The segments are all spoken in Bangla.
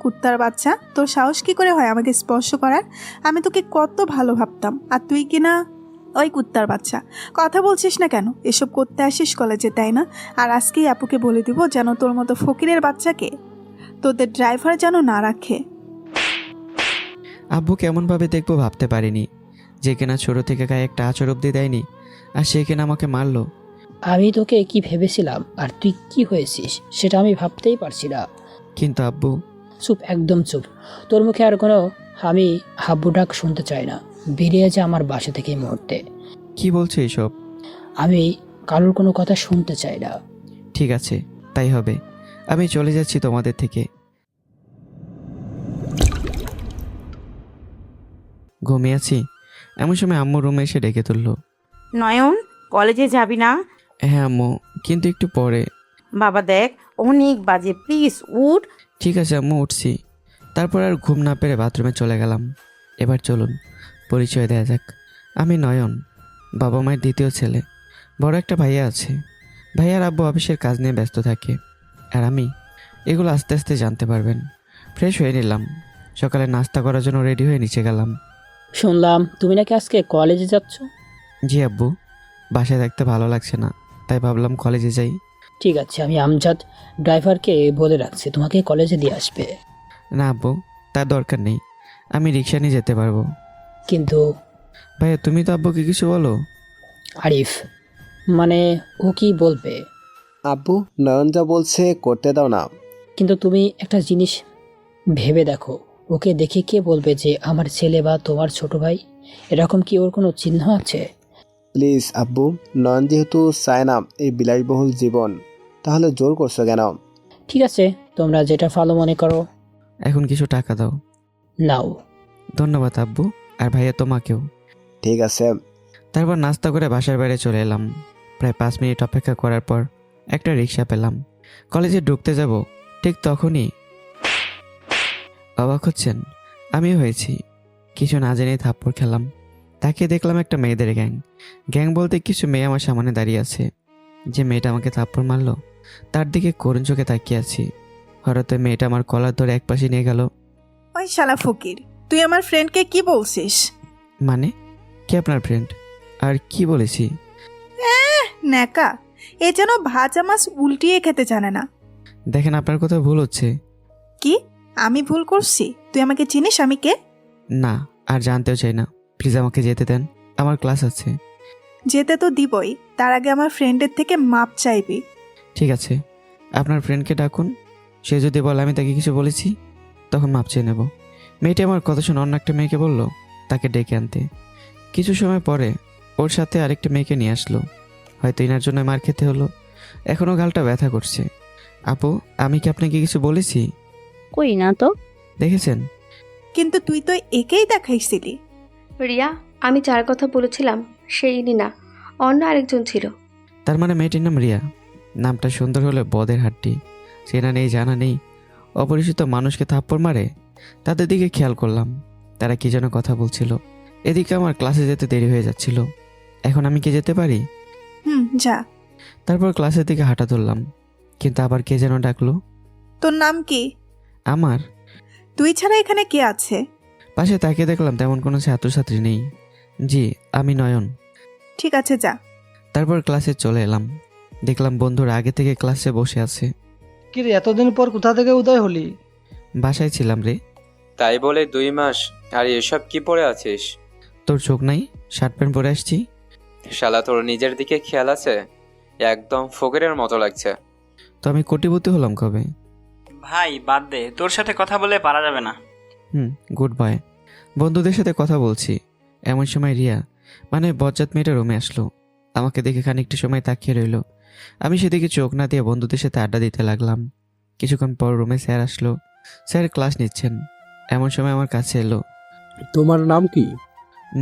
কুত্তার বাচ্চা, তোর সাহস কি করে হয় আমাকে স্পর্শ করার? আমি তোকে কত ভালো ভাবতাম, আর তুই কিনা ওই কুত্তার বাচ্চা। কথা বলছিস না কেন? এসব করতে আসিস কলেজে, তাই না? আর আজকেই আপুকে বলে দিব যেন তোর মতো ফকিরের বাচ্চাকে তোদের ড্রাইভার যেন না রাখে। আব্বু কেমনভাবে দেখবো ভাবতে পারিনি, যে কিনা ছোট থেকে গায়ে একটা আঁচড় অব্দি দেয়নি, আর সে কিনা আমাকে মারলো। আমি তোকে কি ভেবেছিলাম আর তুই কি হয়েছিস সেটা আমি ভাবতেই পারছি না। কিন্তু আব্বু। চুপ, একদম চুপ। তোর মুখে আর কোনো আমি হাব্বু ডাক শুনতে চাই না। বেরিয়ে যা আমার বাসা থেকে এই মুহূর্তে। কি বলছো এইসব? আমি কারোর কোনো কথা শুনতে চাই না। ঠিক আছে, তাই হবে। আমি চলে যাচ্ছি তোমাদের থেকে। ঘুমিয়ে আছি, এমন সময় আম্মু রুমে এসে ডেকে তুললো। নয়ন, কলেজে যাবি না? হ্যাঁ আম্মু, কিন্তু একটু পরে। বাবা দেখ, অনেক বাজে, প্লিজ উঠ। ঠিক আছে আম্মু, উঠছি। তারপর আর ঘুম না পেরে বাথরুমে চলে গেলাম। এবার চলুন পরিচয় দেওয়া যাক। আমি নয়ন, বাবা মায়ের দ্বিতীয় ছেলে। বড় একটা ভাইয়া আছে। ভাইয়ার আব্বু অফিসের কাজ নিয়ে ব্যস্ত থাকে, আর আমি এগুলো আস্তে আস্তে জানতে পারবেন। ফ্রেশ হয়ে নিলাম, সকালে নাস্তা করার জন্য রেডি হয়ে নিচে গেলাম। শুনলাম তুমি নাকি আজকে কলেজে যাচ্ছ। জি আব্বু, বাসায় থাকতে ভালো লাগছে না, তাই ভাবলাম কলেজে যাই। ঠিক আছে, আমি আমজাদ ড্রাইভারকে বলে রাখছি তোমাকে কলেজে দিয়ে আসবে। না আব্বু, তার দরকার নেই, আমি রিক্সা নিয়ে যেতে পারবো। কিন্তু ভাইয়া তুমি তো আব্বুকে কিছু বলো। আরিফ, মানে ও কি বলবে? আব্বু, নয়ন যা বলছে করতে দাও না। কিন্তু তুমি একটা জিনিস ভেবে দেখো, ওকে দেখে কে বলবে যে আমার ছেলে বা তোমার ছোট ভাই? এরকম কি ওর কোনো চিহ্ন আছে? প্লিজ আব্বু, নয়ন যেহেতু চায় না এই বিলাসবহুল জীবন, তাহলে জোর করছো কেন? ঠিক আছে, তোমরা যেটা ভালো মনে করো। এখন কিছু টাকা দাও। নাও। ধন্যবাদ আব্বু, আর ভাইয়া তোমাকেও। ঠিক আছে। তারপর নাস্তা করে বাসার বাইরে চলে এলাম। প্রায় 5 মিনিট অপেক্ষা করার পর একটা রিক্সা পেলাম। কলেজে ঢুকতে যাব, ঠিক তখনই অবাক হচ্ছেন, আমিও হয়েছি। কিছু না জেনেই থাপ্পড় খেলাম। তাকিয়ে দেখলাম একটা মেয়েদের গ্যাং। গ্যাং বলতে কিছু মেয়ে আমার সামনে দাঁড়িয়ে আছে। যে মেয়েটা আমাকে থাপ্পড় মারলো তার দিকে করুণ চোখে তাকিয়ে আছি। হঠাৎ ওই মেয়েটা আমার কলার ধরে একপাশে নিয়ে গেল। ওই শালা ফকির, তুই আমার ফ্রেন্ডকে কি বলছিস? মানে, কে আপনার ফ্রেন্ড? আর কি বলেছি? ন্যাকা, এ যেন ভাজা মাছ উল্টিয়ে খেতে জানে না। দেখেন আপনার কথা ভুল হচ্ছে। কি? আমি ভুল করছি? তুই আমাকে চিনিস আমি কে? না, আর জানতেও চাই না, প্লিজ আমাকে যেতে দেন, আমার ক্লাস আছে। যেতে তো দিবই, তার আগে আমার ফ্রেন্ডের থেকে মাপ চাইবি। ঠিক আছে, আপনার ফ্রেন্ডকে ডাকুন। সে যদি বলে আমি তাকে কিছু বলেছি, তখন মাপ চেয়ে নেব। মেয়েটি আমার কথা শুনে অন্য একটা মেয়েকে বলল তাকে ডেকে আনতে। কিছু সময় পরে ওর সাথে আরেকটা মেয়েকে নিয়ে আসলো। হয়তো ইনার জন্য মার খেতে হলো, এখনও গালটা ব্যথা করছে। আপু, আমি কি আপনাকে কিছু বলেছি? কই না তো। দেখেছেন? কিন্তু তুই তো একেই দেখাইছিলি। রিয়া, আমি যার কথা বলেছিলাম সেই না, অন্য আরেকজন ছিল। তার মানে মেয়েটির নাম রিয়া। নামটা সুন্দর হলে বদের হাড্ডি। চেনা নেই, জানা নেই, অপরিচিত মানুষকে থাপ্পড় মারে। তাদের দিকে খেয়াল করলাম, তারা কি যেন কথা বলছিল। এদিকে আমার ক্লাসে যেতে দেরি হয়ে যাচ্ছিল। এখন আমি কি যেতে পারি? যা। তারপর ক্লাসের দিকে হাঁটা ধরলাম, কিন্তু আবার কে যেন ডাকলো। তোর নাম কি? আমার। তুই ছাড়া এখানে কে আছে? পাশে তাকিয়ে দেখলাম তেমন কোনো ছাত্রছাত্রী নেই। জি, আমি নয়ন। ঠিক আছে, যা। তারপর ক্লাসে চলে এলাম, দেখলাম বন্ধুরা আগে থেকে ক্লাসে বসে আছে। কি রে, এতদিন পর কোথা থেকে উদয় হলি? বাসায় ছিলাম রে। তাই বলে 2 মাস? আর এসব কি পরে আছিস? তোর চোখ নাই, শার্ট প্যান্ট পরে আসছি। শালা, তোর নিজের দিকে খেয়াল আছে? একদম ফকিরের মতো লাগছে। তো আমি কোটিপতি হলাম কবে? ভাই বাদ দে, তোর সাথে কথা বলে পারা যাবে না। Good boy. বন্ধুদের সাথে কথা বলছি, এমন সময় রিয়া, মানে বজ্জাত মেয়েটা রুমে আসলো। আমাকে দেখে খানিকটা সময় তাকিয়ে রইল। আমি সেদিকে চোখ না দিয়ে বন্ধুদের সাথে আড্ডা দিতে লাগলাম। কিছুক্ষণ পর রুমে স্যার আসলো। স্যার ক্লাস নিচ্ছেন। এমন সময় আমার কাছে এলো। তোমার নাম কি?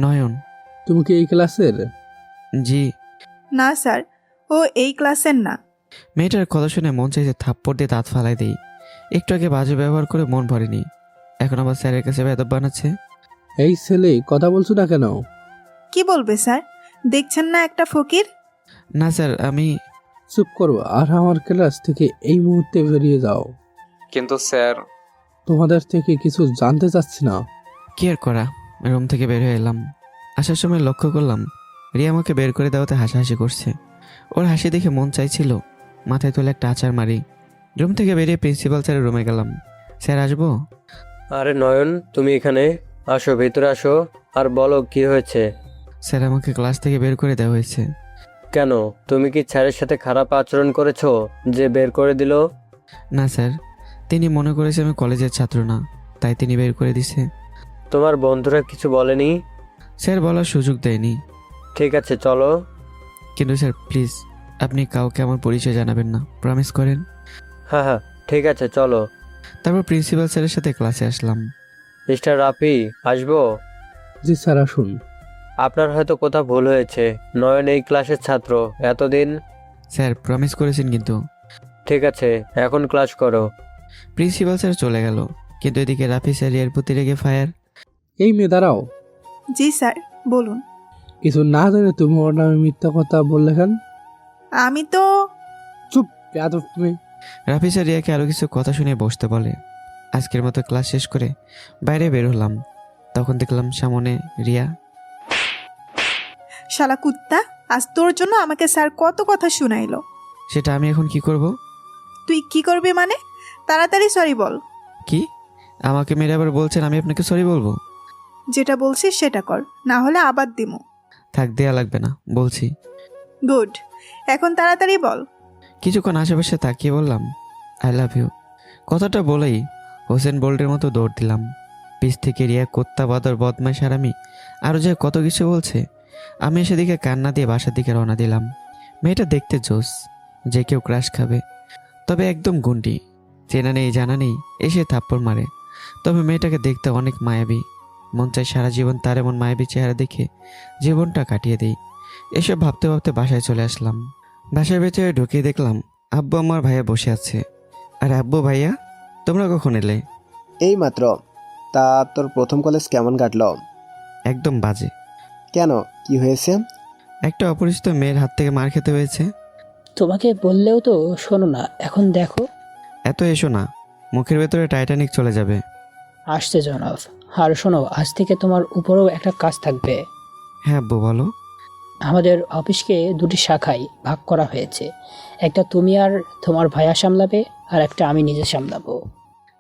নয়ন। তুমি কি এই ক্লাসের? জি। না স্যার, ও এই ক্লাসের না। মেয়েটার কথা শুনে মন চাইছে থাপ্পড় দিয়ে দাঁত ফালাই দেই। একটু আগে বাজে ব্যবহার করে মন ভরেনি, এখন আবার স্যারের কাছে বেদব বানাচ্ছে। এই ছেলে, কথা বলছো না কেন? কি বলবে স্যার? দেখছেন না একটা ফকির? না স্যার, আমি। চুপ করো আর আমার ক্লাস থেকে এই মুহূর্তে বেরিয়ে যাও। কিন্তু স্যার। তোমাদের থেকে কিছু জানতে চাচ্ছি না। কি আর করা, রুম থেকে বের হয়ে এলাম। আসার সময় লক্ষ্য করলাম রিয়া আমাকে বের করে দেওয়াতে হাসাহাসি করছে। ওর হাসি দেখে মন চাইছিল মাথায় তুলে একটা আচার মারি। রুম থেকে বেরিয়ে প্রিন্সিপাল স্যারের রুমে গেলাম। স্যার আসবো? আরে নয়ন, তুমি এখানে আসো, ভিতরে আসো আর বলো কি হয়েছে। স্যার, আমাকে ক্লাস থেকে বের করে দেওয়া হয়েছে। কেন, তুমি কি স্যারের সাথে খারাপ আচরণ করেছো যে বের করে দিল? না স্যার, তিনি মনে করেছে আমি কলেজের ছাত্র না, তাই তিনি বের করে দিছে। তোমার বন্ধুরা কিছু বলেনি? স্যার, বলার সুযোগ দেয়নি। ঠিক আছে, চলো। কিন্তু স্যার প্লিজ, আপনি কাউকে আমার পরিচয় জানাবেন না, প্রমিস করেন। হ্যাঁ হ্যাঁ, ঠিক আছে, চলো। তারপর প্রিন্সিপাল স্যারের সাথে ক্লাসে আসলাম। মিস্টার রাফি, আসবো? জি স্যার, আসুন। আপনার হয়তো কোথাও ভুল হয়েছে, নয়ন এই ক্লাসের ছাত্র এতদিন। স্যার, প্রমিস করেছেন কিন্তু। ঠিক আছে, এখন ক্লাস করো। প্রিন্সিপাল স্যার চলে গেল, কিন্তু এদিকে রাফি স্যার এর প্রতি রেগে ফায়ার। এই মেয়ে দাঁড়াও। জি স্যার, বলুন। কিছু না জানে তুমি ওর নামে মিথ্যা কথা বললে কেন? আমি তো চুপ, বেয়াদব মেয়ে। রাফি স্যার রিয়াকে আরও কিছু কথা শুনে বসতে বলে। আজকের মতো ক্লাস শেষ করে বাইরে বের হলাম, তখন দেখলাম সামনে রিয়া। শালা কুত্তা, আজ তোর জন্য আমাকে স্যার কত কথা শুনাইলো। সেটা আমি এখন কি করব? তুই কি করবি মানে? তাড়াতাড়ি সরি বল। কি? আমাকে মেরে আবার বলছেন আমি আপনাকে সরি বলবো? যেটা বলছিস সেটা কর, না হলে আবার দিমু। থাক, দেয়া লাগবে না, বলছি। গুড, এখন তাড়াতাড়ি বল। কিছুক্ষণ আশেপাশে তাকিয়ে বললাম আই লাভ ইউ। কথাটা বলেই হোসেন বোল্টের মতো দৌড় দিলাম। পিছ থেকে রিয়া কোত্তা বাদর বদমাইশ হারামি আরও যে কত কিছু বলছে। আমি সেদিকে কান্না দিয়ে বাসার দিকে রওনা দিলাম। মেয়েটা দেখতে জোস, যে কেউ ক্রাশ খাবে, তবে একদম গুন্ডি। চেনা নেই জানা নেই, এসে থাপ্পড় মারে। তবে মেয়েটাকে দেখতে অনেক মায়াবী, মন চায় সারা জীবন তার এমন মায়াবী চেহারা দেখে জীবনটা কাটিয়ে দিই। এসব ভাবতে ভাবতে বাসায় চলে আসলাম। বাসায় ভেতরে ঢুকিয়ে দেখলাম আব্বু আমার ভাইয়া বসে আছে। আর আব্বু, ভাইয়া তোমরা কখন এলে? এই মাত্র। তা তোর প্রথম কলেজ কেমন কাটলো? একদম বাজে। কেন, কি হয়েছে? একটা অপরিচিত মেয়ের হাত থেকে মার খেতে হয়েছে। তোমাকে বললেও তো শোনো না, এখন দেখো। এত এসো না, মুখের ভেতরে টাইটানিক চলে যাবে। আসছে জনাব। আর শোনো, আজ থেকে তোমার উপরেও একটা কাজ থাকবে। হ্যাঁ আব্বু, বলো। আমাদের অফিসকে দুটি শাখায় ভাগ করা হয়েছে। একটা তুমি আর তোমার ভাইয়া সামলাবে, আর একটা আমি নিজে সামলাবো।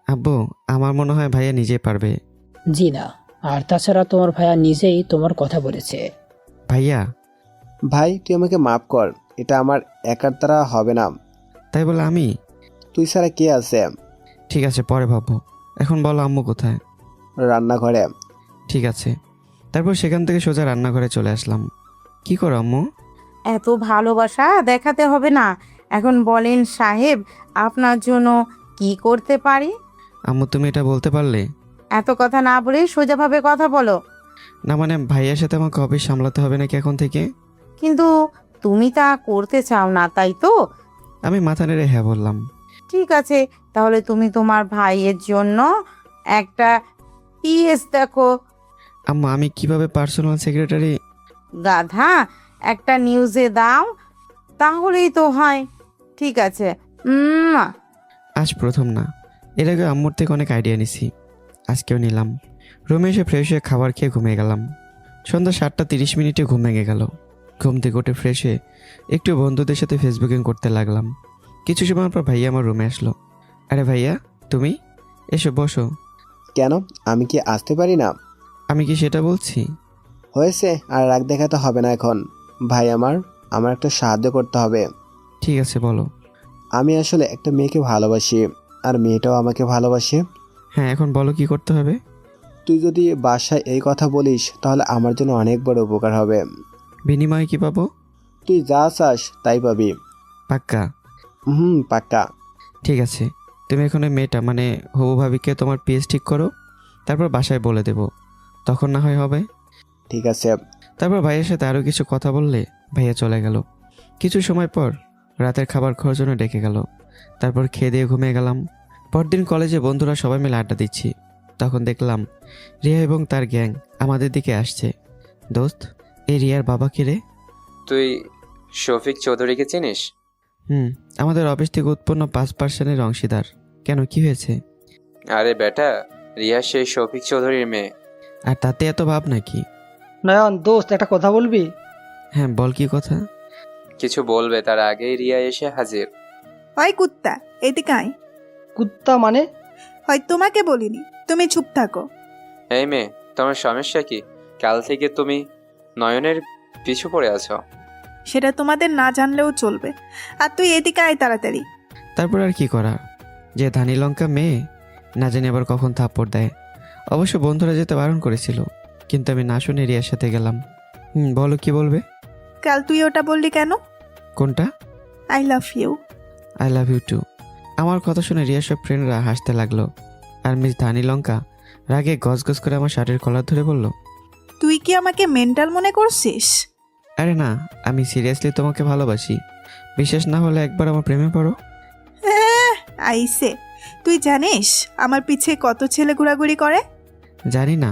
আব্বু, আমার মনে হয় ভাইয়া নিজেই পারবে। জি না, আর তাছাড়া তোমার ভাইয়া নিজেই তোমার কথা বলেছে। ভাইয়া? ভাই, তুই আমাকে মাফ কর, এটা আমার একার দ্বারা হবে না। তাই বলে আমি? তুই ছাড়া কে আছে? ঠিক আছে, পরে ভাববো। এখন বলো আম্মু কোথায়? রান্নাঘরে। ঠিক আছে। তারপর সেখান থেকে সোজা রান্নাঘরে চলে আসলাম। কি করো আম্মু? এত ভালোবাসা দেখাতে হবে না, এখন বলেন সাহেব আপনার জন্য কি করতে পারি। আম্মু, তুমি এটা বলতে পারলে? এত কথা না বলে সোজাভাবে কথা বলো। না মানে ভাইয়ার সাথে আমাকে অফিস সামলাতে হবে নাকি এখন থেকে? কিন্তু তুমি তা করতে চাও না, তাই তো? আমি মাথা নেড়ে হ্যাঁ বললাম। ঠিক আছে, তাহলে তুমি তোমার ভাইয়ের জন্য একটা পিএস দেখো। আম্মু, আমি কিভাবে পার্সোনাল সেক্রেটারি? গাধা, একটা নিউজে দাও, তাহলেই তো হয়। ঠিক আছে। আজ প্রথম না, এর আগে আম্মুর থেকে অনেক আইডিয়া নিছি, আজকেও নিলাম। রুমে এসে ফ্রেশ হয়ে খাবার খেয়ে ঘুমিয়ে গেলাম। সন্ধ্যা 7:30 ঘুম ভেঙে গেল। ঘুম থেকে উঠে ফ্রেশ হয়ে একটু বন্ধুদের সাথে ফেসবুকিং করতে লাগলাম। কিছু সময় পর ভাইয়া আমার রুমে আসলো। আরে ভাইয়া, তুমি এসো, বসো। কেন, আমি কি আসতে পারি না? আমি কি সেটা বলছি? হয়েছে, আর রাগ দেখাতে হবে না এখন। ভাই, আমার একটা সাহায্য করতে হবে। ঠিক আছে, বলো। আমি আসলে একটা মেয়েকে ভালোবাসি, আর মেয়েটাও আমাকে ভালোবাসে। হ্যাঁ, এখন বলো কি করতে হবে। তুই যদি বাসায় এই কথা বলিস তাহলে আমার জন্য অনেক বড় উপকার হবে। বিনিময়ে কি পাবো? তুই যা চাস তাই পাবি। পাক্কা? পাক্কা। ঠিক আছে, তুমি এখন ওই মেয়েটা মানে হবু ভাবিকে তোমার পিএস ঠিক করো, তারপর বাসায় বলে দেব, তখন না হয় হবে। ঠিক আছে। তারপর ভাইয়ের সাথে আরও কিছু কথা বললে ভাইয়া চলে গেল। কিছু সময় পর রাতের খাবার খাওয়ার জন্য ডেকে গেল। তারপর খেয়ে দিয়ে ঘুমিয়ে গেলাম। পরদিন কলেজে বন্ধুরা সবাই মিলে আড্ডা দিচ্ছি, তখন দেখলাম রিয়া এবং তার গ্যাং আমাদের দিকে আসছে। দোস্ত, এই রিয়ার বাবা কে রে? তুই শফিক চৌধুরীকে চিনিস? আমাদের অফিস থেকে উৎপন্ন 5% অংশীদার। কেন, কি হয়েছে? আরে বেটা, রিয়া সেই শফিক চৌধুরীর মেয়ে। আর তাতে এত ভাব নাকি? নয়ন দোস্ত একটা কথা বলবি? হ্যাঁ বল, কি কথা? কিছু বলবে তার আগেই রিয়া এসে হাজির। ওই কুত্তা, এদিকে আয়। কুত্তা মানে? হয় তোমাকে বলিনি, তুমি চুপ থাকো। এই মেয়ে, তোমার সমস্যা কি? কাল থেকে তুমি নয়নের পিছু পড়ে আছো। সেটা তোমাদের না জানলেও চলবে। আর তুই এদিকে আয় তাড়াতাড়ি। তারপর আর কি করা, যে ধানি লঙ্কা মেয়ে না জানি আবার কখন থাপ্পড় দেয়। অবশ্য বন্ধুরা যেতে বারণ করেছিল, কিন্তু আমি না শুনে রিয়ার সাথে গেলাম। বলো, কি বলবে? কাল তুই ওটা বললি কেন? কোনটা? I love you. I love you too. আমার কথা শুনে রিয়ার সব ফ্রেন্ডরা হাসতে লাগলো, আর মিস ধানি লঙ্কা রাগে গজগজ করে আমার শার্টের কলার ধরে বলল, তুই কি আমাকে মেন্টাল মনে করছিস? আরে না, আমি সিরিয়াসলি তোমাকে ভালোবাসি। বিশ্বাস না হলে একবার আমার প্রেমে পড়ো। আইসে, তুই জানিস আমার পিছে কত ছেলে ঘোরাঘুরি করে? জানি না,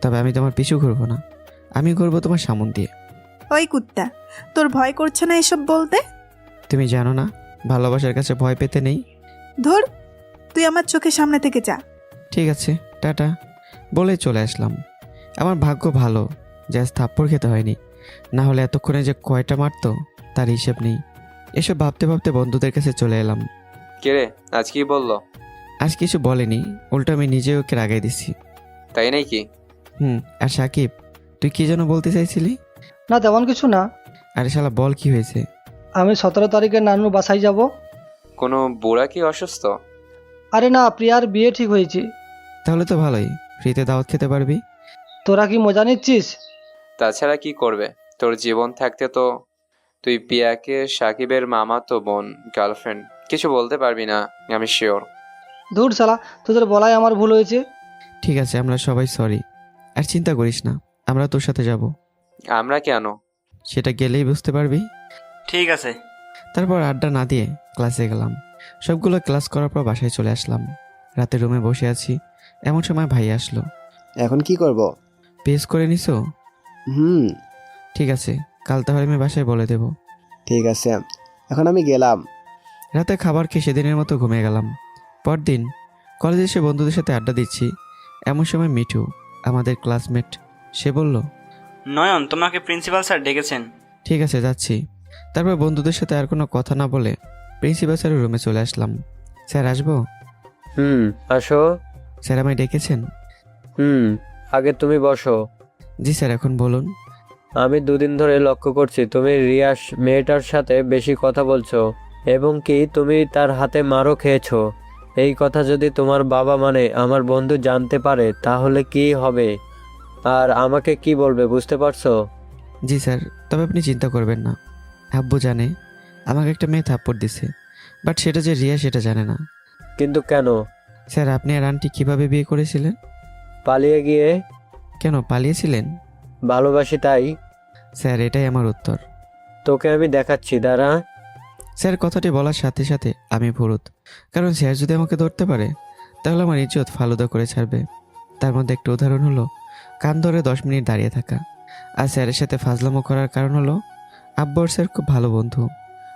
তবে আমি তোমার পিছু ঘুরবো না, আমি ঘুরবো তোমার সামন দিয়ে। ওই কুত্তা, তোর ভয় করছে না এসব বলতে? তুমি জানো না ভালোবাসার কাছে ভয় পেতে নেই। ধুর, তুই আমার চোখের সামনে থেকে যা। ঠিক আছে, টাটা বলে চলে আসলাম। আমার ভাগ্য ভালো যে আজ থাপ্পড় খেতে হয়নি, না হলে এতক্ষণে যে কয়টা মারতো তার হিসেব নেই। এসব ভাবতে ভাবতে বন্ধুদের কাছে চলে এলাম। কে রে, আজ কি বললো? আজ কিছু বলেনি, উল্টো আমি নিজে ওকে রাগাই দিছি। তাই নাকি? আর সাকিব, তুই কি যেন বলতে চাইছিলি? না তেমন কিছু না। আরে শালা বল, কি হয়েছে? আমি 17 তারিখে নানুর বাসায় যাব। কোনো বুড়া কি অসুস্থ? আরে না, প্রিয়ার বিয়ে ঠিক হয়েছে। তাহলে তো ভালোই, ফ্রিতে দাওয়াত খেতে পারবি। তোরা কি মজা নিচ্ছিস? তাছাড়া কি করবে, তোর জীবন থাকতে তো তুই পিয়াকে সাকিবের মামা তো বোন গার্লফ্রেন্ড কিছু বলতে পারবি না, আমি শিওর। দূর শালা, তোদের বলাই আমার ভুল হয়েছে। ঠিক আছে, আমরা সবাই সরি। আর চিন্তা করিস না, আমরা তোর সাথে যাব। আমরা কেন? সেটা গেলেই বুঝতে পারবি। ঠিক আছে। তারপর আড্ডা না দিয়ে ক্লাসে গেলাম। সবগুলো ক্লাস করার পর বাসায় চলে আসলাম। রাতে রুমে বসে আছি, এমন সময় ভাই আসলো। এখন কি করব? পেস করে নিছো? হুম। ঠিক আছে, কাল তাহলে আমি বাসায় বলে দেব। ঠিক আছে, এখন আমি গেলাম। রাতে খাবার খেয়ে সেদিনের মতো ঘুমিয়ে গেলাম। পরদিন কলেজে এসে বন্ধুদের সাথে আড্ডা দিচ্ছি, এমন সময় মিঠু, আমাদের ক্লাসমেট, সে বলল, নয়ন, তোমাকে প্রিন্সিপাল স্যার ডেকেছেন। ঠিক আছে, যাচ্ছি। তারপর বন্ধুদের সাথে আর কোনো কথা না বলে প্রিন্সিপাল স্যারের রুমে চলে আসলাম। স্যার, আসবো? আসো। স্যার আমায় ডেকেছেন? আগে তুমি বসো। জি স্যার, এখন বলুন। আমি দুদিন ধরে লক্ষ্য করছি তুমি রিয়াস মেয়েটার সাথে বেশি কথা বলছো, এবং কি তুমি তার হাতে মারও খেয়েছো। এই কথা যদি তোমার বাবা মানে আমার বন্ধু জানতে পারে তাহলে কি হবে, আর আমাকে কি বলবে, বুঝতে পারছো? জি স্যার, তবে আপনি চিন্তা করবেন না। আব্বু জানে আমাকে একটা মেয়ে থাপ্পড় দিছে, বাট সেটা যে রিয়া সেটা জানে না। কিন্তু কেন? স্যার, আপনি আর আন্টি কীভাবে বিয়ে করেছিলেন? পালিয়ে গিয়ে। কেন পালিয়েছিলেন? ভালোবাসি তাই। স্যার, এটাই আমার উত্তর। তোকে আমি দেখাচ্ছি, দাঁড়া। স্যার কথাটি বলার সাথে সাথে আমি ভুরুত, কারণ স্যার যদি আমাকে ধরতে পারে তাহলে আমার ইজ্জত ফালুদা করে ছাড়বে। তার মধ্যে একটা উদাহরণ হলো কান ধরে 10 মিনিট দাঁড়িয়ে থাকা। আর স্যারের সাথে ফাজলামো করার কারণ হলো আব্বর স্যার খুব ভালো বন্ধু।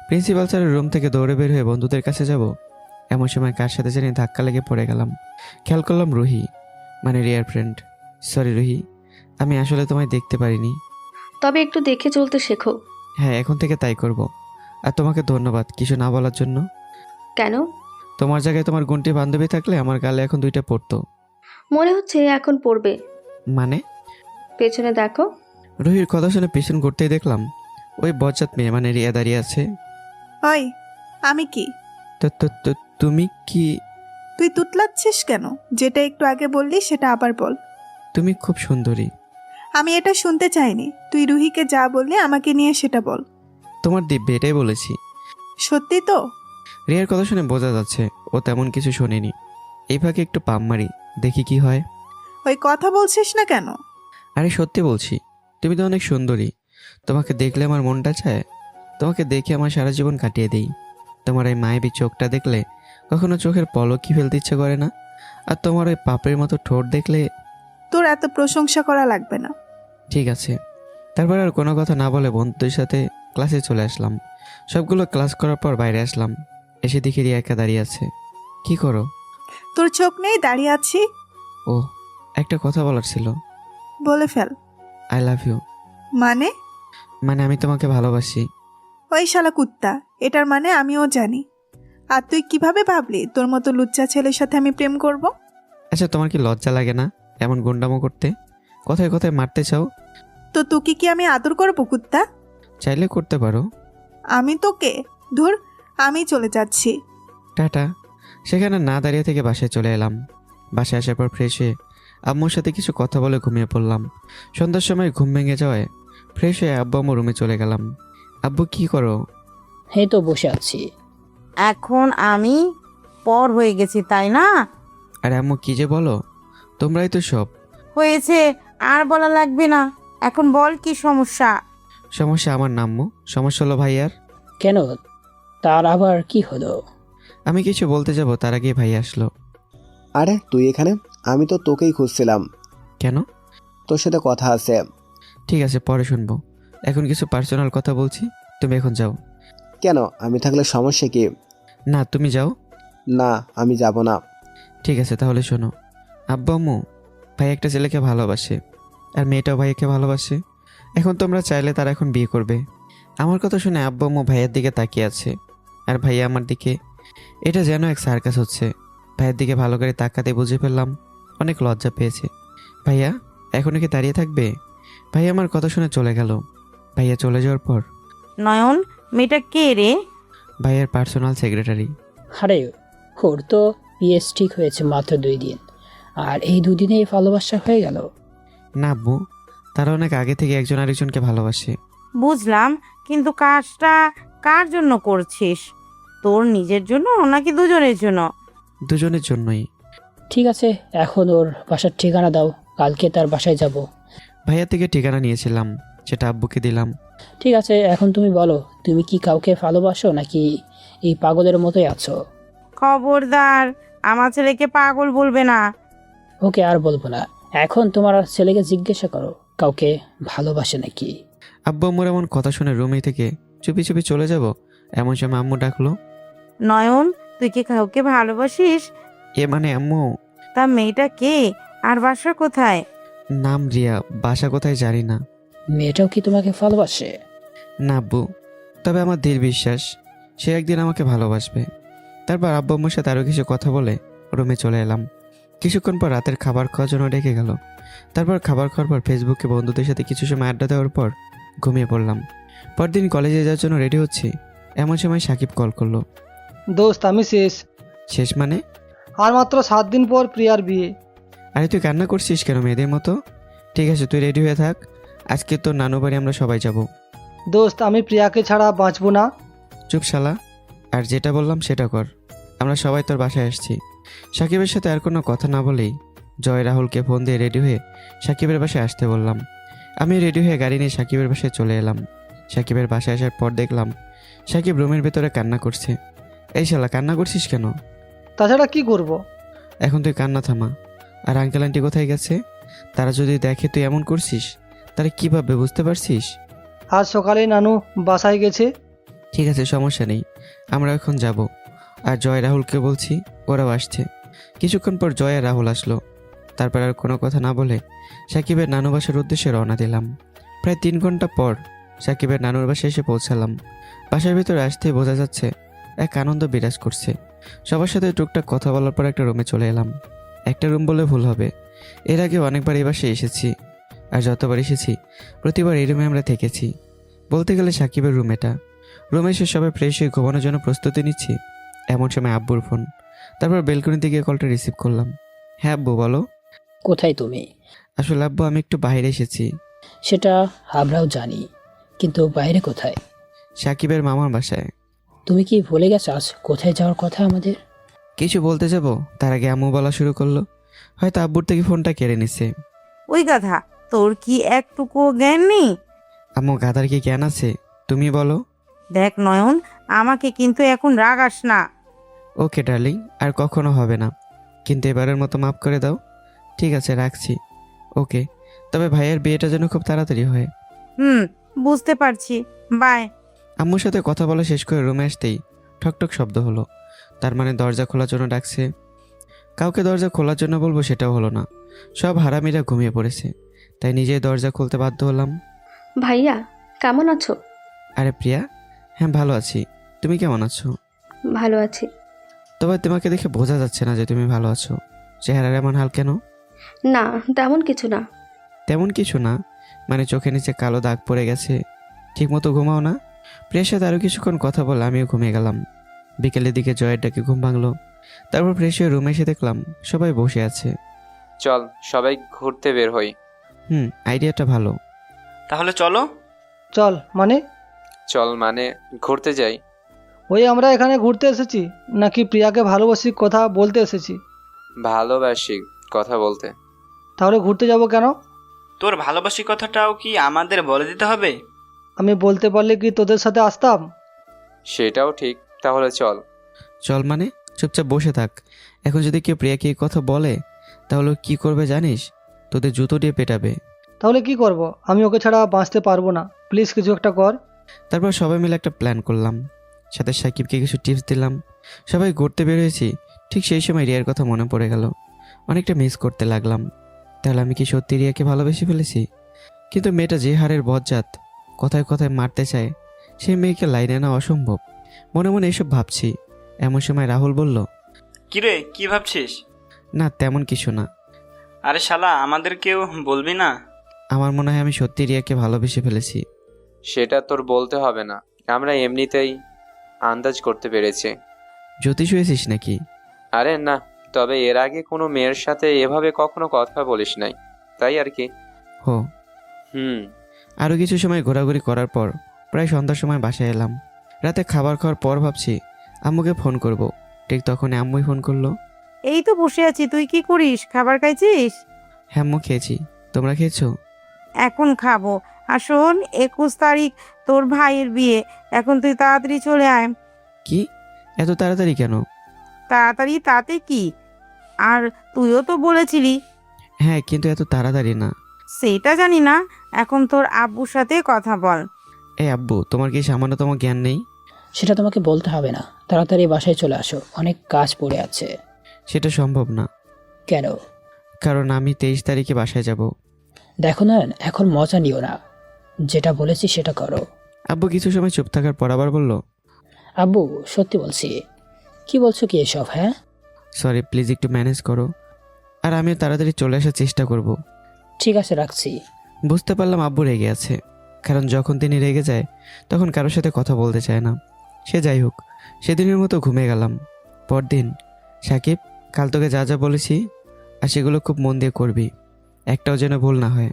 প্রিন্সিপাল স্যারের রুম থেকে দৌড়ে বের হয়ে বন্ধুদের কাছে যাব, এমন সময় কার সাথে জানি ধাক্কা লেগে পড়ে গেলাম। খেয়াল করলাম রুহি, মানে রিয়ার ফ্রেন্ড। সরি রুহি, আমি আসলে তোমায় দেখতে পারিনি। তবে একটু দেখে চলতে শেখো। হ্যাঁ, এখন থেকে তাই করব। আর তোমাকে ধন্যবাদ কিছু না বলার জন্য। কেন? তোমার জায়গায় তোমার গুণটি বান্ধবী থাকলে আমার গালে এখন 2টা পড়তো। মনে হচ্ছে এখন পড়বে। মানে? পেছনে দেখো। রুহির কথা শুনে পিছন ঘুরতেই দেখলাম ওই বজ্জাত মেয়ে মানে রিয়া দাঁড়িয়ে আছে। ওই, আমি কি? তুমি কি? তুই তুতলাচ্ছিস কেন? যেটা একটু আগে বললি সেটা আবার বল। তুমি খুব সুন্দরী। আমি এটা শুনতে চাইনি। তুই রুহিকে যা বললি আমাকে নিয়ে সেটা বল। তোমার দিব্যে এটাই বলেছি। সত্যি তো? রিয়ার কথা শুনে বোঝা যাচ্ছে ও তেমন কিছু শোনেনি। এই ফাঁকে একটু পাম মারি, দেখি কি হয়। ওই কথা বলছিস না কেন? আরে সত্যি বলছি, তুমি তো অনেক সুন্দরী। তোমাকে দেখলে আমার মনটা চায় তোমাকে দেখে আমার সারা জীবন কাটিয়ে দিই। তোমার এই মায়াবী চোখটা দেখলে কখনো চোখের পলকই ফেলতে ইচ্ছে করে না। আর তোমার ওই পাপড়ির মতো ঠোঁট দেখলে। তোর এত প্রশংসা করা লাগবে না। ঠিক আছে। তারপর আর কোনো কথা না বলে বন্ধুদের সাথে ক্লাসে চলে আসলাম। সবগুলো ক্লাস করার পর বাইরে আসলাম, এসে দেখি রিয়া একা দাঁড়িয়ে আছে। কি করো? তোর চোখ নেই, দাঁড়িয়ে আছি। ও, একটা কথা বলার ছিল। বলে ফেল। I love you. মানে? মানে আমি তোমাকে ভালোবাসি। ওই শালা কুত্তা, এটার মানে আমিও জানি। আর তুই কিভাবে ভাবলি তোর মতো লুচ্চা ছেলের সাথে আমি প্রেম করব? আচ্ছা, তোমার কি লজ্জা লাগে না এমন গুন্ডামো করতে? কথায় কথায় মারতে চাও? তো তোকে কি আমি আদর করবো কুত্তা? চাইলে করতে পারো। আমি তোকে? ধুর, আমি চলে যাচ্ছি। টাটা। সেখানে না দাঁড়িয়ে থেকে বাসায় চলে এলাম। বাসায় আসার পর ফ্রেশ হয়ে আম্মুর সাথে কিছু কথা বলে ঘুমিয়ে পড়লাম। সন্ধ্যার সময় ঘুম ভেঙে যাওয়ায় ফ্রেশ হয়ে আব্বু আম্মু রুমে চলে গেলাম। আব্বু কি করো? এই তো বসে আছি। এখন আমি পর হয়ে গেছি তাই না? আরে আম্মু কি যে বলো, তোমরাই তো সব। হয়েছে, আর বলা লাগবে না। এখন বল কি সমস্যা? সমস্যা আমার না আম্মু, সমস্যা হলো ভাইয়ার। কেন, তার আবার কি হলো? আমি কিছু বলতে যাব তার আগে ভাই আসলো। আরে তুই এখানে? আমি তো তোকেই খুঁজছিলাম। কেন? তোর সাথে কথা আছে। ঠিক আছে, পরে শুনবো। এখন কিছু পার্সোনাল কথা বলছি, তুমি এখন যাও। কেন, আমি থাকলে সমস্যা কি? না, তুমি যাও। না, আমি যাব না। ঠিক আছে, তাহলে শোনো। আব্বু আম্মু, ভাই একটা ছেলেকে ভালোবাসে আর মেয়েটাও ভাইকে ভালোবাসে। এখন তোমরা চাইলে তারা এখন বিয়ে করবে। আমার কথা শুনে আব্বু আম্মু ভাইয়ের দিকে তাকিয়ে আছে আর ভাইয়া আমার দিকে। এটা যেন এক সার্কাস হচ্ছে। ভাইয়ের দিকে ভালো করে তাকাতে বুঝে ফেললাম অনেক লজ্জা পেয়েছে। ভাইয়া এখন কি দাঁড়িয়ে থাকবে? ভাইয়া আমার কথা শুনে চলে গেল। ভাইয়া চলে যাওয়ার পর নয়ন, মেয়েটা কে রে? ভাইয়ের পার্সোনাল সেক্রেটারি। আরে ওর তো বিয়ে ঠিক হয়েছে মাত্র 2 দিন, আর এই 2 দিনেই ভালোবাসা হয়ে গেল। না আব্বু, তারা অনেক আগে থেকে একজন আরেকজনকে ভালোবাসে। বুঝলাম, কিন্তু কাজটা কার জন্য করছিস? তোর নিজের জন্য নাকি দুজনের জন্য? দুজনের জন্যই। ঠিক আছে, এখন ওর বাসার ঠিকানা দাও, কালকে তার বাসায় যাব। ভাইয়া থেকে ঠিকানা নিয়েছিলাম, সেটা আব্বুকে দিলাম। ঠিক আছে, এখন তুমি বলো, তুমি কি কাউকে ভালোবাসো নাকি এই পাগলের মতোই আছো? খবরদার, আমার ছেলেকে পাগল বলবে না। ওকে, আর বলবো না। এখন তোমার ছেলেকে জিজ্ঞাসা করো কাউকে ভালোবাসে নাকি। আব্বু আম্মুর এমন কথা শুনে রুমে থেকে চুপি চুপি চলে যাব এমন সময় আম্মু ডাকলো। নয়ন, তুই কি কাউকে ভালোবাসিস? এ মানে আম্মু? তা মেয়েটা কে আর বাসা কোথায়? নাম রিয়া, বাসা কোথায় জানি না। মেয়েটাও কি তোমাকে ভালোবাসে? না আব্বু, তবে আমার দৃঢ় বিশ্বাস সে একদিন আমাকে ভালোবাসবে। তারপর আব্বু আম্মুর সাথে আরও কিছু কথা বলে রুমে চলে এলাম। কিছুক্ষণ পর রাতের খাবার খাওয়ার জন্য ডেকে গেল। তারপর খাবার খাওয়ার পর ফেসবুকে বন্ধুদের সাথে কিছু সময় আড্ডা দেওয়ার পর ঘুমিয়ে পড়লাম। পরদিন কলেজে যাওয়ার জন্য রেডি হচ্ছি, এমন সময় সাকিব কল করলো। দোস্ত আমি শেষ। শেষ মানে? আর মাত্র 7 দিন পর প্রিয়ার বিয়ে। আরে তুই কান্না করছিস কেন মেয়েদের মতো? ঠিক আছে, তুই রেডি হয়ে থাক, আজকে তোর নানু বাড়ি আমরা সবাই যাব। দোস্ত আমি প্রিয়াকে ছাড়া বাঁচবো না। চুপ শালা, আর যেটা বললাম সেটা কর। আমরা সবাই তোর বাসায় আসছি। সাকিবের সাথে আর কোনো কথা না বলেই জয় রাহুলকে ফোন দিয়ে রেডি হয়ে সাকিবের বাসায় আসতে বললাম। আমি রেডি হয়ে গাড়ি নিয়ে সাকিবের বাসায় চলে এলাম। সাকিবের বাসায় আসার পর দেখলাম সাকিব রুমের ভেতরে কান্না করছে। এই শালা, কান্না করছিস কেন? তাছাড়া কি করব? এখন তুই কান্না থামা। আর আঙ্কেল আন্টি কোথায় গেছে? তারা যদি দেখে তুই এমন করছিস তারা কী ভাববে বুঝতে পারছিস? আজ সকালে নানু বাসায় গেছে। ঠিক আছে, সমস্যা নেই, আমরা এখন যাব। আর জয় রাহুলকে বলছি, ওরাও আসছে। কিছুক্ষণ পর জয় আর রাহুল আসলো। তারপর আর কোনো কথা না বলে সাকিবের নানু বাসার উদ্দেশ্যে রওনা দিলাম। প্রায় 3 ঘন্টা পর সাকিবের নানুর বাসায় এসে পৌঁছালাম। বাসার ভিতরে আসতেই বোঝা যাচ্ছে এক আনন্দ বিরাজ করছে। সবার সাথে টুকটাক কথা বলার পর একটা রুমে চলে এলাম। একটা রুম বলে ভুল হবে, এর আগে অনেকবার এই বাসায় এসেছি। আর যতবার এসেছি প্রতিবার এই রুমে আমরা থেকেছি। বলতে গেলে সাকিবের রুম এটা। রুমে এসে সবাই ফ্রেশ হয়ে ঘুমানোর জন্য প্রস্তুতি নিচ্ছি, এমন সময় আব্বুর ফোন। তারপর বেলকনিতে গিয়ে কলটা রিসিভ করলাম। হ্যাঁ আব্বু, বলো। কোথায় তুমি? আসলে আব্বু আমি একটু বাইরে এসেছি। সেটা আমরাও জানি, কিন্তু বাইরে কোথায়? সাকিবের মামার বাসায়। তুমি কি ভুলে গেছো আজ কোথায় যাওয়ার কথা আমাদের? কিছু বলতে যাব তার আগে আম্মু বলা শুরু করলো। হয়তো আব্বুর থেকে ফোনটা কেড়ে নিছে। ওই গাধা, তোর কি একটুকু জ্ঞান নেই? আম্মু, গাধার কি জ্ঞান আছে? তুমি বলো। দেখ নয়ন, আমাকে কিন্তু এখন রাগাস না। ওকে ডার্লিং, আর কখনো হবে না, কিন্তু এবারের মতো মাফ করে দাও। ঠিক আছে, রাখছি। ওকে, তবে ভাইয়ের বিয়েটা যেন খুব তাড়াতাড়ি হয়। বুঝতে পারছি, বাই। আম্মুর সাথে কথা বলা শেষ করে রুমে আসতেই ঠকঠক শব্দ হলো। তার মানে দরজা খোলার জন্য ডাকছে। কাউকে দরজা খোলার জন্য বলবো সেটাও হলো না। সব হারামিরা ঘুমিয়ে পড়েছে, তাই নিজেই দরজা খুলতে বাধ্য হলাম। ভাইয়া কেমন আছো? আরে প্রিয়া, হ্যাঁ ভালো আছি, তুমি কেমন আছো? ভালো আছি। তবে তোমাকে দেখে বোঝা যাচ্ছে না যে তুমি ভালো আছো। চেহারার এমন হাল কেন? না, তেমন কিছু না। তেমন কিছু না মানে চোখের নিচে কালো দাগ পড়ে গেছে? ঠিকমতো ঘুমাও না? প্রিয়ার সাথে আরও কিছুক্ষণ কথা বলে আমিও ঘুমিয়ে গেলাম। বিকেলের দিকে জয়ের ডাকে ঘুম ভাঙলো। তারপর ফ্রেশ হয়ে রুমে এসে দেখলাম সবাই বসে আছে। চল সবাই ঘুরতে বের হই। আইডিয়াটা ভালো। তাহলে চলো। চল মানে? চল মানে ঘুরতে যাই। ওই আমরা এখানে ঘুরতে এসেছি নাকি প্রিয়াকে ভালোবাসি কথা বলতে এসেছি? ভালোবাসি কথা বলতে। তাহলে ঘুরতে যাব কেন? তোর ভালোবাসি কথাটাও কি আমাদের বলে দিতে হবে? আমি বলতে পারলে কি তোদের সাথে আসতাম? সেটাও ঠিক, তাহলে চল। চল মানে চুপচাপ বসে থাক। এখন যদি কেউ প্রিয়াকে এই কথা বলে তাহলে ও কি করবে জানিস? তোদের জুতো দিয়ে পেটাবে। তাহলে কি করব? আমি ওকে ছাড়া বাঁচতে পারবো না, প্লিজ কিছু একটা কর। তারপর সবাই মিলে একটা প্ল্যান করলাম, সাথে সাকিবকে কিছু টিপস দিলাম। সবাই ঘুরতে বের হয়েছি, ঠিক সেই সময় রিয়ার কথা মনে পড়ে গেল। অনেকটা মিস করতে লাগলাম। তাহলে আমি কি সত্যি রিয়াকে ভালোবেসে ফেলেছি? কিন্তু মেয়েটা যে হারের বজ্জাত, কথায় কথায় মারতে চায়, সেই মেয়েকে লাইনে আনা অসম্ভব। মনে মনে এসব ভাবছি, এমন সময় রাহুল বলল, কিরে, কি ভাবছিস? না তেমন কিছু না। আরে শালা, আমাদেরকেও বলবি না? আমার মনে হয় আমি সত্যি রিয়াকে ভালোবেসে ফেলেছি। সেটা তোর বলতে হবে না, আমরা এমনিতেই আন্দাজ করতে পেরেছি। জ্যোতিষ হয়েছিস নাকি? আরে না, তবে এর আগে কোনো মেয়ের সাথে এভাবে কখনো কথা বলিস নাই, তাই আর কি। হো। হুম। আরও কিছু সময় ঘোরাঘুরি করার পর প্রায় সন্ধ্যার সময় বাসায় এলাম। রাতে খাবার খাওয়ার পর ভাবছি আম্মুকে ফোন করব। ঠিক তখনই আম্মুই ফোন করলো। এই তো বসে আছি, তুই কি করিস? খাবার খাইছিস? হ্যাঁ আম্মু, খেয়েছি। তোমরা খেয়েছো? এখন খাবো। আর শোন, 21 তারিখ তোর ভাইয়ের বিয়ে, এখন তুই তাড়াতাড়ি চলে আয়। কি এত তাড়াতাড়ি কেন? তাড়াতাড়ি তাতে কি, আর তুইও তো বলেছিলি। হ্যাঁ কিন্তু এত তাড়াতাড়ি না। সেটা জানি না, এখন তোর আব্বুর সাথে কথা বল। এই আব্বু, তোমার কি সামান্যতম জ্ঞান নেই? সেটা তোমাকে বলতে হবে না, তাড়াতাড়ি বাসায় চলে আসো, অনেক কাজ পড়ে আছে। সেটা সম্ভব না। কেন? কারণ আমি 23 তারিখে বাসায় যাব। দেখো না, এখন মজা নিও না, যেটা বলেছি সেটা করো। আব্বু কিছু সময় চুপ থাকার পর আবার বলল, আব্বু সত্যি বলছি। কি বলছো কি এসব? হ্যাঁ সরি প্লিজ একটু ম্যানেজ করো, আর আমিও তাড়াতাড়ি চলে আসার চেষ্টা করব। ঠিক আছে, রাখছি। বুঝতে পারলাম আব্বু রেগে আছে, কারণ যখন তিনি রেগে যায় তখন কারোর সাথে কথা বলতে চায় না। সে যাই হোক, সেদিনের মতো ঘুমিয়ে গেলাম। পরদিন, সাকিব কাল তোকে যা যা বলেছি আর সেগুলো খুব মন দিয়ে করবি, একটাও যেন ভুল না হয়।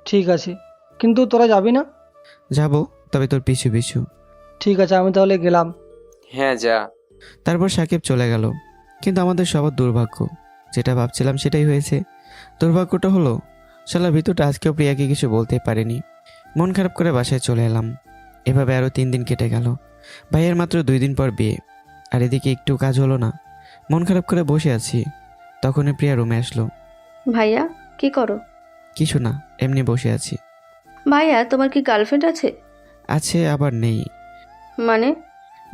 ঠিক আছে, কিন্তু তোরা যাবি না? যাব, তবে তোর পিছু পিছু। ঠিক আছে, আমি তাহলে গেলাম। হ্যাঁ যা। তারপর সাকিব চলে গেল। কিন্তু আমাদের সবার দুর্ভাগ্য, যেটা ভাবছিলাম সেটাই হয়েছে। দুর্ভাগ্যটা হলো শালার ভিতরটা আজকেও প্রিয়াকে কিছু বলতে পারিনি। মন খারাপ করে বাসায় চলে এলাম। এভাবে আরও 3 দিন কেটে গেল। ভাইয়ের মাত্র 2 দিন পর বিয়ে, আর এদিকে একটু কাজ হলো না। মন খারাপ করে বসে আছি, তখনই প্রিয়া রুমে আসলো। ভাইয়া কি করো? কিছু না, এমনি বসে আছি। ভাইয়া তোমার কি গার্লফ্রেন্ড আছে? আছে আবার নেই।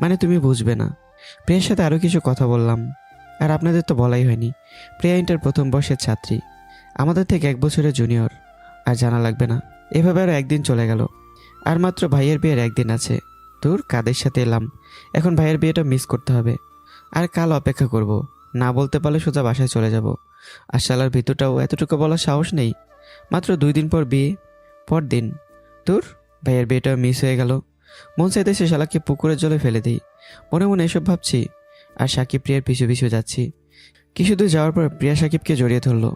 মানে তুমি বুঝবে না। প্রিয়ার সাথে আরও কিছু কথা বললাম। আর আপনাদের তো বলাই হয়নি, প্রিয়া ইন্টার প্রথম বর্ষের ছাত্রী, আমাদের থেকে 1 বছরের জুনিয়র। আর জানা লাগবে না। এভাবে আরও 1 দিন চলে গেল। আর মাত্র ভাইয়ের বিয়ের 1 দিন আছে। তোর কাদের সাথে এলাম, এখন ভাইয়ের বিয়েটা মিস করতে হবে। আর কাল অপেক্ষা করব, না বলতে পারলে সোজা বাসায় চলে যাব। আর শালার ভিতরটাও এতটুকু বলার সাহস নেই। মাত্র 2 দিন পর বিয়ে, পরদিন তোর ভাইয়ের বিয়েটাও মিস হয়ে গেল। মন চাইতেছে শালাকে পুকুরের জলে ফেলে দিই। মনে মনে এসব ভাবছি, আর সাকিব প্রিয়ার পিছু পিছু যাচ্ছি। কিছু দূর যাওয়ার পর প্রিয়া সাকিবকে জড়িয়ে ধরলো।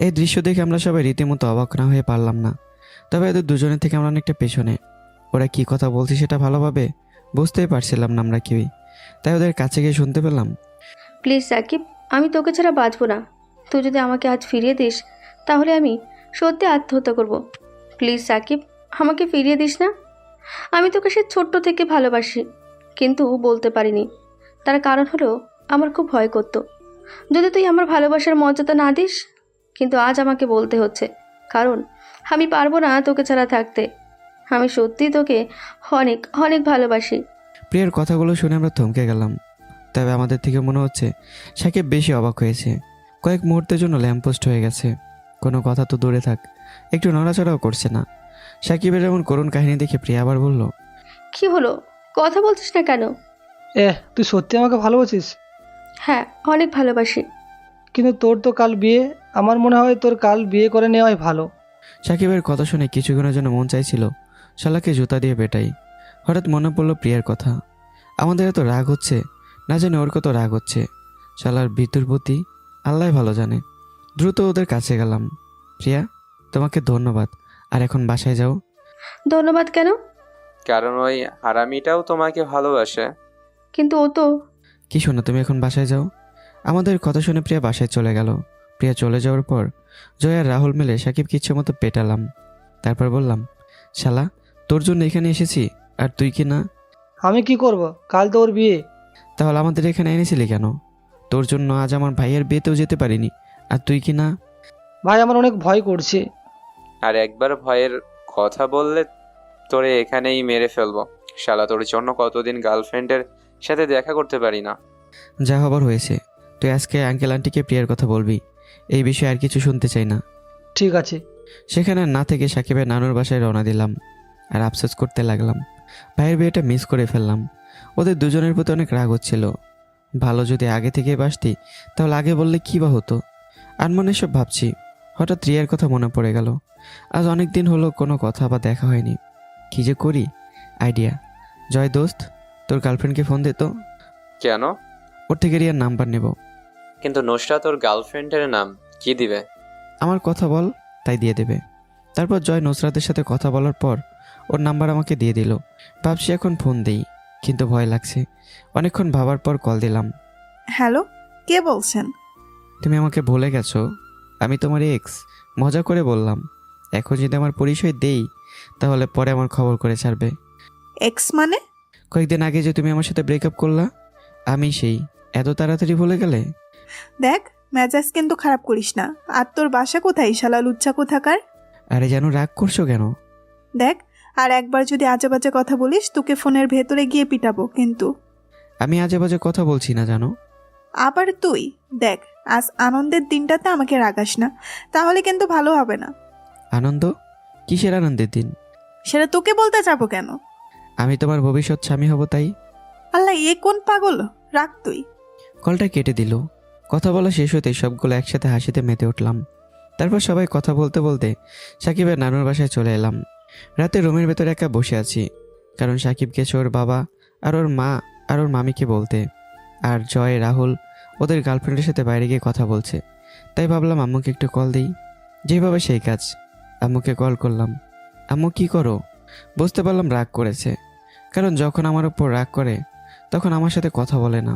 এই দৃশ্য দেখে আমরা সবাই রীতিমতো অবাক না হয়ে পারলাম না। তবে এদের দুজনের থেকে আমরা অনেকটা পেছনে। ওরা কি কথা বলছে সেটা ভালোভাবে বুঝতেই পারছিলাম না আমরা কেউই। তাই ওদের কাছে গিয়ে শুনতে পেলাম, প্লিজ সাকিব, আমি তোকে ছাড়া বাঁচবো না। তুই যদি আমাকে আজ ফিরিয়ে দিস তাহলে আমি সত্যি আত্মহত্যা করব। প্লিজ সাকিব, আমাকে ফিরিয়ে দিস না। আমি তোকে সে ছোট্ট থেকে ভালোবাসি, কিন্তু বলতে পারিনি। তার কারণ হলো আমার খুব ভয় করতো যদি তুই আমার ভালোবাসার মর্যাদা না দিস। কিন্তু আজ আমাকে বলতে হচ্ছে, কারণ আমি পারবো না তোকে ছাড়া থাকতে। আমি সত্যিই তোকে অনেক অনেক ভালোবাসি। প্রিয়ার কথাগুলো শুনে আমরা থমকে গেলাম। তবে আমাদের থেকে মনে হচ্ছে সাকিব বেশি অবাক হয়েছে। কয়েক মুহূর্তের জন্য ল্যাম্পপোস্ট হয়ে গেছে। কোনো কথা তো দূরে থাক, একটু নড়াচড়াও করছে না। সাকিবের এমন করুণ কাহিনী দেখে প্রিয়া আবার বলল, কি হলো, কথা বলছিস না কেন? তুই সত্যি আমাকে ভালোবাসিস? হ্যাঁ, অনেক ভালোবাসি। কিন্তু তোর তো কাল বিয়ে, আমার মনে হয় তোর কাল বিয়ে করে নেওয়াই ভালো। সাকিবের কথা শুনে কিছুক্ষণের জন্য মন চাইছিল শালাকে জুতা দিয়ে পেটাই। হঠাৎ মনে পড়লো প্রিয়ার কথা। আমাদের এত রাগ হচ্ছে, না জানি ওর কত রাগ হচ্ছে। শালার বিতুর প্রতি আল্লাহ ভালো জানে। দ্রুত ওদের কাছে গেলাম। প্রিয়া, তোমাকে ধন্যবাদ, আর এখন বাসায় যাও। ধন্যবাদ কেন? কারণ ওই হারামিটাও তোমাকে ভালোবাসে। কিন্তু ও তো। কি শোনো, তুমি এখন বাসায় যাও। আমাদের কথা শুনে প্রিয়া বাসায় চলে গেল। প্রিয়া চলে যাওয়ার পর জয় আর রাহুল মিলে সাকিবকে ইচ্ছে মতো পেটালাম। তারপর বললাম, শালা তোর জন্য এখানে এসেছি, আর তুই কি না? আমি কি করব, কাল তো ওর বিয়ে। তাহলে আমাদের এখানে এনেছিলি কেন? তোর জন্য আজ আমার ভাইয়ের বিয়েতেও যেতে পারিনি, আর তুই কি না? ভাই আমার অনেক ভয় করছে। আর একবার ভয়ের কথা বললে তোরে এখানেই মেরে ফেলবো। শালা তোর জন্য কতদিন গার্লফ্রেন্ডের সাথে দেখা করতে পারি না। যা হবার হয়েছে, তুই আজকে আঙ্কেল আন্টিকে প্রিয়ার কথা বলবি। এই বিষয়ে আর কিছু শুনতে চাই না। ঠিক আছে। সেখানে না থেকে সাকিবের নানুর বাসায় রওনা দিলাম। আর আফসোস করতে লাগলাম, ভাইয়ের বিয়েটা মিস করে ফেললাম। ওদের দুজনের প্রতি অনেক রাগ হচ্ছিল। ভালো যদি আগে থেকে বাসতি, তাহলে আগে বললে কী বা হতো। আর মনে সব ভাবছি, হঠাৎ রিয়ার কথা মনে পড়ে গেল। আজ অনেক দিন হলো কোনো কথা বা দেখা হয়নি। কী যে করি, আইডিয়া। জয় দোস্ত, তোর গার্লফ্রেন্ডকে ফোন দে তো। কেন? ওর থেকে রিয়ার নাম্বার নেব। কিন্তু নুসরাত তোর গার্লফ্রেন্ডের নাম কি দিবে? আমার কথা বল, তাই দিয়ে দেবে। তারপর জয় নুসরাতের সাথে কথা বলার পর ওর নাম্বার আমাকে দিয়ে দিল। ভাবছি এখন ফোন দেই, কিন্তু ভয় লাগছে। অনেকক্ষণ ভাবার পর কল দিলাম। হ্যালো, কে বলছেন? তুমি আমাকে ভুলে গেছো? আমি তোমার এক্স। মজা করে বললাম। এখন যদি আমার পরিচয় দেই, তাহলে পরে আমার খবর করে ছাড়বে। এক্স মানে? কয়েকদিন আগে যে তুমি আমার সাথে ব্রেকআপ করলা, আমি সেই। এত তাড়াতাড়ি ভুলে গেলে? দেখ, মেজাজ কিন্তু খারাপ করিস না। আর তোর বাসা কোথায়, শালা লুচ্চা কোথাকার? আরে যেন রাগ করছো কেন? দেখ, আর একবার যদি আজে বাজে কথা বলিস, তোকে ফোনের ভেতরে গিয়ে পিটাবো কিন্তু। আমি আজে বাজে কথা বলছি না, জানো। আবার তুই দেখ, আজ আনন্দের দিনটাতে আমাকে রাগাস না, তাহলে কিন্তু ভালো হবে না। আনন্দ? কিসের আনন্দের দিন? সেটা তোকে বলতে যাবো কেন? আমি তোমার ভবিষ্যৎ স্বামী হব, তাই। আল্লাহ, এ কোন পাগল! রাখ তুই। কলটা কেটে দিল। কথা বলা শেষ হতে সবগুলো একসাথে হাসিতে মেতে উঠলাম। তারপর সবাই কথা বলতে বলতে সাকিবের নানুর বাসায় চলে এলাম। রাতে রুমের ভেতরে একা বসে আছি, কারণ সাকিব গেছে ওর বাবা আর ওর মা আর ওর মামিকে বলতে। আর জয়, রাহুল ওদের গার্লফ্রেন্ডের সাথে বাইরে গিয়ে কথা বলছে। তাই ভাবলাম আম্মুকে একটু কল দিই। যেভাবে সেই কাজ। আম্মুকে কল করলাম। আম্মু কি করো? বুঝতে পারলাম রাগ করেছে, কারণ যখন আমার উপর রাগ করে তখন আমার সাথে কথা বলে না।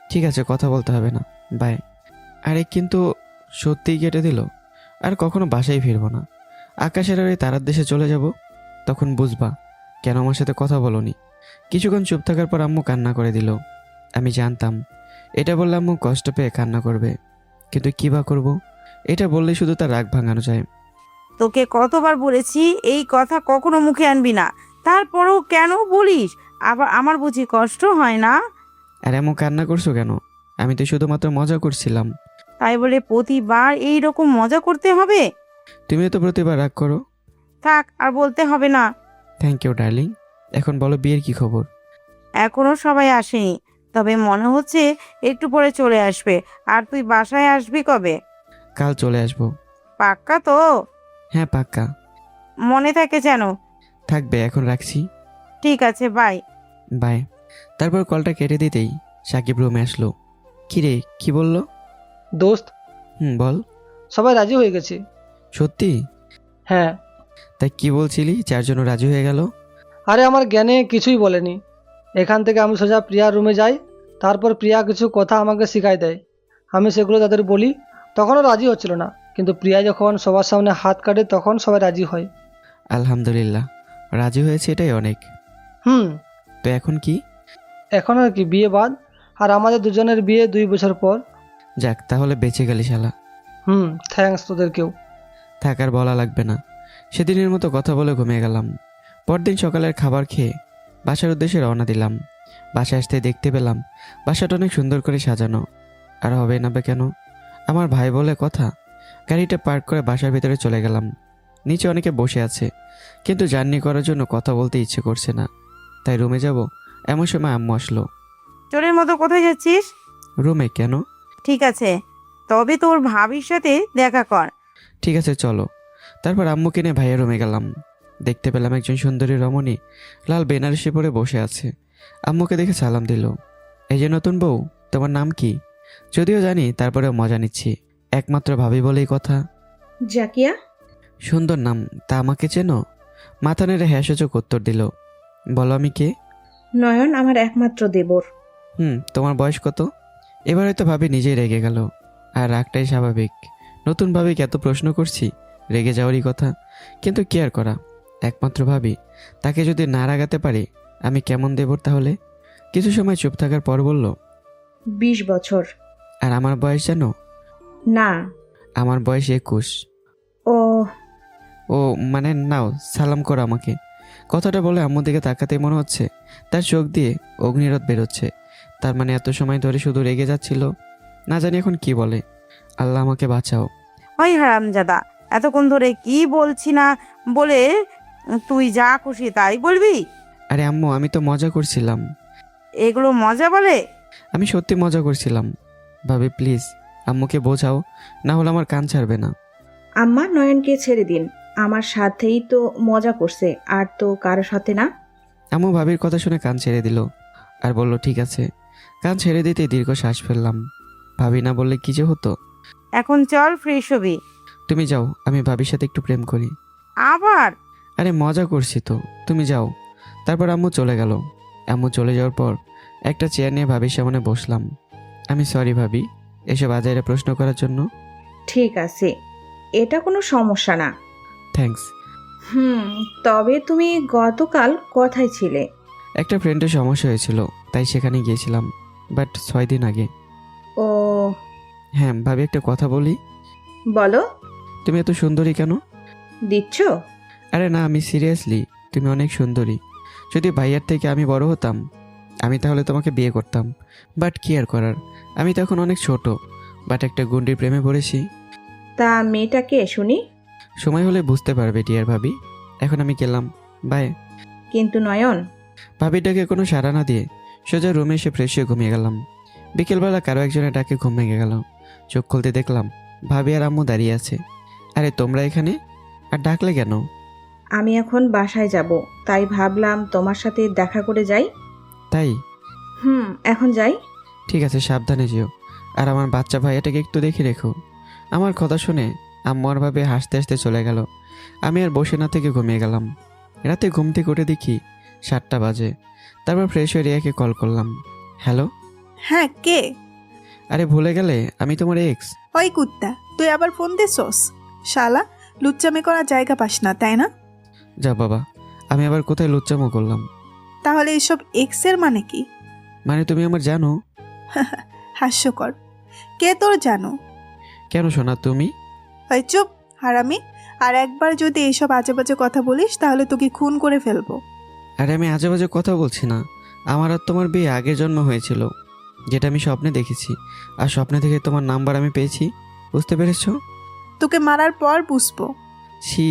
ঠিক আছে, কথা বলতে হবে না, বাই। আরে কিন্তু সত্যিই কেটে দিল। আর কখনো বাসায় ফিরবো না। আকাশের আর ওই তারার দেশে চলে যাব। তখন বুঝবা কেন আমার সাথে কথা বলোনি। কিছুক্ষণ চুপ থাকার পর আম্মু কান্না করে দিল। আমি জানতাম এটা বললে আম্মু কষ্ট পেয়ে কান্না করবে, কিন্তু কী বা করবো? এটা বললে শুধু তার রাগ ভাঙানো যায়। তোকে কতবার বলেছি এই কথা কখনো মুখে আনবি না, তারপরেও কেন বলিস? আবার আমার বুঝি কষ্ট হয় না? আর এমন কান্না করছো কেন? আমি তো শুধুমাত্র মজা করছিলাম। তাই বলে প্রতিবার এই রকম মজা করতে হবে? তুমিও তো প্রতিবার রাগ করো। থাক, আর বলতে হবে না। Thank you darling. এখন বলো, বিয়ের কি খবর? এখনো সবাই আসেনি, তবে মনে হচ্ছে একটু পরে চলে আসবে। আর তুই বাসায় আসবি কবে? কাল চলে আসবো। পাক্কা তো? হ্যাঁ পাক্কা। মনে থাকে যেন। থাকবে, এখন রাখছি। ঠিক আছে, বাই। বাই। তারপর কলটা কেটে দিতেই সাকিব রুমে আসলো। কিরে, কি বললো? দোস্ত, বল। সবাই রাজি হয়ে গেছে। সত্যি? হ্যাঁ। তাই কি বলছিলি, চারজন রাজি হয়ে গেল? আরে আমার জ্ঞানে কিছুই বলেনি। এখান থেকে আমি সোজা প্রিয়ার রুমে যাই, তারপর প্রিয়া কিছু কথা আমাকে শিখাই দেয়। আমি সেগুলো তাদের বলি। তখনও রাজি হচ্ছিল না, কিন্তু প্রিয়া যখন সবার সামনে হাত কাটে তখন সবাই রাজি হয়। আলহামদুলিল্লাহ, রাজি হয়েছে, এটাই অনেক। তো এখন কি? এখন আর কি, বিয়ে বাদ। আর আমাদের দুজনের বিয়ে 2 বছর পর। যাক, তাহলে বেঁচে গেলি শালা। থ্যাঙ্কস তোদেরকেও। থাকার বলা লাগবে না। সেদিনের মতো কথা বলে ঘুমিয়ে গেলাম। পরদিন সকালের খাবার খেয়ে বাসার উদ্দেশ্যে রওনা দিলাম। বাসায় আসতে দেখতে পেলাম বাসাটা অনেক সুন্দর করে সাজানো। আর হবে না বা কেন, আমার ভাই বলে কথা। গাড়িটা পার্ক করে বাসার ভিতরে চলে গেলাম। নিচে অনেকে বসে আছে, কিন্তু জার্নি করার জন্য কথা বলতে ইচ্ছে করছে না, তাই রুমে যাব। এমন সময় আম্মু আসলো। চোরের মতো কোথায় যাচ্ছিস? রুমে কেন? ঠিক আছে, তবে তোর ভাবির সাথে দেখা কর। ঠিক আছে চলো। তারপর আম্মুকে নিয়ে ভাইয়ের রুমে গেলাম। দেখতে পেলাম একজন সুন্দরী রমণী লাল বেনারসি পরে বসে আছে। আম্মুকে দেখে সালাম দিল। এই যে নতুন বউ, তোমার নাম কি? যদিও জানি, তারপরেও মজা নিচ্ছি। একমাত্র ভাবি বলেই কথা। জাকিয়া। সুন্দর নাম, তা আমাকে চেনো? মাথা নেড়ে হ্যাঁ সূচক উত্তর দিল। বলো আমি কে? নয়ন আমার একমাত্র দেবর। তোমার বয়স কত? এবার হয়তো ভাবি নিজেই রেগে গেল। আর রাগটাই স্বাভাবিক। নতুন ভাবিকে এত প্রশ্ন করছি, রেগে যাওয়ারই কথা। কিন্তু কি আর করা, একমাত্র ভাবি, তাকে যদি না রাগাতে পারি আমি কেমন দেবর তাহলে? কিছু সময় চুপ থাকার পর বলল, 20 বছর। আর আমার বয়স জানো? না। আমার বয়স 21। ও ও মানে নাও, সালাম করো আমাকে। কথাটা বলে আম্মুর দিকে তাকাতেই মনে হচ্ছে তার চোখ দিয়ে অগ্নিরথ বেরোচ্ছে। তার মানে এত সময় ধরে শুধু রেগে যাচ্ছিল, না জানি এখন কি বলে। আল্লাহ আমাকে বাঁচাও। ওই হারামজাদা, এতক্ষণ ধরে কি বলছি না বলে তুই যা খুশি তাই বলবি? আরে আম্মু, আমি তো মজা করছিলাম। এগুলো মজা বলে? আমি সত্যি মজা করছিলাম। ভাবি প্লিজ আম্মুকে বোঝাও, না হলে আমার কান ছাড়বে না। আম্মা নয়নকে ছেড়ে দিন, আমার সাথেই তো মজা করছে, আর তো কারো সাথে না। আম্মু ভাবির কথা শুনে কান ছেড়ে দিল আর বলল ঠিক আছে। কান ছেড়ে দিতে দীর্ঘ শ্বাস ফেললাম। ভাবি না বললে কি যে হতো। এখন চল ফ্রেশ হবি। তুমি যাও, আমি ভাবির সাথে একটু প্রেম করি। আবার? আরে মজা করছি তো, তুমি যাও। তারপর আম্মু চলে গেল। আম্মু চলে যাওয়ার পর একটা চেয়ার নিয়ে ভাবির সামনে বসলাম। আমি সরি ভাবি এসব আজাইরা প্রশ্ন করার জন্য। ঠিক আছে, এটা কোনো সমস্যা না। থ্যাঙ্কস। তবে তুমি গতকাল কোথায় ছিলে? একটা ফ্রেন্ডের সমস্যা হয়েছিল, তাই সেখানে গিয়েছিলাম, বাট 6 দিন আগে। ও হ্যাঁ ভাবি, একটা কথা বলি। বলো। তুমি এত সুন্দরী কেন? দিচ্ছ? আরে না, আমি সিরিয়াসলি, তুমি অনেক সুন্দরী। যদি ভাইয়ার থেকে আমি বড় হতাম, আমি তাহলে তোমাকে বিয়ে করতাম। বাট কি আর করার, আমি তখন অনেক ছোট। বাট একটা গুন্ডির প্রেমে পড়েছি। তা মেয়েটাকে শুনি। সময় হলে বুঝতে পারবে ডিয়ার ভাবি। এখন আমি গেলাম, বাই। কিন্তু নয়ন। ভাবিটাকে কোনো সাড়া না দিয়ে সোজা রুমে এসে ফ্রেশ হয়ে ঘুমিয়ে গেলাম। বিকেলবেলা কারো একজনের ডাকে ঘুম ভেঙে গেল। চোখ খুলতে দেখলাম ভাবি আর আম্মু দাঁড়িয়ে আছে। আরে তোমরা এখানে? আর ডাকলে কেন? আমি এখন বাসায় যাব, তাই ভাবলাম তোমার সাথে দেখা করে যাই। তাই? এখন যাই। ঠিক আছে, সাবধানে যেও। আর আমার বাচ্চা ভাইয়াটাকে একটু দেখে রেখো। আমার কথা শুনে আম্মু আর ভাবে হাসতে হাসতে চলে গেল। আমি আর বসে না থেকে ঘুমিয়ে গেলাম। রাতে ঘুম থেকে উঠে দেখি 7টা বাজে। তারপর ফ্রেশ হয়ে রিয়াকে কল করলাম। হ্যালো। হ্যাঁ, কে? আরে ভুলে গেলে, আমি তোমার এক্স। ওই কুত্তা, তুই আবার ফোন দিছোস? শালা, লুচ্চামি করার জায়গা পাস না, তাই না? যা বাবা, আমি আবার কোথায় লুচ্চামো করলাম? তাহলে এসব এক্সের মানে কি? মানে তুমি আমার জানো? হাস্যকর। কে তোর জানো? কেন শোনা তুমি? ওই চুপ হারামি। আর একবার যদি এইসব আজে বাজে কথা বলিস তাহলে তোকে খুন করে ফেলবো। আরে আমি আজে বাজে কথা বলছি না। আমার আর তোমার বিয়ে আগের জন্ম হয়েছিল, যেটা আমি স্বপ্নে দেখেছি। আর স্বপ্নে থেকে তোমার নাম্বার আমি পেয়েছি, বুঝতে পেরেছো? তোকে মারার পর বুঝবো। ছি,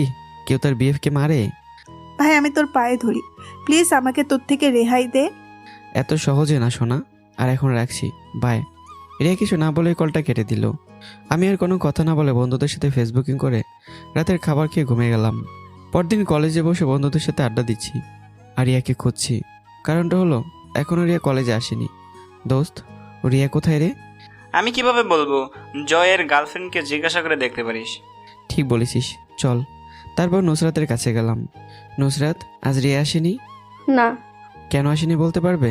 কেউ তার বিএফকে মারে? ভাই আমি তোর পায়ে ধরি, প্লিজ আমাকে তোর থেকে রেহাই দে। এত সহজে না শোনা। আর এখন রাখছি, বাই। রিয়া কিছু না বলে কলটা কেটে দিল। আমি আর কোনো কথা না বলে বন্ধুদের সাথে ফেসবুকিং করে রাতের খাবার খেয়ে ঘুমিয়ে গেলাম। পরদিন কলেজে বসে বন্ধুদের সাথে আড্ডা দিচ্ছি আর রিয়াকে খুঁজছি। কারণটা হলো এখনও রিয়া কলেজে আসেনি। দোস্ত, রিয়া কোথায় রে? আমি কিভাবে বলবো? জয়ের গার্লফ্রেন্ডকে জিজ্ঞাসা করে দেখতে পারিস। ঠিক বলেছিস, চল। তারপর নুসরাতের কাছে গেলাম। নুসরাত, আজ রিয়া আসেনি? না। কেন আসেনি বলতে পারবে?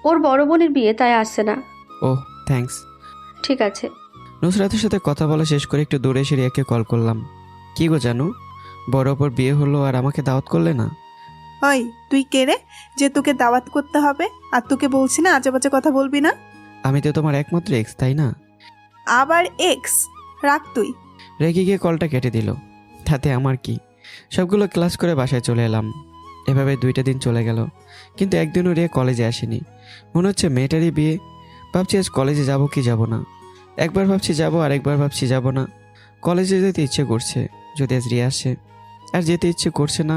ওর বড় বোনের বিয়ে, তাই আসছে না। ওহ, থ্যাঙ্কস। ঠিক আছে। নুসরাতের সাথে কথা বলা শেষ করে একটু দূরে এসে রিয়াকে কল করলাম। কি গো জানু, বড় অপর বিয়ে হলো আর আমাকে দাওয়াত করলে না? ওই তুই কে রে যে তোকে দাওয়াত করতে হবে? আর তোকে বলছি না আজে বাজে কথা বলবি না। আমি তো তোমার একমাত্র এক্স, তাই না? আবার এক্স? রাখ তুই। রেগে গিয়ে কলটা কেটে দিল। তাতে আমার কি, সবগুলো ক্লাস করে বাসায় চলে এলাম। এভাবে 2টা দিন চলে গেল, কিন্তু একদিনও রিয়া কলেজে আসেনি। মনে হচ্ছে মেয়েটারই বিয়ে। ভাবছি আজ কলেজে যাব কি যাব না। একবার ভাবছি যাবো, আর একবার ভাবছি যাব না। কলেজে যেতে ইচ্ছে করছে যদি আজ রিয়া আসে, আর যেতে ইচ্ছে করছে না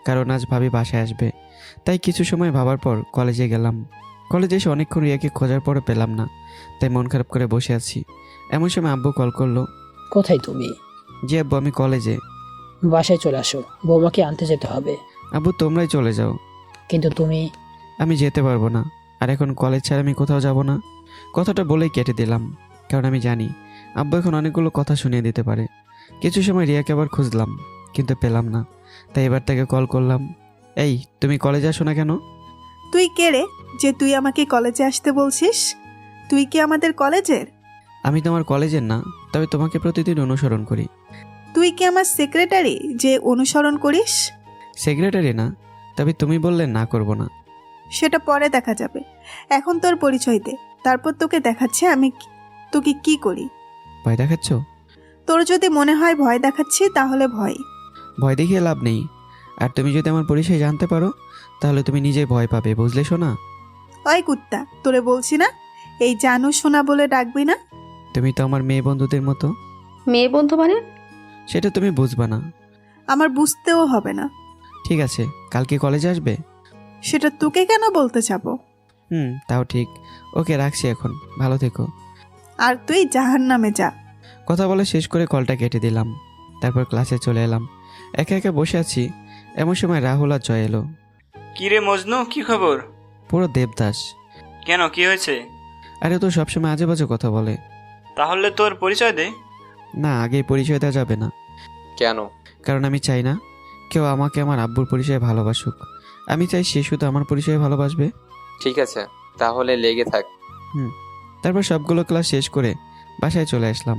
কারণ আজ ভাবি বাসায় আসবে। তাই কিছু সময় ভাবার পর কলেজে গেলাম। কলেজে এসে অনেকক্ষণ রিয়াকে খোঁজার পরও পেলাম না, তাই মন খারাপ করে বসে আছি। এমন সময় আব্বু কল করলো। কোথায় তুমি? জি আব্বু, আমি কলেজে। বাসায় চলে আসো, বৌমাকে আনতে যেতে হবে। আব্বু তোমরাই চলে যাও। কিন্তু তুমি। আমি যেতে পারবো না, আর এখন কলেজ ছাড়া আমি কোথাও যাব না। কথাটা বলেই কেটে দিলাম, কারণ আমি জানি আব্বু এখন অনেকগুলো কথা শুনিয়ে দিতে পারে। কিছু সময় রিয়াকে আবার খুঁজলাম, কিন্তু পেলাম না। তাই এবার তাকে কল করলাম। এই, তুমি কলেজে আসো না কেন? তুই কে রে যে তুই আমাকে কলেজে আসতে বলছিস? তুই কি আমাদের কলেজের? আমি তোমার কলেজের না, তবে তোমাকে প্রতিদিন অনুসরণ করি। তুই কি আমার সেক্রেটারি যে অনুসরণ করিস? সেক্রেটারি না, তবে তুমি বললে না করব না। সেটা পরে দেখা যাবে, এখন তোর পরিচয় দে, তারপর তোকে দেখাচ্ছে আমি তোকে কি করি। ভয় দেখাচ্ছ? তোর যদি মনে হয় ভয় দেখাচ্ছি তাহলে ভয়। ভয় দেখিয়ে লাভ নেই। আর তুমি যদি আমার পরিচয় জানতে পারো তাহলে তুমি নিজে ভয় পাবে, বুঝলে শোনা? ওই কুত্তা, তোরে বলছি না এই জানু সোনা বলে ডাকবি না। তুমি তো আমার মেয়ে বন্ধুদের মতো। মেয়ে বন্ধু মানে? সেটা তুমি বুঝবা না। আমার বুঝতেও হবে না। ঠিক আছে, কালকে কলেজে আসবে? সেটা তোকে কেন বলতে যাবো? তাও ঠিক। ওকে, রাখছি এখন, ভালো থেকো। আর তুই জাহান্নামে যা। কথা বলে শেষ করে কলটা কেটে দিলাম। তারপর ক্লাসে চলে এলাম। একা একা বসে আছি, এমন সময় রাহুল আর জয় এলো। কি রে মজনু, কি খবর? পুরো দেবদাস। কেন, কি হয়েছে? আরে তো সবসময় আজে বাজে কথা বলে। তাহলে তোর পরিচয় দে। না, আগে পরিচয় দেওয়া যাবে না। কেন? কারণ আমি চাই না কেউ আমাকে আমার আব্বুর পরিচয়ে ভালোবাসুক। আমি চাই সে শুধু আমার পরিচয়ে ভালোবাসবে। ঠিক আছে, তাহলে লেগে থাক। তারপর সবগুলো ক্লাস শেষ করে বাসায় চলে আসলাম।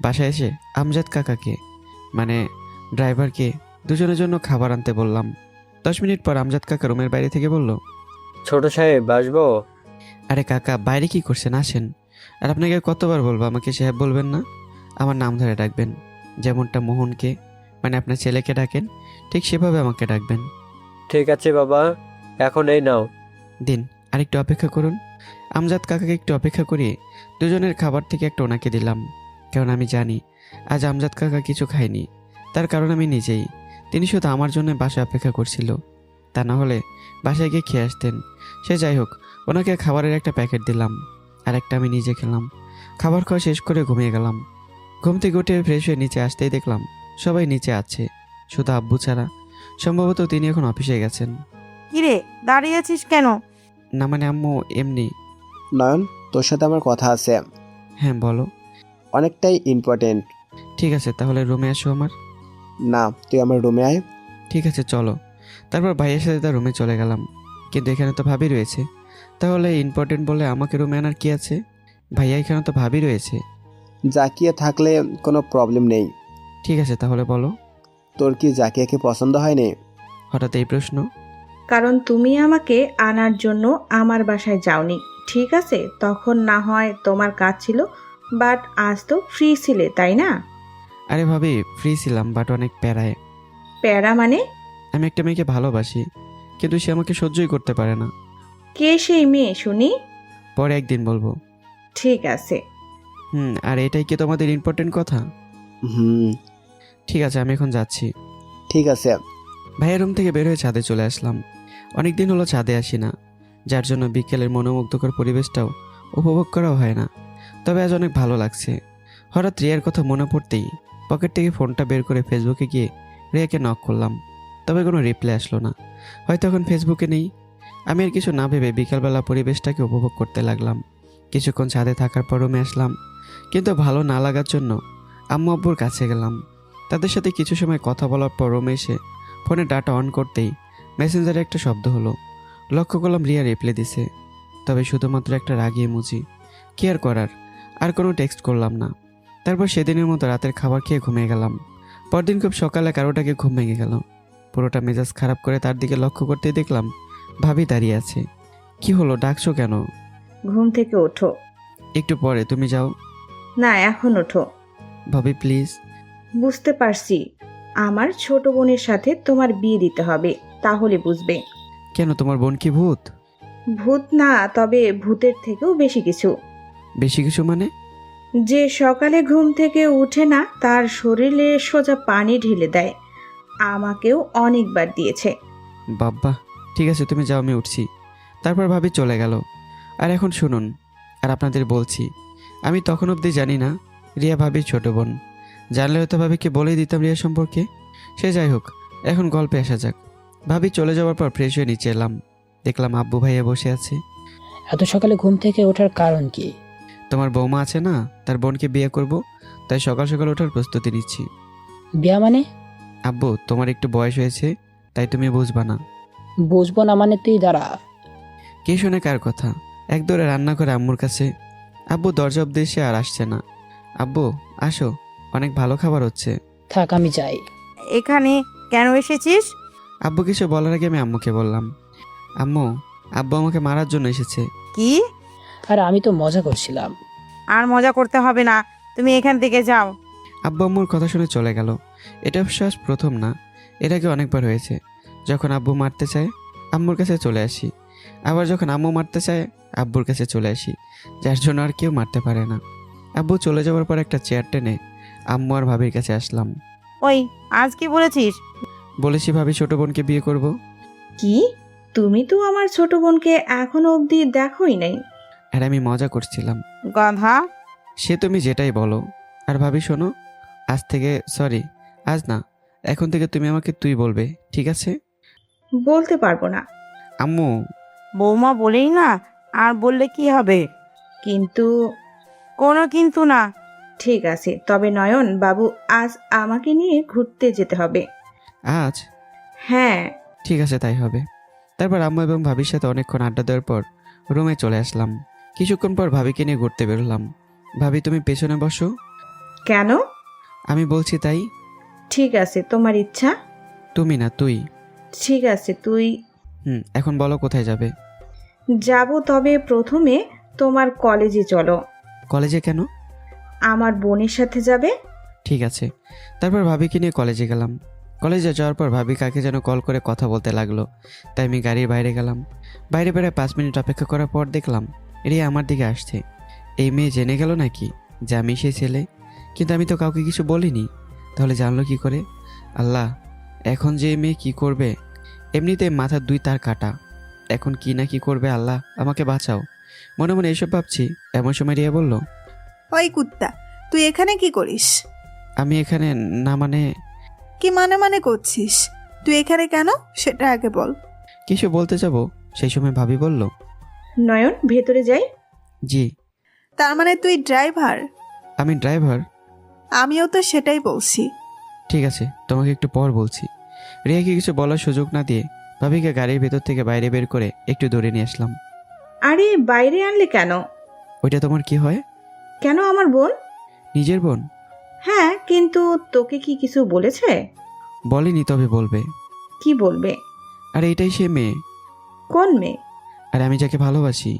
বাসায় এসে আমজাদ কাকাকে, মানে ড্রাইভারকে, দুজনের জন্য খাবার আনতে বললাম। 10 মিনিট পর আমজাদ কাকা রুমের বাইরে থেকে বলল, ছোট সাহেব আসবো? আরে কাকা, বাইরে কি করছেন, আসেন। আর আপনাকে কতবার বলবো আমাকে সাহেব বলবেন না, আমার নাম ধরে ডাকবেন। যেমনটা মোহনকে, মানে আপনার ছেলেকে ডাকেন, ঠিক সেভাবে আমাকে ডাকবেন। ঠিক আছে বাবা, এখন এই নাও। দিন, আরেকটু অপেক্ষা করুন। আমজাদ কাকাকে একটু অপেক্ষা করিয়ে দুজনের খাবার থেকে একটা ওনাকে দিলাম, কারণ আমি জানি আজ আমজাদ কাকা কিছু খায়নি। তার কারণ আমি নিজেই। তিনি শুধু আমার জন্য বাসায় অপেক্ষা করছিল, তা না হলে বাসায় গিয়ে খেয়ে আসতেন। সে যাই হোক, ওনাকে খাবারের একটা প্যাকেট দিলাম, আর একটা আমি নিজে খেলাম। খাবার খাওয়া শেষ করে ঘুমিয়ে গেলাম। ঘুম থেকে উঠে ফ্রেশ হয়ে নিচে আসতেই দেখলাম সবাই নিচে আছে, শুধু আব্বু ছাড়া। সম্ভবত তিনি এখন অফিসে গেছেন। কিরে, দাঁড়িয়ে আছিস কেন? না মানে আম্মু, এমনি। নয়ন, তোর সাথে আমার কথা আছে। হ্যাঁ বলো। অনেকটাই ইম্পর্টেন্ট। ঠিক আছে, তাহলে রুমে আসো আমার। না, তুই আমার রুমে আয়। ঠিক আছে চলো। তারপর ভাইয়ের সাথে তার রুমে চলে গেলাম, কিন্তু এখানে তো ভাবি রয়েছে। তাহলে ইম্পর্টেন্ট বলে আমাকে রুমে আনার কি আছে? ভাইয়া, এখানে তো ভাবি রয়েছে। জাকিয়া থাকলে কোনো প্রবলেম নেই। ঠিক আছে তাহলে বলো। তোর কি জাকিয়াকে পছন্দ হয়নি? হঠাৎ এই প্রশ্ন? কারণ তুমি আমাকে আনার জন্য আমার বাসায় যাওনি, ঠিক আছে? তখন না হয় তোমার কাজ ছিল, বাট আজ তো ফ্রি ছিলে, তাই না? আরে ভাবি, ফ্রি ছিলাম, বাট অনেক প্যারায়। প্যারা মানে? আমি একটা মেয়েকে ভালোবাসি, কিন্তু সে আমাকে সহ্যই করতে পারে না। কে সেই মেয়ে শুনি? পরে একদিন বলবো। ঠিক আছে। আর এটাই কি তোমাদের ইম্পর্টেন্ট কথা? ঠিক আছে, আমি এখন যাচ্ছি। ঠিক আছে। ভাইয়ের রুম থেকে বের হয়ে ছাদে চলে আসলাম। অনেকদিন হলো ছাদে আসি না, যার জন্য বিকেলের মনোমুগ্ধকর পরিবেশটাও উপভোগ করাও হয় না। তবে আজ অনেক ভালো লাগছে। হঠাৎ রিয়ার কথা মনে পড়তেই পকেট থেকে ফোনটা বের করে ফেসবুকে গিয়ে রিয়াকে নক করলাম, তবে কোনো রিপ্লাই আসলো না। হয়তো এখন ফেসবুকে নেই। আমি আর কিছু না ভেবে বিকালবেলা পরিবেশটাকে উপভোগ করতে লাগলাম। কিছুক্ষণ ছাদে থাকার পর রুমে আসলাম, কিন্তু ভালো না লাগার জন্য আম্মু আব্বুর কাছে গেলাম। তাদের সাথে কিছু সময় কথা বলার পর রুমে এসে ফোনে ডাটা অন করতেই মেসেঞ্জারে একটা শব্দ হলো। লক্ষ্য করলাম রিয়া রিপ্লাই দিছে, তবে শুধুমাত্র একটা রাগী ইমোজি। কি আর করার, আর কোনো টেক্সট করলাম না। তারপর সেদিনের মতো রাতের খাবার খেয়ে ঘুমিয়ে গেলাম। পরদিন খুব সকালে কারোটাকে ঘুম ভেঙে গেল। পুরোটা মেজাজ খারাপ করে তার দিকে লক্ষ্য করতেই দেখলাম ভাবি দাঁড়িয়ে আছে। কি হলো, ডাকছো কেন? ঘুম থেকে ওঠো। একটু পরে, তুমি যাও। না, এখন ওঠো। ভাবি প্লিজ। বুঝতে পারছি, আমার ছোট বোনের সাথে তোমার বিয়ে দিতে হবে, তাহলে বুঝবে। কেন, তোমার বোন কি ভূত? ভূত না, তবে ভূতের থেকেও বেশি কিছু। বেশি কিছু মানে? যে সকালে ঘুম থেকে উঠে না তার শরীরে সোজা পানি ঢেলে দেয়, আমাকেও অনেকবার দিয়েছে। বাব্বা, ঠিক আছে তুমি যাও, আমি উঠছি। তারপর ভাবি চলে গেল। আর এখন শুনুন, আর আপনাদের বলছি, আমি তখন অবধি জানি না রিয়া ভাবির ছোট বোন। জানলে হয়তো ভাবিকে বলেই দিতাম রিয়া সম্পর্কে। সে যাই হোক, এখন গল্পে আসা যাক। ভাবি চলে যাওয়ার পর ফ্রেশ হয়ে নিচে এলাম, দেখলাম আব্বু ভাইয়া বসে আছে। এত সকালে ঘুম থেকে ওঠার কারণ কি? তোমার বৌমা আছে না, তার বোনকে বিয়ে করব, তাই সকাল সকাল ওঠার প্রস্তুতি নিচ্ছি। বিয়া মানে? আব্বু, তোমার একটু বয়স হয়েছে, তাই তুমি বুঝবা না। বুঝবো না মানে? তুই দাঁড়া। কে শোনে কার কথা? এক দৌড়ে রান্না করে আম্মুর কাছে। আব্বু দরজা অব্দি এসে আর আসছে না। আব্বু আসো, অনেক ভালো খাবার হচ্ছে। থাক, আমি যাই। এখানে কেন এসেছিস? আব্বু কিছু বলার আগে আমি আম্মুকে বললাম, আম্মু, আব্বু আমাকে মারার জন্য এসেছে। কি? আর আমি তো মজা করছিলাম। আর মজা করতে হবে না, তুমি এখান থেকে যাও। আব্বু আম্মুর কথা শুনে চলে গেল। এটা অবশ্য আজ প্রথম না, এর আগে অনেকবার হয়েছে। যখন আব্বু মারতে চায় আম্মুর কাছে চলে আসি, আবার যখন আম্মু মারতে চায় আব্বুর কাছে চলে আসি, যার জন্য আর কেউ মারতে পারে না। আব্বু চলে যাওয়ার পর একটা চেয়ার টেনে আম্মু আর ভাবির কাছে আসলাম। ওই, আজ কি বলেছিস? বলেছি ভাবি ছোট বোনকে বিয়ে করব। কি? তুমি তো আমার ছোট বোনকে এখনো অবধি দেখোই নাই। আর আমি মজা করছিলাম। গাধা। সে তুমি যেটাই বলো। আর ভাবি শোনো, আজ থেকে, সরি আজ না, এখন থেকে তুমি আমাকে তুই বলবে, ঠিক আছে? বলতে পারবো না। আম্মু। বৌমা বলেই না, আর বললে কি হবে? কিন্তু। কোনো কিন্তু না। ঠিক আছে, তবে নয়ন বাবু, আজ আমাকে নিয়ে ঘুরতে যেতে হবে। আজ? হ্যাঁ। ঠিক আছে, তাই হবে। তারপর আম্মু এবং ভাবির সাথে অনেকক্ষণ আড্ডা দেওয়ার পর রুমে চলে আসলাম। কিছুক্ষণ পর ভাবিকে নিয়ে ঘুরতে বেরোলাম। ভাবি তুমি পেছনে বসো। কেন? আমি বলছি তাই। ঠিক আছে, তোমার ইচ্ছা। তুমি না, তুই। ঠিক আছে, তুই। এখন বলো কোথায় যাবে? যাব, তবে প্রথমে তোমার কলেজে চলো। কলেজে কেন? আমার বোনের সাথে যাবে। ঠিক আছে। তারপর ভাবিকে নিয়ে কলেজে গেলাম। কলেজে যাওয়ার পর ভাবি কাকে যেন কল করে কথা বলতে লাগলো, তাই আমি গাড়ির বাইরে গেলাম। বাইরে প্রায় 5 মিনিট অপেক্ষা করার পর দেখলাম রিয়া আমার দিকে আসছে। এই মেয়ে জেনে গেল নাকি যে আমি সেই ছেলে? কিন্তু আমি তো কাউকে কিছু বলিনি, তাহলে জানলো কি করে? আল্লাহ, এখন যে এই মেয়ে কি করবে? এমনিতে মাথার 2 তার কাটা, এখন কি না কি করবে, আল্লাহ আমাকে বাঁচাও। মনে মনে এসব ভাবছি, এমন সময় রিয়া বলল, ওই কুত্তা, তুই এখানে কি করিস? আমি এখানে না মানে। কি মানে করছিস? তুই এখানে কেন সেটা আগে বল। কিছু বলতে যাব, সেই সময় ভাবি বলল, নয়ন, ভেতরে যাই। জি। তার মানে তুই ড্রাইভার? আমি ড্রাইভার? আমিও তো সেটাই বলছি। ঠিক আছে, তোমাকে একটু পর বলছি। রিয়াকে কিছু বলার সুযোগ না দিয়ে ভাবিকে গাড়ির ভেতর থেকে বাইরে বের করে একটু দৌড়ে নিয়ে আসলাম। আরে, বাইরে আনলে কেন? ওইটা তোমার কি হয়? কেন, আমার বোন। নিজের বোন? হ্যাঁ, কিন্তু তোকে কি কিছু বলেছে? বলেনি, তবে বলবে। কি বলবে? আর এটাই সে মেয়ে। কোন মেয়ে? আর আমি যাকে ভালোবাসি।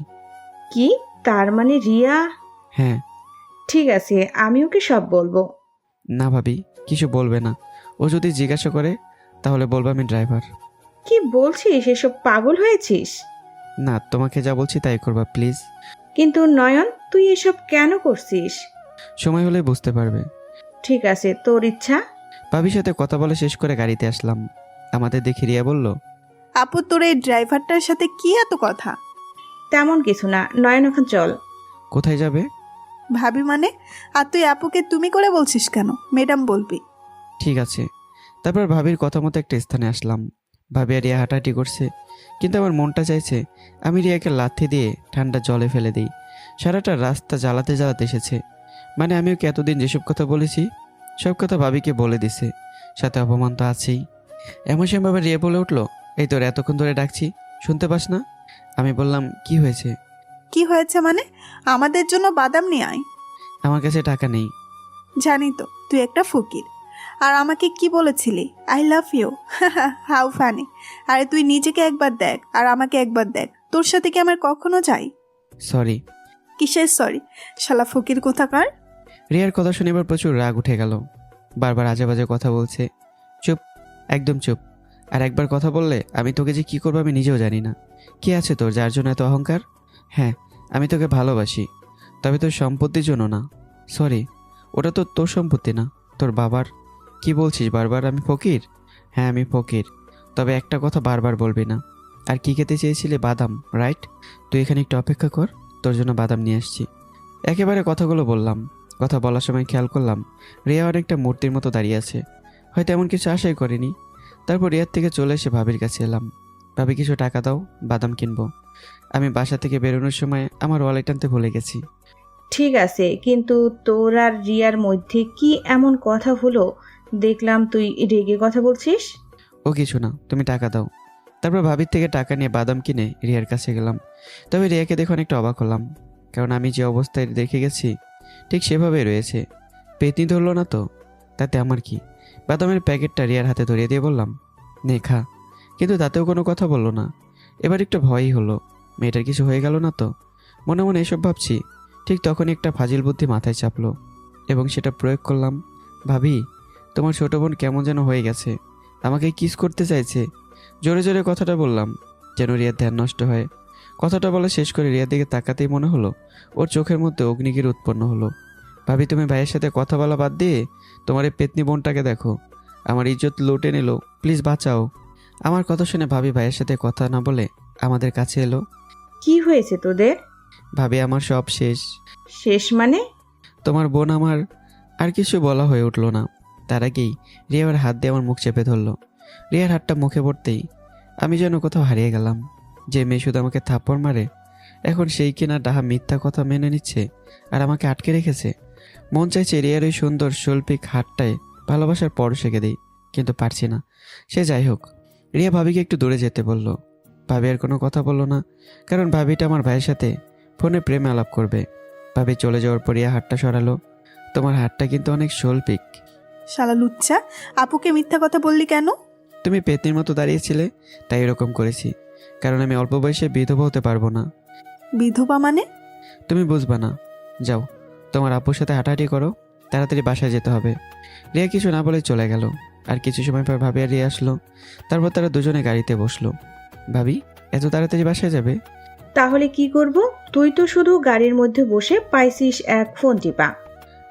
কি? তার মানে রিয়া? হ্যাঁ। ঠিক আছে, আমি ওকে সব বলবো। না ভাবি, কিছু বলবে না। ও যদি জিজ্ঞাসা করে তাহলে বলবো আমি ড্রাইভার। কি বলছিস? এসব পাগল হয়েছিস? না, তোমাকে যা বলছি তাই করবা প্লিজ। কিন্তু নয়ন, তুই এসব কেন করছিস? সময় হলে বুঝতে পারবে। ঠিক আছে, তোর ইচ্ছা। ভাবির সাথে কথা বলে শেষ করে গাড়িতে আসলাম। আমাদের দেখে রিয়া বলল, আপু, তোর এই ড্রাইভারটার সাথে কি এত কথা? তেমন কিছু না, নয়ন, এখন চল। কোথায় যাবে? ভাবি মানে? আর তুই আপুকে তুমি করে বলছিস কেন? ম্যাডাম বলবি। ঠিক আছে। তারপর ভাবির কথা মতো একটা স্থানে আসলাম। ভাবি আর রিয়া হাঁটাহাঁটি করছে, কিন্তু আমার মনটা চাইছে আমি রিয়াকে লাথি দিয়ে ঠান্ডা জলে ফেলে দিই। সারাটা রাস্তা জ্বালাতে জ্বালাতে এসেছে। মানে আমি ওকে এতদিন যেসব কথা বলেছি সব কথা ভাবিকে বলে দিছে, সাথে অপমান তো আছেই। এমন সময় রিয়া বলে উঠলো, এই তোর এতক্ষণ ধরে ডাকছি, শুনতে পাস না? আমি বললাম, কি হয়েছে? কি হয়েছে মানে? আমাদের জন্য বাদাম নিয়ে আয়। আমার কাছে টাকা নেই। জানি তো, তুই একটা ফকির। আর আমাকে কি বলেছিলি? I love you. How funny. আরে তুই নিজেকে একবার দেখ আর আমাকে একবার দেখ, তোর সাথে কি আমার কখনো যাই? সরি। কিসের সরি? শালা ফকির কোথাকার। রিয়ার কথা শুনে এবার প্রচুর রাগ উঠে গেল। বারবার আজে বাজে কথা বলছে। চুপ, একদম চুপ। আর একবার কথা বললে আমি তোকে যে কি করবো আমি নিজেও জানি না। কি আছে তোর যার জন্য এত অহংকার? হ্যাঁ, আমি তোকে ভালোবাসি, তবে তোর সম্পত্তির জন্য না। সরি, ওটা তো তোর সম্পত্তি না, তোর বাবার। কি বলছিস বারবার? আমি ফকির? হ্যাঁ আমি ফকির, তবে একটা কথা বারবার বলবি না। আর কি খেতে চেয়েছিলি? বাদাম, রাইট? তুই এখানে একটু অপেক্ষা কর, তোর জন্য বাদাম নিয়ে আসছি। একেবারে কথাগুলো বললাম। কথা বলার সময় খেয়াল করলাম রিয়া অনেকটা মূর্তির মতো দাঁড়িয়ে আছে, হয়তো এমন কিছু আশাই করিনি। তারপর রিয়ার থেকে চলে এসে ভাবির কাছে এলাম। ভাবি কিছু টাকা দাও, বাদাম কিনবো। আমি বাসা থেকে বেরোনোর সময় আমার ওয়ালেট আনতে ভুলে গেছি। ঠিক আছে, কিন্তু তোর আর রিয়ার মধ্যে কি এমন কথা হলো? দেখলাম তুই রেগে কথা বলছিস। ও কিছু না, তুমি টাকা দাও। তারপর ভাবির থেকে টাকা নিয়ে বাদাম কিনে রিয়ার কাছে গেলাম। তবে রিয়াকে দেখে অনেকটা অবাক হলাম, কারণ আমি যে অবস্থায় দেখে গেছি ঠিক সেভাবেই রয়েছে। পেতনি ধরলো না তো, তাতে আমার কি? বাদামের প্যাকেটটা রিয়ার হাতে ধরিয়ে দিয়ে বললাম, নে খা। কিন্তু তাতেও কোনো কথা বললো না। এবার একটু ভয়ই হলো, মেয়েটার কিছু হয়ে গেল না তো। মনে মনে এসব ভাবছি, ঠিক তখনই একটা ফাজিল বুদ্ধি মাথায় চাপলো এবং সেটা প্রয়োগ করলাম। ভাবি, তোমার ছোট বোন কেমন যেন হয়ে গেছে, আমাকে কিস করতে চাইছে। জোরে জোরে কথাটা বললাম যেন রিয়ার ধ্যান নষ্ট হয়। কথাটা বলা শেষ করে রিয়ার দিকে তাকাতেই মনে হলো ওর চোখের মধ্যে অগ্নিগিরি উৎপন্ন হলো। ভাবি, তুমি ভাইয়ের সাথে কথা বলা বাদ দিয়ে তোমার এই পেতনি বোনটাকে দেখো, আমার ইজ্জত লুটে নিল, প্লিজ বাঁচাও। আমার কথা শুনে ভাবি ভাইয়ের সাথে কথা না বলে আমাদের কাছে এলো। কি হয়েছে তোদের? ভাবি, আমার সব শেষ। শেষ মানে? তোমার বোন আমার। আর কিছু বলা হয়ে উঠলো না। তার আগেই রিয়ার হাত দিয়ে আমার মুখ চেপে ধরলো। রিয়ার হাতটা মুখে পড়তেই আমি যেন কোথাও হারিয়ে গেলাম। যে মেয়ে শুধু আমাকে থাপ্পড় মারে, এখন সেই কিনা ডাহা মিথ্যা কথা মেনে নিচ্ছে আর আমাকে আটকে রেখেছে। মন চাইছে রিয়ার ওই সুন্দর শৈল্পিক হাতটায় ভালোবাসার পরশ এঁকে দিই, কিন্তু পারছি না। সে যাই হোক, রিয়া ভাবিকে একটু দূরে যেতে বলল। ভাবি আর কোনো কথা বললো না, কারণ ভাবিটা আমার ভাইয়ের সাথে ফোনে প্রেমে আলাপ করবে। ভাবি চলে যাওয়ার পর রিয়া হাতটা সরালো। তোমার হাতটা কিন্তু অনেক শৈল্পিক। শালা লুচ্চা, আপুকে মিথ্যা কথা বললি কেন? তুমি পেতনির মতো দাঁড়িয়েছিলে, তাই এরকম করেছি। কারণ আমি অল্প বয়সে বিধবা হতে পারবো না। বিধবা মানে? তুমি বুঝবা না। যাও, তোমার আপুর সাথে হাঁটাহাঁটি করো, তাড়াতাড়ি বাসায় যেতে হবে। রিয়া কিছু না বলে চলে গেল। আর কিছু সময় পর ভাবি আর রিয়া আসলো। তারপর তারা দুজনে গাড়িতে বসলো। ভাবি, এত তাড়াতাড়ি বাসায় যাবে? তাহলে কি করব? তুই তো শুধু গাড়ির মধ্যে বসে পাইছিস এক ফোন টিপা।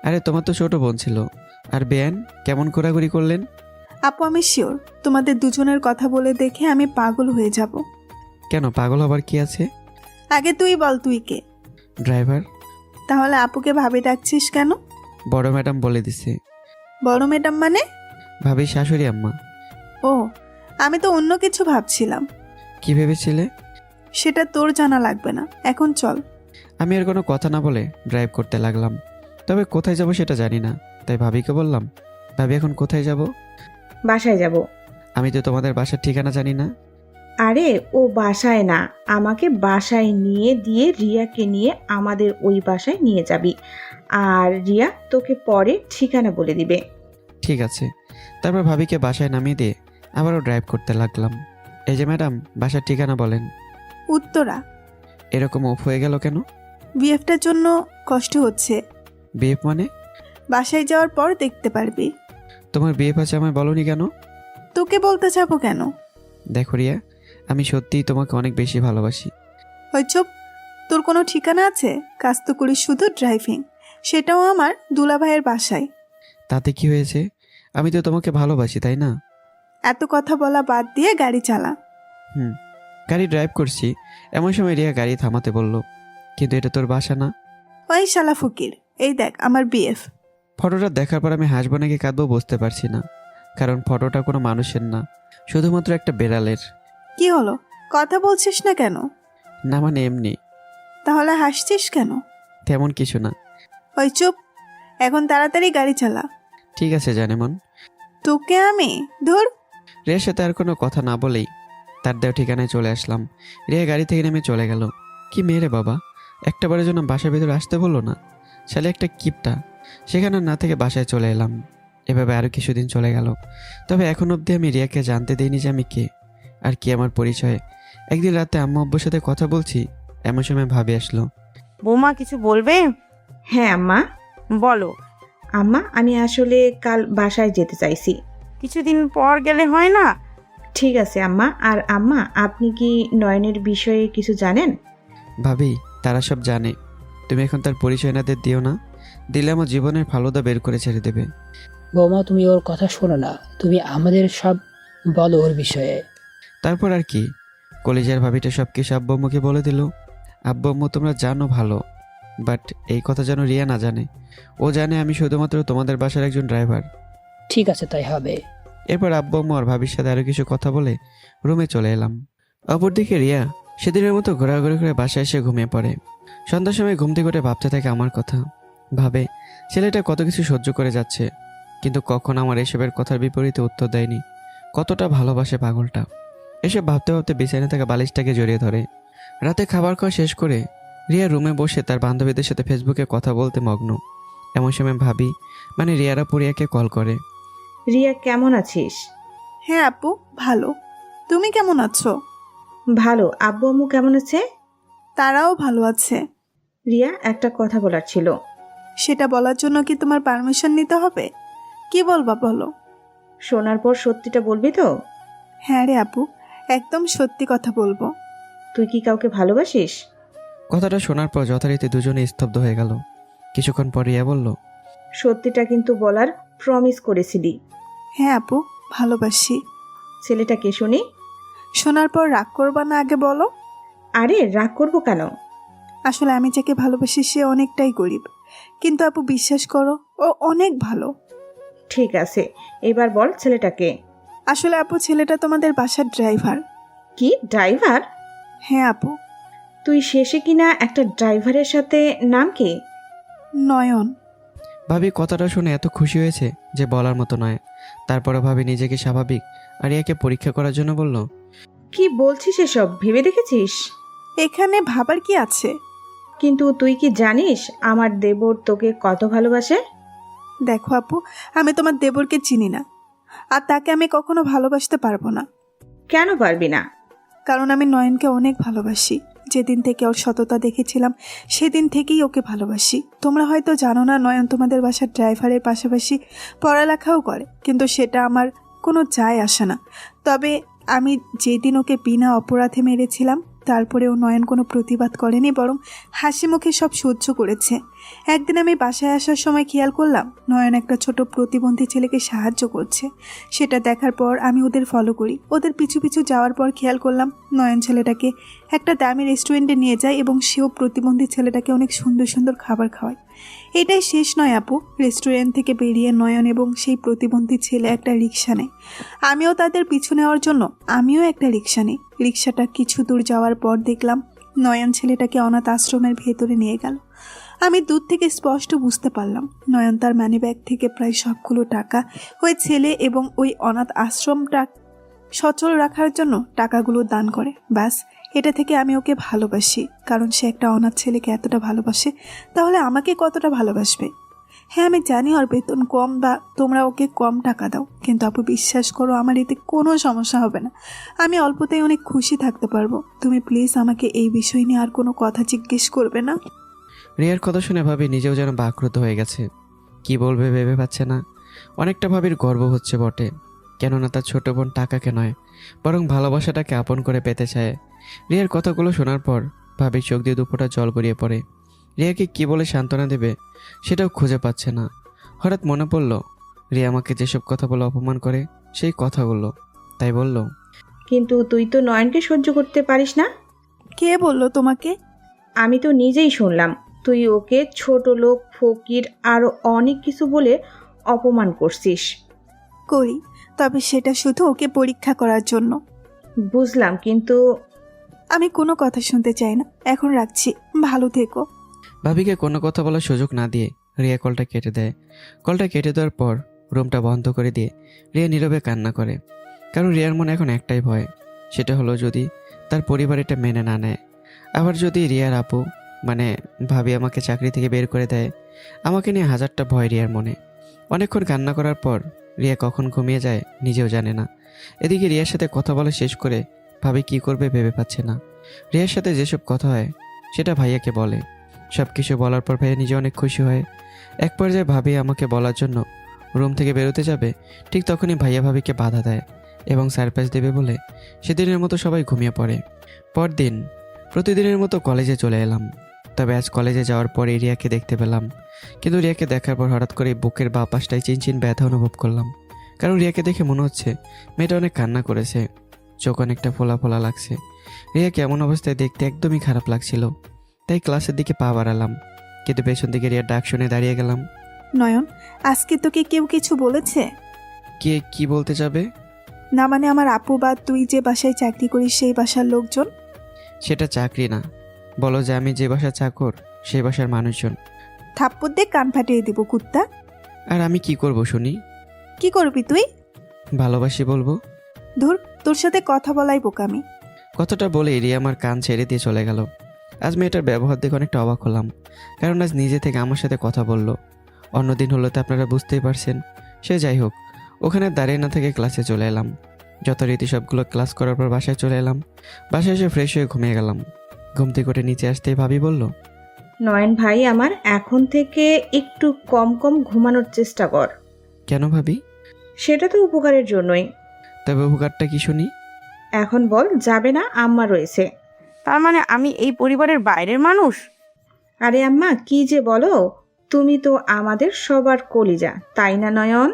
আরে তোমার তো ছোট বোন ছিল। আর বেয়ান কেমন ঘোরাঘুরি করলেন? আপু, আমি শিওর তোমাদের দুজনের কথা বলে দেখে আমি পাগল হয়ে যাব। কেন, পাগল হবার কি আছে? আগে তুই বল, তুই কে? ড্রাইভার। তাহলে আপুকে ভাবি ডাকছিস কেন? বড় ম্যাডাম বলে দিছে। বড় ম্যাডাম মানে? ভাবি শাশুড়ি আম্মা। ও, আমি তো অন্য কিছু ভাবছিলাম। কি ভেবেছিলে? সেটা তোর জানা লাগবে না, এখন চল। আমি আর কোনো কথা না বলে ড্রাইভ করতে লাগলাম। তবে কোথায় যাব সেটা জানি না, তাই ভাবিকে বললাম, ভাবি এখন কোথায় যাব? বাসায় যাব। আমি তো তোমাদের বাসার ঠিকানা জানি না। আরে ও বাসায় না, আমাকে বাসায় নিয়ে দিয়ে রিয়াকে নিয়ে আমাদের ওই বাসায় নিয়ে যাবি, আর রিয়া তোকে পরে ঠিকানা বলে দিবে। ঠিক আছে। তারপর ভাবিকে বাসায় নামিয়ে দিয়ে আবারও ড্রাইভ করতে লাগলাম। এই যে ম্যাডাম, বাসার ঠিকানা বলেন। উত্তরা। এরকম অফ হয়ে গেল কেন? বিএফটার জন্য কষ্ট হচ্ছে। বিএফ মানে? বাসায় যাওয়ার পর দেখতে পারবি। তোমার বিএফ আছে, আমায় বলনি কেন? তোকে বলতে যাবো কেন? দেখো রিয়া, আমি সত্যিই তোমাকে অনেক বেশি ভালোবাসি। ওই চুপ, তোর কোনো ঠিকানা আছে? কাজ তো করিস শুধু ড্রাইভিং, সেটাও আমার দুলাভাইয়ের বাসায়। তাতে কি হয়েছে? আমি তো তোমাকে ভালোবাসি, তাই না? এত কথা বলা বাদ দিয়ে গাড়ি চালা। গাড়ি ড্রাইভ করছি, এমন সময় রিয়া গাড়ি থামাতে বলল, কিন্তু এটা তোর বাসা না। ওই শালা ফকির, এই দেখ আমার বিএফ। ফটোটা দেখার পর আমি হাসবো নাকি কাঁদবো বুঝতে পারছি না, কারণ ফটোটা কোনো মানুষের না, শুধুমাত্র একটা বেড়ালের। কি হলো, কথা বলছিস না কেন? না মানে এমনি। তাহলে হাসছিস কেন? তেমন কিছু না। ওই চুপ, এখন তাড়াতাড়ি গাড়ি চালা। ঠিক আছে জানেমন। তোকে আমি ধর। রিয়ার সাথে আর কোনো কথা না বলেই তার দেওয়া ঠিকানায় চলে আসলাম। রিয়া গাড়ি থেকে নেমে চলে গেল। কি মেরে বাবা, একটা বারের জন্য বাসার ভিতরে আসতে বললো না, শালে একটা কিপটা। সেখানে না থেকে বাসায় চলে এলাম। এভাবে আরও কিছুদিন চলে গেল। তবে এখন অবধি আমি রিয়াকে জানতে দিইনি যে আমি কে আর কি আমার পরিচয়। একদিন রাতে আম্মা আব্বুর সাথে কথা বলছি, এমন সময় ভাবি আসলো। বৌমা কিছু বলবে? হ্যাঁ আম্মা। বলো। আম্মা, আমি আসলে কাল বাসায় যেতে চাইছি। কিছুদিন পর গেলে হয় না? ঠিক আছে আম্মা। আর আম্মা, আপনি কি নয়নের বিষয়ে কিছু জানেন? ভাবি, তারা সব জানে, তুমি এখন তার পরিচয় না দিও না। দিলে আমার জীবনের ফালুদা বের করে ছেড়ে দেবে। বৌমা, তুমি ওর কথা শোনো না, তুমি আমাদের সব বলো ওর বিষয়ে। তারপর আর কি, কলেজের ভাবিটা সব কিছু আব্বু আম্মুকে বলে দিল। আব্বু আম্মু তোমরা জানো ভালো, বাট এই কথা যেন রিয়া না জানে। ও জানে আমি শুধুমাত্র তোমাদের বাসার একজন ড্রাইভার। ঠিক আছে, তাই হবে। এরপর আব্বু আম্মু আর ভাবির সাথে আরও কিছু কথা বলে রুমে চলে এলাম। অপরদিকে রিয়া সেদিনের মতো ঘোরাঘুরি করে বাসায় এসে ঘুমিয়ে পড়ে। সন্ধ্যার সময় ঘুম থেকে উঠে ভাবতে থাকে আমার কথা। ভাবে ছেলেটা কত কিছু সহ্য করে যাচ্ছে, কিন্তু কখন আমার এসবের কথার বিপরীতে উত্তর দেয়নি। কতটা ভালোবাসে পাগলটা। এসব ভাবতে ভাবতে বিছানায় থাকা বালিশটাকে জড়িয়ে ধরে। রাতে খাবার খাওয়া শেষ করে রিয়া রুমে বসে তার বান্ধবীদের সাথে ফেসবুকে কথা বলতে মগ্ন। এমন সময় ভাবি মানে রিয়ারা পুরিয়াকে কল করে। রিয়া, কেমন আছিস? হ্যাঁ আপু, ভালো। তুমি কেমন আছো? ভালো। আব্বু আম্মু কেমন আছে? তারাও ভালো আছে। রিয়া, একটা কথা বলার ছিল। সেটা বলার জন্য কি তোমার পারমিশন নিতে হবে? কি বলবা বলো। শোনার পর সত্যিটা বলবি তো? হ্যাঁ রে আপু, একদম সত্যি কথা বলবো। তুই কি কাউকে ভালোবাসিস? কথাটা শোনার পর যথারীতি দুজনে স্তব্ধ হয়ে গেল। কিছুক্ষণ পর রিয়া বলল, সত্যিটা কিন্তু বলার প্রমিস করেছিলি। হ্যাঁ আপু, ভালোবাসি। ছেলেটা কে শুনি? শোনার পর রাগ করবা না, আগে বলো। আরে রাগ করবো কেন? আসলে আমি যাকে ভালোবাসি সে অনেকটাই গরিব, কিন্তু আপু বিশ্বাস করো ও অনেক ভালো। ঠিক আছে, এবার বল ছেলেটাকে। আসলে আপু ছেলেটা তোমাদের বাসার ড্রাইভার। কি ড্রাইভার? হ্যাঁ আপু। তুই শেষে কিনা একটা ড্রাইভারের সাথে, নাম কি? নয়ন। ভাবি কথাটা শুনে এত খুশি হয়েছে যে বলার মতো নয়। তারপরে ভাবি নিজেকে স্বাভাবিক আর রিয়াকে পরীক্ষা করার জন্য বলল, কি বলছিস এসব? ভেবে দেখেছিস? এখানে ভাবার কি আছে? কিন্তু তুই কি জানিস আমার দেবর তোকে কত ভালোবাসে? দেখো আপু, আমি তোমার দেবরকে চিনি না, আর তাকে আমি কখনো ভালোবাসতে পারবো না। কেন পারবি না? কারণ আমি নয়নকে অনেক ভালোবাসি। যেদিন থেকে ওর সততা দেখেছিলাম সেদিন থেকেই ওকে ভালোবাসি। তোমরা হয়তো জানো না, নয়ন তোমাদের বাসার ড্রাইভারের পাশাপাশি পড়ালেখাও করে, কিন্তু সেটা আমার কোনো যায় আসে না। তবে আমি যেদিন ওকে বিনা অপরাধে মেরেছিলাম, তারপরেও নয়ন কোনো প্রতিবাদ করেনি, বরং হাসি মুখে সব সহ্য করেছে। একদিন আমি বাসায় আসার সময় খেয়াল করলাম নয়ন একটা ছোট প্রতিবন্ধী ছেলেকে সাহায্য করছে। সেটা দেখার পর আমি ওদের ফলো করি। ওদের পিছু পিছু যাওয়ার পর খেয়াল করলাম নয়ন ছেলেটাকে একটা দামি রেস্টুরেন্টে নিয়ে যায় এবং সেও প্রতিবন্ধী ছেলেটাকে অনেক সুন্দর সুন্দর খাবার খাওয়ায়। এটাই শেষ নয় আপু, রেস্টুরেন্ট থেকে বেরিয়ে নয়ন এবং সেই প্রতিবন্ধী ছেলে একটা রিক্সা নেয়। আমিও তাদের পিছু নেওয়ার জন্য আমিও একটা রিক্সা নিই। রিক্সাটা কিছু দূর যাওয়ার পর দেখলাম নয়ন ছেলেটাকে অনাথ আশ্রমের ভেতরে নিয়ে গেল। আমি দূর থেকে স্পষ্ট বুঝতে পারলাম নয়ন তার মানিব্যাগ থেকে প্রায় সবগুলো টাকা ওই ছেলে এবং ওই অনাথ আশ্রমটা সচল রাখার জন্য টাকাগুলো দান করে। ব্যাস, এটা থেকে আমি ওকে ভালোবাসি। কারণ সে একটা অনাথ ছেলেকে এতটা ভালোবাসে, তাহলে আমাকে কতটা ভালোবাসবে। হ্যাঁ আমি জানি ওর বেতন কম বা তোমরা ওকে কম টাকা দাও, কিন্তু আপু বিশ্বাস করো আমার এতে কোনো সমস্যা হবে না। আমি অল্পতেই অনেক খুশি থাকতে পারবো। তুমি প্লিজ আমাকে এই বিষয় নিয়ে আর কোনো কথা জিজ্ঞেস করবে না। রিয়ার কথা শুনে ভাবি নিজেও যেন বাকরুদ্ধ হয়ে গেছে। কি বলবে ভেবে পাচ্ছে না। অনেকটা ভাবির গর্ব হচ্ছে বটে, কেননা তার ছোট বোন টাকাকে নয় বরং ভালোবাসাটাকে আপন করে পেতে চায়। রিয়ার কথাগুলো শোনার পর ভাবির চোখ দিয়ে দুপোটা জল গড়িয়ে পড়ে। রিয়াকে কি বলে সান্ত্বনা দেবে সেটাও খুঁজে পাচ্ছে না। হঠাৎ মনে পড়ল রিয়া আমাকে যেসব কথা বলে অপমান করে সেই কথাগুলো, তাই বলল, কিন্তু তুই তো নয়নকে সহ্য করতে পারিস না। কে বললো তোমাকে? আমি তো নিজেই শুনলাম তুই ওকে ছোট লোক, ফকির আরো অনেক কিছু বলে অপমান করছিস। করি, তবে সেটা শুধু ওকে পরীক্ষা করার জন্য। বুঝলাম, কিন্তু আমি কোনো কথা শুনতে চাই না, এখন রাখছি, ভালো থেকো। ভাবিকে কোনো কথা বলার সুযোগ না দিয়ে রিয়া কলটা কেটে দেয়। কলটা কেটে দেওয়ার পর রুমটা বন্ধ করে দিয়ে রিয়া নীরবে কান্না করে। কারণ রিয়ার মনে এখন একটাই ভয়, সেটা হলো যদি তার পরিবার এটা মেনে না নেয়। আবার যদি রিয়ার আপু মানে ভাবি আমাকে চাকরি থেকে বের করে দেয়, আমাকে নিয়ে হাজারটা ভয় রিয়ার মনে। অনেকক্ষণ কান্না করার পর রিয়া কখন ঘুমিয়ে যায় নিজেও জানে না। এদিকে রিয়ার সাথে কথা বলা শেষ করে ভাবি কি করবে ভেবে পাচ্ছে না। রিয়ার সাথে যেসব কথা হয় সেটা ভাইয়াকে বলে। সব কিছু বলার পর ভাইয়া নিজে অনেক খুশি হয়। এক পর্যায়ে ভাবি আমাকে বলার জন্য রুম থেকে বেরোতে যাবে, ঠিক তখনই ভাইয়া ভাবিকে বাধা দেয় এবং সারপ্রাইজ দেবে বলে সেদিনের মতো সবাই ঘুমিয়ে পড়ে। পরদিন প্রতিদিনের মতো কলেজে চলে এলাম। তবে আজ কলেজে যাওয়ার পরে রিয়াকে দেখতে পেলাম, কিন্তু রিয়াকে দেখার পর হঠাৎ করে বুকের বাঁ পাশটায় চিনচিন ব্যথা অনুভব করলাম। কারণ রিয়াকে দেখে মনে হচ্ছে মেয়েটা অনেক কান্না করেছে, চোখ অনেকটা ফোলা ফোলা লাগছে। রিয়াকে এমন অবস্থায় দেখতে একদমই খারাপ লাগছিল, তাই ক্লাসের দিকে পা বাড়ালাম, কিন্তু পেছন দিকে রিয়ার ডাক শুনে দাঁড়িয়ে গেলাম। নয়ন, আজকে তোকে কেউ কিছু বলেছে? কে কি বলতে যাবে? না মানে আমার আপু বা তুই যে বাসায় চাকরি করিস সেই বাসার লোকজন। সেটা চাকরি না, বলো যে আমি যে বাসার চাকর সেই বাসার মানুষজন। থাপ্পড় দিয়ে কান ফাটিয়ে দিব কুত্তা। আর আমি কি করব শুনি? কি করবি তুই? ভালোবাসি বলবো। ধুর, তোর সাথে কথা বলাই বোকামি। কথাটা বলে রিয়া আমার কান ছেড়ে দিয়ে চলে গেল। আজ মেয়েটার ব্যবহার দেখে অনেকটা অবাক হলাম, কারণ আজ নিজে থেকে আমার সাথে কথা বলল। অন্যদিন হলে তো আপনারা বুঝতেই পারছেন। সে যাই হোক, ওখানে দাঁড়িয়ে না থেকে ক্লাসে চলে এলাম। যথারীতি সবগুলো ক্লাস করার পর বাসায় চলে এলাম। বাসায় এসে ফ্রেশ হয়ে ঘুমিয়ে গেলাম। ঘুম থেকে উঠে নিচে আসতেই ভাবি বলল, নয়ন ভাই আমার, এখন থেকে একটু কম কম ঘুমানোর চেষ্টা কর। কেন ভাবি? সেটা তো উপকারের জন্যই। তবে উপকারটা কি শুনি? এখন বল, যাবে না? আম্মা রয়েছে। তার মানে আমি এই পরিবারের বাইরের মানুষ? আরে আম্মা, কি যে বলো, তুমি তো আমাদের সবার কলিজা, তাই না নয়ন?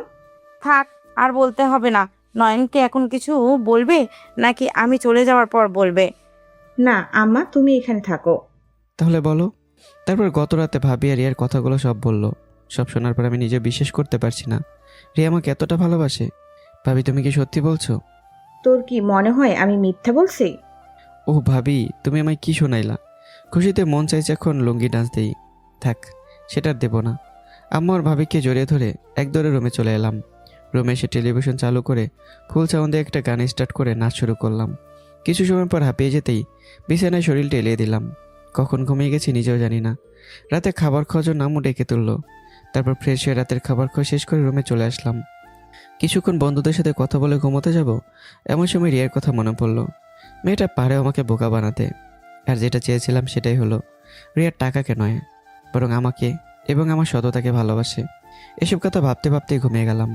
থাক, আর বলতে হবে না। নয়নকে এখন কিছু বলবে নাকি আমি চলে যাওয়ার পর বলবে? না আম্মা, তুমি এখানে থাকো। তাহলে বলো। তারপর গত রাতে ভাবি আর রিয়ার কথাগুলো সব বলল। সব শোনার পর আমি নিজে বিশ্বাস করতে পারছি না রিয়া আমাকে এতটা ভালোবাসে। ভাবি, তুমি কি সত্যি বলছো? তোর কি মনে হয় আমি মিথ্যা বলছি? ও ভাবি, তুমি আমায় কি শোনাইলা? খুশিতে মন চাইছে এখন লুঙ্গি ডান্স দেই। থাক, সেটা আর দেবো না। আম্মু আর ভাবিকে জড়িয়ে ধরে একদরে রুমে চলে এলাম। রুমে এসে টেলিভিশন চালু করে ফুল সাউন্ডে একটা গান স্টার্ট করে নাচ শুরু করলাম। কিছু সময় পর হাঁপিয়ে যেতেই বিছানায় শরীরটা এলিয়ে দিলাম। কখন ঘুমিয়ে গেছি নিজেও জানি না। রাতে খাবার খাওয়ার জন্য আম্মু ডেকে তুললো। তারপর ফ্রেশ হয়ে রাতের খাবার খাওয়া শেষ করে রুমে চলে আসলাম। কিছুক্ষণ বন্ধুদের সাথে কথা বলে ঘুমোতে যাব, এমন সময় রিয়ার কথা মনে পড়লো। মেয়েটা পারে আমাকে বোকা বানাতে, আর যেটা চেয়েছিলাম সেটাই হলো। রিয়ার টাকাকে নয়, বরং আমাকে এবং আমার সততাকে ভালোবাসে। এসব কথা ভাবতে ভাবতেই ঘুমিয়ে গেলাম।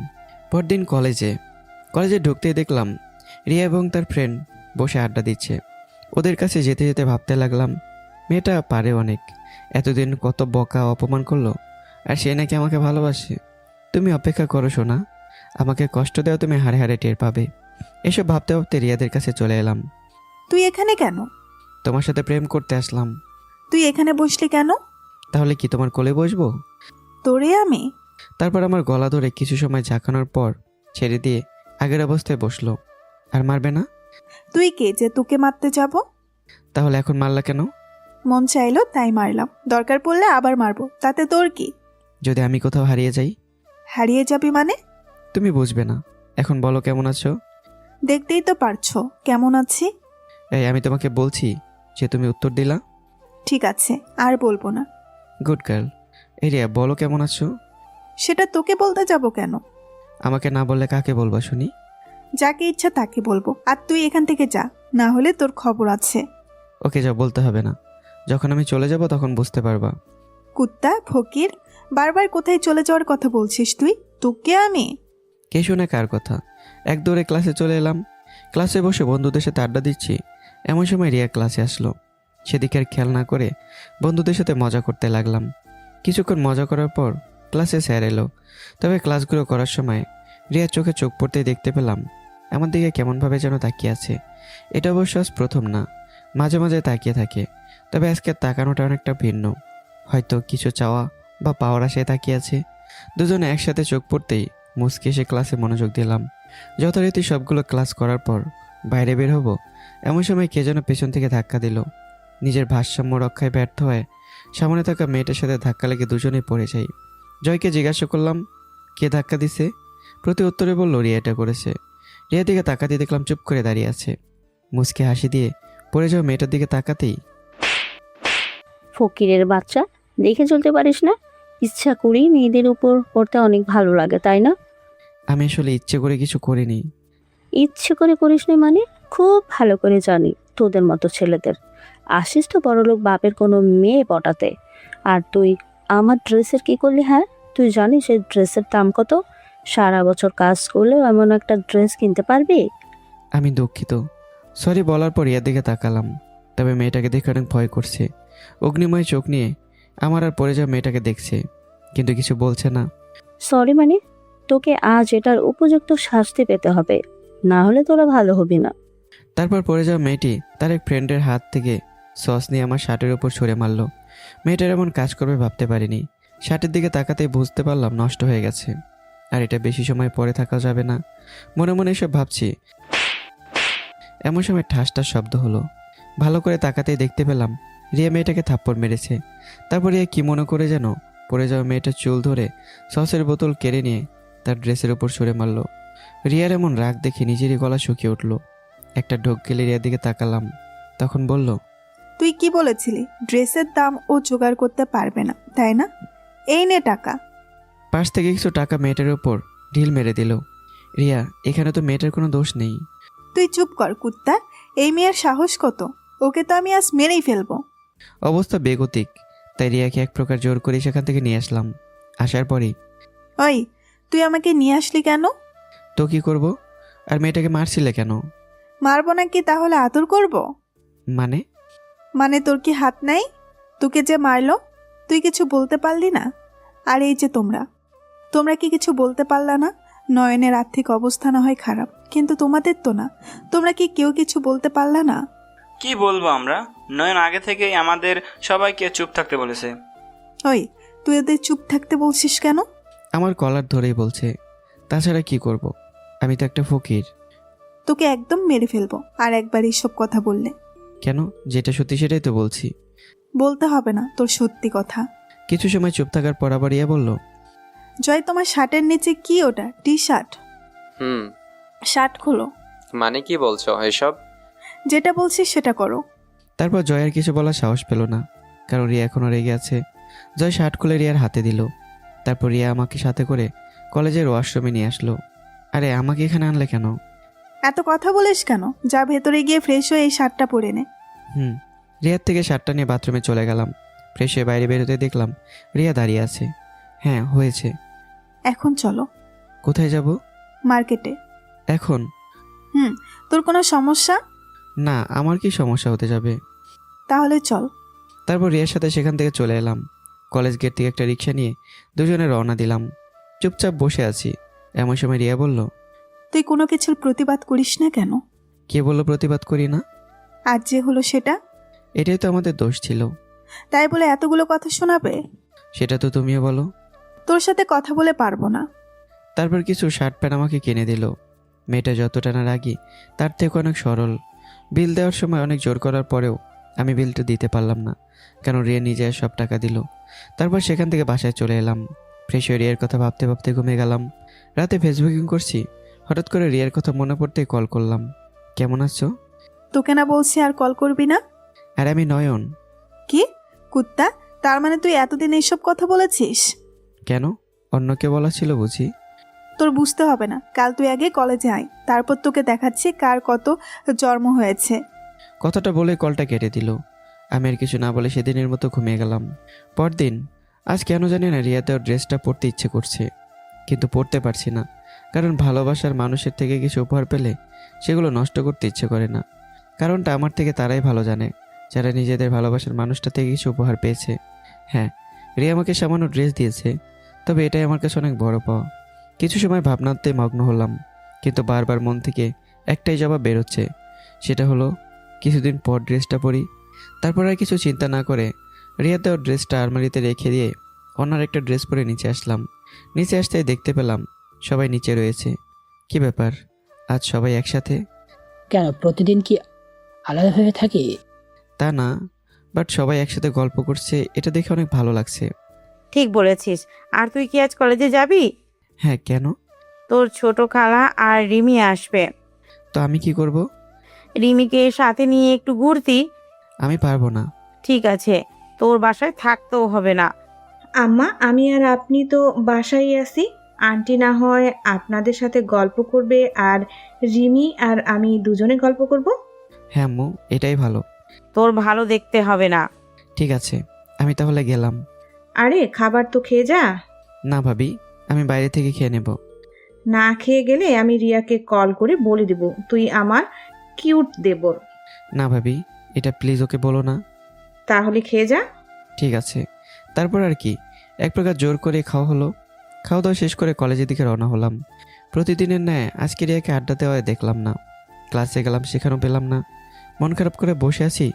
পরদিন কলেজে ঢুকতেই দেখলাম রিয়া এবং তার ফ্রেন্ড বসে আড্ডা দিচ্ছে। ওদের কাছে যেতে যেতে ভাবতে লাগলাম, মেয়েটা পারে অনেক। এতদিন কত বকা অপমান করলো, আর সে নাকি আমাকে ভালোবাসে। তুমি অপেক্ষা করো সোনা, আমাকে কষ্ট দেওয়া তুমি হাড়ে হাড়ে টের পাবে। এসব ভাবতে ভাবতে রিয়াদের কাছে চলে এলাম। তুই এখানে কেন? তোমার সাথে প্রেম করতে আসলাম। তুই এখানে বসলি কেন? তাহলে কি তোমার কোলে বসবো? তোরে আমি? তারপর আমার গলা ধরে কিছু সময় ঝাঁকানোর পর ছেড়ে দিয়ে আগের অবস্থায় বসলো। আর মারবে না? তুই কে যে তোকে মারতে যাব? তাহলে এখন মারলা কেন? মন চাইলো তাই মারলাম, দরকার পড়লে আবার মারবো, তাতে তোর কি? যদি আমি কোথাও হারিয়ে যাই? হারিয়ে যাবি মানে? তুমি বুঝবে না। এখন বলো কেমন আছো? দেখতেই তো পারছো কেমন আছি। এই আমি তোমাকে বলছি যে তুমি উত্তর দিলা। ঠিক আছে, আর বলবো না। Good girl. এই রিয়া, বলো কেমন আছো? সেটা তোকে বলতে যাব কেন? আমাকে না বললে কাকে বলবা শুনি? যাকে ইচ্ছা তাকে বলবো, আর তুই এখান থেকে যা, না হলে তোর খবর আছে। ওকে, যা, বলতে হবে না। যখন আমি চলে যাব তখন বুঝতে পারবা। কুত্তা ফকির, বারবার কোথায় চলে যাওয়ার কথা বলছিস তুই? তোকে আমি? কে শুনে কার কথা? এক দৌড়ে ক্লাসে চলে এলাম। ক্লাসে বসে বন্ধুদের সাথে আড্ডা দিচ্ছি, এমন সময় রিয়া ক্লাসে আসলো। সেদিকে আর খেয়াল না করে বন্ধুদের সাথে মজা করতে লাগলাম। কিছুক্ষণ মজা করার পর ক্লাসে স্যার এলো। তবে ক্লাসগুলো করার সময় রিয়ার চোখে চোখ পড়তেই দেখতে পেলাম আমার দিকে কেমনভাবে যেন তাকিয়ে আছে। এটা অবশ্য আজ প্রথম না, মাঝে মাঝে তাকিয়ে থাকে। তবে আজকে তাকানোটা অনেকটা ভিন্ন, হয়তো কিছু চাওয়া বা পাওয়ার আশায় তাকিয়ে আছে। দুজনে একসাথে চোখ পড়তেই মুচকে এসে ক্লাসে মনোযোগ দিলাম। যথারীতি সবগুলো ক্লাস করার পর বাইরে বের হব, এমন সময় কে যেন পেছন থেকে ধাক্কা দিল। নিজের ভারসাম্য রক্ষায় ব্যর্থ হয়ে সামনে থাকা মেয়েটার সাথে ধাক্কা লেগে দুজনেই পড়ে যাই। জয়কে জিজ্ঞাসা করলাম কে ধাক্কা দিছে। প্রতি উত্তরে বলল রিয়া এটা করেছে। রিয়ার দিকে তাকাতে দেখলাম চুপ করে দাঁড়িয়ে আছে। মুচকে হাসি দিয়ে পড়ে যাওয়া মেয়েটার দিকে তাকাতেই, ফকিরের বাচ্চা, দেখে চলতে পারিস না? ইচ্ছা করি মেয়েদের উপর পড়তে অনেক ভালো লাগে, তাই না? আমি আসলে ইচ্ছে করে কিছু করিনি। ইচ্ছে করে করিস নি মানে? খুব ভালো করে জানি তোদের মতো ছেলেদের। আসিস তো বড়লোক বাপের কোনো মেয়ে পটাতে, আর তুই আমার ড্রেসের কি করলি? হ্যাঁ, তুই জানিস এই ড্রেসের দাম কত? সারা বছর কাজ করলেও এমন একটা ড্রেস কিনতে পারবি? আমি দুঃখিত। সরি বলার পর রিয়ার দিকে তাকালাম। তবে মেয়েটাকে দেখে অনেক ভয় করছে। অগ্নিময় চোখ নিয়ে আমার আর পড়ে যাওয়া মেয়েটাকে দেখছে, কিন্তু কিছু বলছে না। সরি মানে, তোকে আজ এটার উপযুক্ত শাস্তি পেতে হবে, না হলে তোরা ভালো হবি না। তারপর পড়ে যাওয়া মেয়েটি তার এক ফ্রেন্ডের হাত থেকে সস নিয়ে আমার শার্টের উপর ছুঁড়ে মারল। মেয়েটার এমন কাজ করবে ভাবতে পারিনি। শার্টের দিকে তাকাতেই বুঝতে পারলাম নষ্ট হয়ে গেছে, আর এটা বেশি সময় পরে থাকা যাবে না। মনে মনে এসব ভাবছি, এমন সময় ঠাস ঠাস শব্দ হলো। ভালো করে তাকাতেই দেখতে পেলাম রিয়া মেয়েটাকে থাপ্পড় মেরেছে। তারপর রিয়া কি মনে করে যেন পড়ে যাওয়া মেয়েটার চুল ধরে সসের বোতল কেড়ে নিয়ে তার ড্রেসের উপর ছুঁড়ে মারল। রিয়ার এমন রাগ দেখে নিজেরই গলা শুকিয়ে উঠল। একটা ঢোক গেলে রিয়ার দিকে তাকালাম, তখন বলল, তুই কি বলেছিলি ড্রেসের দাম ও জোগাড় করতে পারবে না, তাই না? এই নে টাকা। পাশ থেকে কিছু টাকা মেয়েটার উপর ঢিল মেরে দিল। রিয়া, এখানে তো মেয়েটার কোনো দোষ নেই। তুই চুপ কর কুত্তা, এই মেয়ের সাহস কত, ওকে তো আমি আজ মেরেই ফেলবো। অবস্থা বেগতিক, তাই রিয়াকে এক প্রকার জোর করে সেখান থেকে নিয়ে আসলাম। আসার পরেই, ওই তুই আমাকে নিয়ে আসলি কেন? তো কি করব? আর মেয়েটাকে মারছিলে কেন? মারবো নাকি তাহলে আদর করব? মানে? মানে তোর কি হাত নাই? তোকে যে মারলো তুই কিছু বলতে পারলি না? আর এই যে তোমরা কি কিছু বলতে পারলা না? নয়নের আর্থিক অবস্থা না হয় খারাপ, কিন্তু তোমাদের তো না। তোমরা কি কেউ কিছু বলতে পারলা না? কি বলবো আমরা? নয়ন আগে থেকেই আমাদের সবাইকে চুপ থাকতে বলেছে। ওই তুই ওদের চুপ থাকতে বলছিস কেন? আমার কলার ধরেই বলছে। তাছাড়া কি করব? আমি তো একটা ফকির। তোকে একদম মেরে ফেলবো আর একবার এইসব কথা বললে। কেন? যেটা সত্যি সেটাই তো বলছি। বলতে হবে না তোর সত্যি কথা। কিছু সময় চুপ থাকার পর আবার ইয়া বলল, জয়, তোমার শার্টের নিচে কি ওটা? T shirt? শার্ট খোলো। মানে কি বলছো এসব? যেটা বলছিস সেটা করো। তারপর জয়ের কিছু বলার সাহস পেল না, কারণ রিয়া এখনও রেগে আছে। জয় শার্ট খুলে রিয়ার হাতে দিল। তারপর রিয়া আমাকে সাথে করে কলেজের ওয়াশরুমে নিয়ে আসলো। আরে, আমাকে এখানে আনলে কেন? এত কথা বলিস কেন? যা ভেতরে গিয়ে ফ্রেশ হয়ে এই শার্টটা পরে নে। রিয়ার থেকে শার্টটা নিয়ে বাথরুমে চলে গেলাম। ফ্রেশ হয়ে বাইরে বেরোতে দেখলাম রিয়া দাঁড়িয়ে আছে। হ্যাঁ, হয়েছে। এখন চলো। কোথায় যাব? মার্কেটে। এখন? তোর কোনো সমস্যা? না, আমার কি সমস্যা হতে যাবে? তাহলে চল। তারপর রিয়ার সাথে সেখান থেকে চলে এলাম। কলেজ গেট থেকে একটা রিক্সা নিয়ে দুজনে রওনা দিলাম। চুপচাপ বসে আছি, এমন সময় রিয়া বলল, তুই কোনো কিছুর প্রতিবাদ করিস না কেন? কে বললো প্রতিবাদ করি না? আজ যে হলো সেটা। এটাই তো আমাদের দোষ ছিল। তাই বলে এতগুলো কথা শোনাবে? সেটা তো তুমিও বলো। তোর সাথে কথা বলে পারবো না। তারপর কিছু শার্ট প্যান্ট আমাকে কিনে দিল। মেয়েটা যতটা না রাগী তার থেকে অনেক সরল। বিল দেওয়ার সময় অনেক জোর করার পরেও আমি বিলটা দিতে পারলাম না, কারণ রিয়া নিজে সব টাকা দিল। তারপর সেখান থেকে বাসায় চলে এলাম। ফ্রেশ হয়ে রিয়ার কথা ভাবতে ভাবতে ঘুমিয়ে গেলাম। রাতে ফেসবুকিং করছি, হঠাৎ করে রিয়ার কথা মনে পড়তেই কল করলাম। কেমন আছো? তোকে না বলছি আর কল করবি না? আর আমি নয়ন। কি কুত্তা, তার মানে তুই এতদিন এইসব কথা বলেছিস? কেন? অন্যকে বলা ছিল বুঝি? তোর বুঝতে হবে না, কাল তুই আগে কলেজে আয়, তারপর তোকে দেখাচ্ছি কার কত জন্ম হয়েছে। কথাটা বলে কলটা কেটে দিল। আমি আর কিছু না বলে সেদিনের মতো ঘুমিয়ে গেলাম। পরদিন আজ কেন জানি না রিয়াতেও ড্রেসটা পরতে ইচ্ছে করছে, কিন্তু পরতে পারছি না, কারণ ভালোবাসার মানুষের থেকে কিছু উপহার পেলে সেগুলো নষ্ট করতে ইচ্ছে করে না। কারণটা আমার থেকে তারাই ভালো জানে, যারা নিজেদের ভালোবাসার মানুষটা থেকে কিছু উপহার পেয়েছে। হ্যাঁ, রিয়া আমাকে সামান্য ড্রেস দিয়েছে, তবে এটাই আমার কাছে অনেক বড় পাওয়া। কিছু সময় ভাবনাতে মগ্ন হলাম, কিন্তু বারবার মন থেকে একটাই জবাব বেরোচ্ছে, সেটা হলো কিছুদিন পর ড্রেসটা পরি। তারপর আর কিছু চিন্তা না করে রিয়াতে ওর ড্রেসটা আলমারিতে রেখে দিয়ে অন্য একটা ড্রেস পরে নিচে আসলাম। নিচে আসতেই দেখতে পেলাম সবাই নিচে রয়েছে। কি ব্যাপার, আজ সবাই একসাথে? কেন, প্রতিদিন কি আলাদা হয়ে থাকি? তা না, বাট সবাই একসাথে গল্প করছে, এটা দেখে অনেক ভালো লাগছে। ঠিক বলেছিস। আর তুই কি আজ কলেজে যাবি? হ্যাঁ, কেন? তোর ছোট খালা আর রিমি আসবে। তো আমি কি করব? রিমিকে সাথে নিয়ে একটু ঘুরতি। আমি পারবো না। ঠিক আছে, তোর বাসায় থাকতেও হবে না। আম্মা, আমি আর আপনি তো বাসায় আছি। আন্টি না হয় আপনাদের সাথে গল্প করবে, আর রিমি আর আমি দুজনে গল্প করব। হ্যাঁ আম্মু, এটাই ভালো। তোর ভালো দেখতে হবে না। ঠিক আছে, আমি তাহলে গেলাম। আরে, খাবার তো খেয়ে যা। না ভাবি, আমি বাইরে থেকে খেয়ে নেব। না খেয়ে গেলে আমি রিয়াকে কল করে বলে দেব তুই আমার কিউট দেবর। না ভাবি, এটা প্লিজ ওকে বলো না। তাহলে খেয়ে যা। ঠিক আছে। তারপর আর কি, এক প্রকার জোর করে খাওয়া হলো। খাওয়া দাওয়া শেষ করে কলেজের দিকে রওনা হলাম। প্রতিদিনের ন্যায় আজকে রিয়াকে আড্ডা দেওয়ায় দেখলাম না। ক্লাসে গেলাম, সেখানেও পেলাম না। মন খারাপ করে বসে আছি,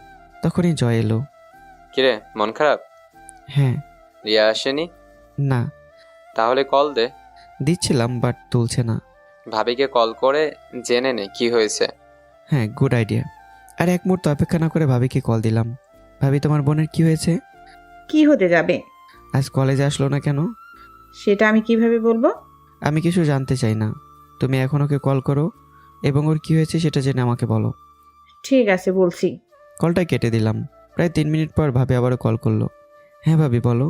তখনই জয় এলো। কিরে, মন খারাপ? হ্যাঁ। রিয়া আসেনি? না। তাহলে কল দে। দিচ্ছিলাম বাট তুলছে না। ভাবিকে কল করে জেনে নে কি হয়েছে। হ্যাঁ, গুড আইডিয়া। আর এক মুহূর্ত অপেক্ষা না করে ভাবিকে কল দিলাম। ভাবি, তোমার বোনের কি হয়েছে? কি হতে যাবে? আজ কলেজে আসলো না কেন? সেটা আমি কিভাবে বলবো? আমি কিছু জানতে চাই না, তুমি এখন ওকে কল করো এবং ওর কি হয়েছে সেটা জেনে আমাকে বলো। ঠিক আছে, বলছি। কলটা কেটে দিলাম। প্রায় 3 মিনিট পর ভাবি আবারও কল করলো। হ্যাঁ ভাবি, বলো।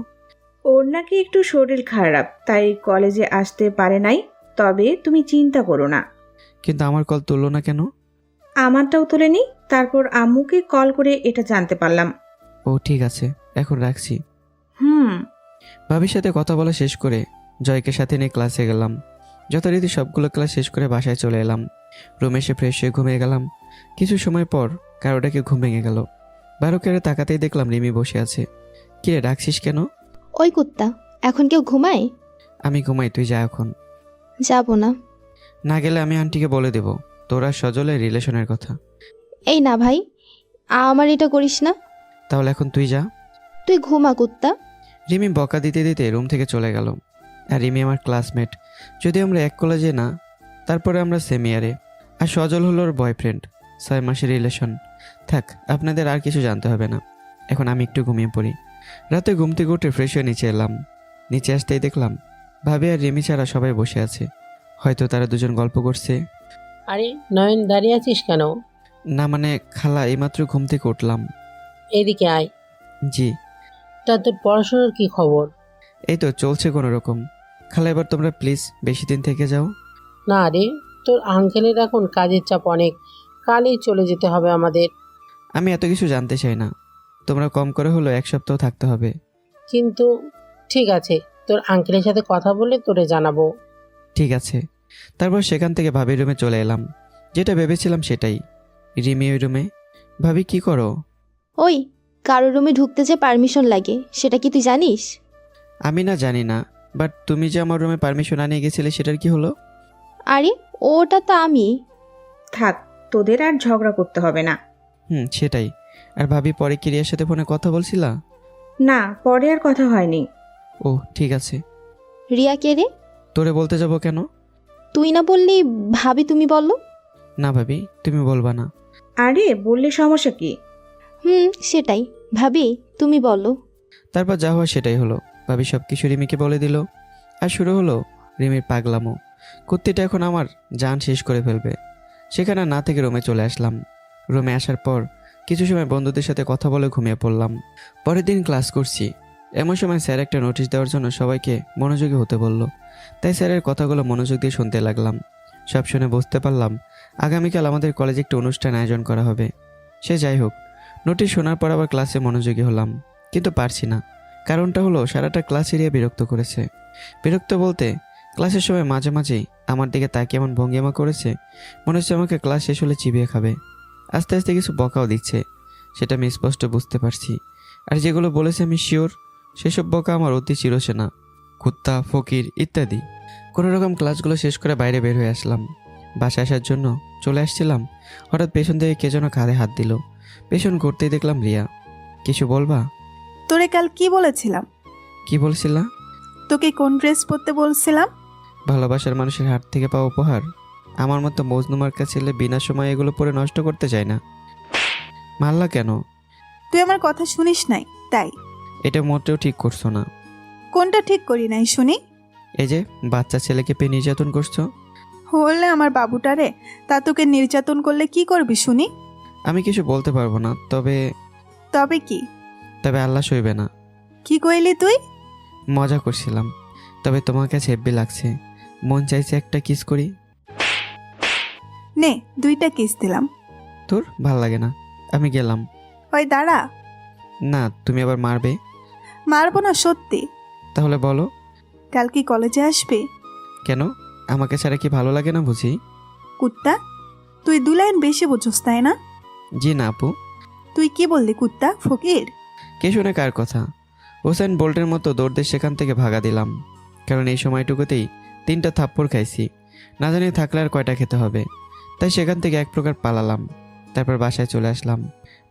ওর নাকি একটু শরীর খারাপ, তাই কলেজে আসতে পারে নাই। তবে তুমি চিন্তা করো না। কিন্তু আমার কল তুললো না কেন? আমারটাও তোলেনি, তারপর আম্মুকে কল করে এটা জানতে পারলাম। ও ঠিক আছে, এখন রাখছি। হুম। ভাবির সাথে কথা বলা শেষ করে জয়কে সাথে নিয়ে ক্লাসে গেলাম। যথারীতি সবগুলো ক্লাস শেষ করে বাসায় চলে এলাম। রুমে এসে ফ্রেশ হয়ে ঘুমিয়ে গেলাম। কিছু সময় পর কারোটাকে ঘুম ভেঙে গেল। বারোকেরে তাকাতেই দেখলাম রিমি বসে আছে। কিরে, ডাকছিস কেন? ওই কুত্তা, এখন কেউ ঘুমায়? আমি ঘুমাই, তুই যা এখন। যাব না। না গেলে আমি আন্টিকে বলে দেব তোরা সজলের রিলেশনের কথা। এই না ভাই, আমার এটা করিস না। তাহলে এখন তুই যা। তুই ঘুমা কুত্তা। রিমি বকা দিতে দিতে রুম থেকে চলে গেল। আর রিমি আমার ক্লাসমেট, যদি আমরা এক কলেজে না, তারপরে আমরা সেম ইয়ারে। আর সজল হলো ওর বয়ফ্রেন্ড। 6 মাসের রিলেশন। থাক, আপনাদের আর কিছু জানতে হবে না। এখন আমি একটু ঘুমিয়ে পড়ি। রাতে ঘুম থেকে উঠে ফ্রেশ হয়ে নিচে এলাম। নিচে আসতেই দেখলাম ভাবি আর রিমি ছাড়া সবাই বসে আছে। হয়তো তারা দুজন গল্প করছে। আরে নয়ন, দাঁড়িয়ে আছিস কেন? না মানে খালা, এইমাত্র ঘুম থেকে উঠলাম। এদিকে আয়। জি। তা তোর পড়াশোনার কি খবর? এই তো চলছে কোনো রকম। খালা, এবার তোমরা প্লিজ বেশি দিন থেকে যাও। না রে, তোর আঙ্কেলের এখন কাজের চাপ অনেক, কালই চলে যেতে হবে আমাদের। আমি এত কিছু জানতে চাই না, তোমরা কম করে হলো 1 সপ্তাহ থাকতে হবে। কিন্তু ঠিক আছে, তোর আঙ্কেলের সাথে কথা বলে তোরে জানাবো। ঠিক আছে। তারপর সেখান থেকে ভাবির রুমে চলে এলাম। যেটা ভেবেছিলাম সেটাই। রিমি ওই রুমে। ভাবি, কি করো? ওই, কারো রুমে ঢুকতে যে পারমিশন লাগে, সেটা কি তুই জানিস? আমি না জানি না, বাট তুমি যে আমার রুমে পারমিশন আনিয়ে গেছিলে সেটার কি হলো? আরে ওটা তো আমি। থাক, তোদের আর ঝগড়া করতে হবে না। সেটাই। আর ভাবি, পরে কি রিয়ার সাথে ফোনে কথা বলছিলা? না, পরে আর কথা হয়নি। ও ঠিক আছে। রিয়া কে রে? তোরে বলতে যাব কেন? তুই না বললি ভাবি তুমি বললো? না ভাবি, তুমি বলবা না। আরে বললে সমস্যা কি? সেটাই, ভাবি তুমি বলো। তারপর যা হওয়া সেটাই হলো। ভাবি সব কিছু রিমিকে বলে দিল। আর শুরু হলো রিমির পাগলামো। কুত্তিটা এখন আমার জান শেষ করে ফেলবে। সেখানে না থেকে রুমে চলে আসলাম। রুমে আসার পর কিছু সময় বন্ধুদের সাথে কথা বলে ঘুমিয়ে পড়লাম। পরের দিন ক্লাস করছি। এমন সময় স্যার একটা নোটিশ দেওয়ার জন্য সবাইকে মনোযোগী হতে বলল। তাই স্যারের কথাগুলো মনোযোগ দিয়ে শুনতে লাগলাম। সব শুনে বুঝতে পারলাম আগামীকাল আমাদের কলেজে একটা অনুষ্ঠান আয়োজন করা হবে। সে যাই হোক, নোটিশ শোনার পর আবার ক্লাসে মনোযোগী হলাম, কিন্তু পারছি না। কারণটা হলো সারাটা ক্লাস এরিয়া বিরক্ত করেছে। বিরক্ত বলতে ক্লাসের সময় মাঝে মাঝেই আমার দিকে তাকিয়ে এমন ভঙ্গিমা করেছে, মনে হচ্ছে আমাকে ক্লাস শেষ হলে চিবিয়ে খাবে। আস্তে আস্তে কিছু বকাও দিচ্ছে, সেটা আমি স্পষ্ট বুঝতে পারছি। আর যেগুলো বলেছে আমি শিওর সেসব বকা আমার অতি চিরসেনা, কুত্তা, ফকির ইত্যাদি। কোনো রকম ক্লাসগুলো শেষ করে বাইরে বের হয়ে আসলাম। বাসায় আসার জন্য চলে আসছিলাম, হঠাৎ পেছন থেকে কে যেন কাঁধে হাত দিল। পেছন ঘুরতেই দেখলাম রিয়া। কিছু বলবা? তোরে কাল কি বলেছিলাম? কি বলছিলা? তোকে কোন ড্রেস পরতে বলছিলাম? ভালোবাসার মানুষের হাত থেকে পাওয়া উপহার। আমার মতো মজনুমার্কা ছেলে বিনা সময় এগুলো পরে নষ্ট করতে চায় না। মারলা কেন? তুই আমার কথা শুনিস নাই তাই। এটা মোটেও ঠিক করছো না। কোনটা ঠিক করি নাই শুনি? এই যে বাচ্চা ছেলেকে পেয়ে নির্যাতন করছো। হলে আমার বাবুটারে, তা তোকে নির্যাতন করলে কি করবি শুনি? আমি কিছু বলতে পারবো না, তবে তবে কি? তবে আল্লাহ সইবে না। কি কইলি তুই? মজা করছিলাম, তবে তোমার কাছে হেব্বি লাগছে। মন চাইছে একটা কিস করি। নে 2টা কিস দিলাম। তোর ভাল লাগে না, আমি গেলাম। ওই দাঁড়া। না, তুমি আবার মারবে? মারবো না সত্যি। তাহলে বলো, কাল কি কলেজে আসবে? কেন? আমাকে ছাড়া কি ভালো লাগে না বুঝি? কুত্তা, তুই 2 লাইন বেশি বুঝোস তাই না? জি না আপু। তুই কি বললি কুত্তা, ফকির? কে শুনে কার কথা? হোসেন বোল্টের মতো দৌড় দিয়ে সেখান থেকে ভাগা দিলাম, কারণ এই সময়টুকুতেই 3টা থাপ্পড় খাইছি, না জানি থাকলে আর কয়টা খেতে হবে। তাই সেখান থেকে এক প্রকার পালালাম। তারপর বাসায় চলে আসলাম।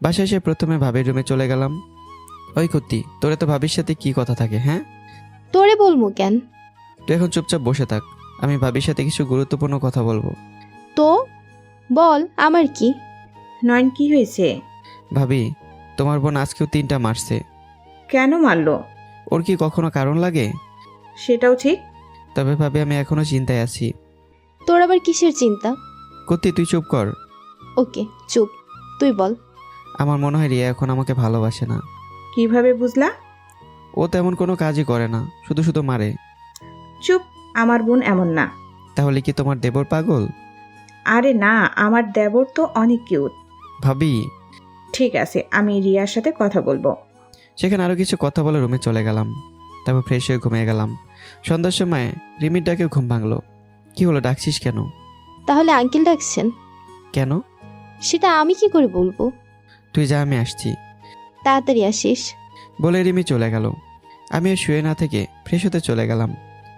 বাসায় এসে প্রথমে ভাবির রুমে চলে গেলাম। ওই কুত্তি, তোরে তো ভাবির সাথে কি কথা থাকে? হ্যাঁ, তোরে বলবো কেন? তুই এখন চুপচাপ বসে থাক, আমি ভাবির সাথে কিছু গুরুত্বপূর্ণ কথা বলবো। তো বল, আমার কি? নয়ন, কি হয়েছে? ভাবি, তোমার বোন আজকেও 3টা মারছে। কেন মারলো? ওর কি কখনো কারণ লাগে? সেটাও ঠিক। তবে ভাবি, আমি এখনো চিন্তায় আছি। তোর আবার কিসের চিন্তা? কুত্তি, তুই চুপ কর। ওকে, চুপ। তুই বল। আমার মনে হয় রিয়া এখন আমাকে ভালোবাসে না। কিভাবে বুঝলা? ও তেমন কোনো কাজই করে না, শুধু শুধু মারে। চুপ, আমার বোন এমন না। তাহলে কি তোমার দেবর পাগল? আরে না, আমার দেবর তো অনেক কিউট। ভাবি, ঠিক আছে, আমি রিয়ার সাথে কথা বলবো। সেখানে আরো কিছু কথা বলে রুমে চলে গেলাম। তারপর ফ্রেশ হয়ে ঘুমিয়ে গেলাম। সন্ধ্যার সময় রিমির ডাকে ঘুম ভাঙলো। কি হলো, ডাকছিস কেন? তাহলে আঙ্কেল ডাকছেন? কেন? সেটা আমি কি করে বলবো? তুই যা, আমি আসছি। তাড়াতাড়ি আসিস। বলে রিমি চলে গেল। আমি আর শুয়ে না থেকে ফ্রেশ হতে চলে গেলাম।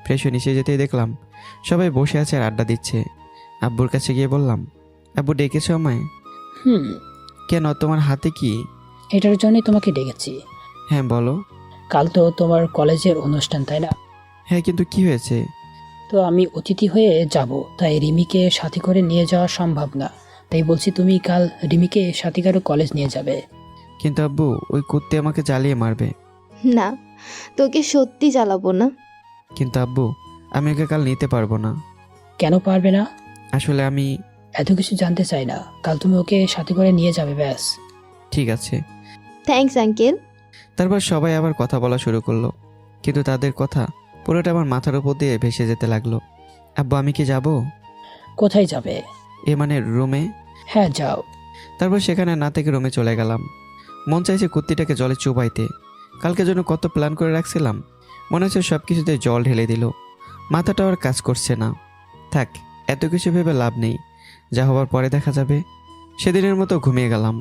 ফ্রেশ হয়ে নিচে যেতেই দেখলাম সবাই বসে আছে আর আড্ডা দিচ্ছে। আব্বুর কাছে গিয়ে বললাম, আব্বু ডেকেছো আমায়? কেন, তোমার হাতে কি? এটার জন্যই তোমাকে ডেকেছি। হ্যাঁ বলো। কাল তো তোমার কলেজের অনুষ্ঠান, তাই না? হ্যাঁ, কিন্তু কি হয়েছে? তো আমি অতিথি হয়ে যাব, তাই রিমিকে সাথে করে নিয়ে যাওয়া সম্ভব না। তাই বলছি তুমি কাল রিমিকে সাথে করে কলেজ নিয়ে যাবে। কিন্তু আব্বু, ওই কুত্তে আমাকে জ্বালিয়ে মারবে। না, তোকে সত্যি জ্বালাবো না। কিন্তু আব্বু, আমি ওকে কাল নিতে পারবো না। কেন পারবে না? আসলে আমি এত কিছু জানতে চাই না, কাল তুমি ওকে সাথে করে নিয়ে যাবে, ব্যাস। ঠিক আছে। Thanks uncle. তারপর সবাই আবার কথা বলা শুরু করলো, কিন্তু তাদের কথা পুরোটা আমার মাথার উপর দিয়ে ভেসে যেতে লাগলো। আব্বু, আমি কি যাব? কোথায় যাবে? এ মানে রুমে। হ্যাঁ, যাও। তারপর সেখানে না থেকে রুমে চলে গেলাম। মন চাইছে কুত্তিটাকে জলে চুবাইতে। কালকে জন্য কত প্ল্যান করে রাখছিলাম, মনে হচ্ছে সব কিছুতে জল ঢেলে দিল। মাথাটা আর কাজ করছে না। থাক, এত কিছু ভেবে লাভ নেই, যা হবার পরে দেখা যাবে। সেদিনের মতো ঘুমিয়ে গেলাম।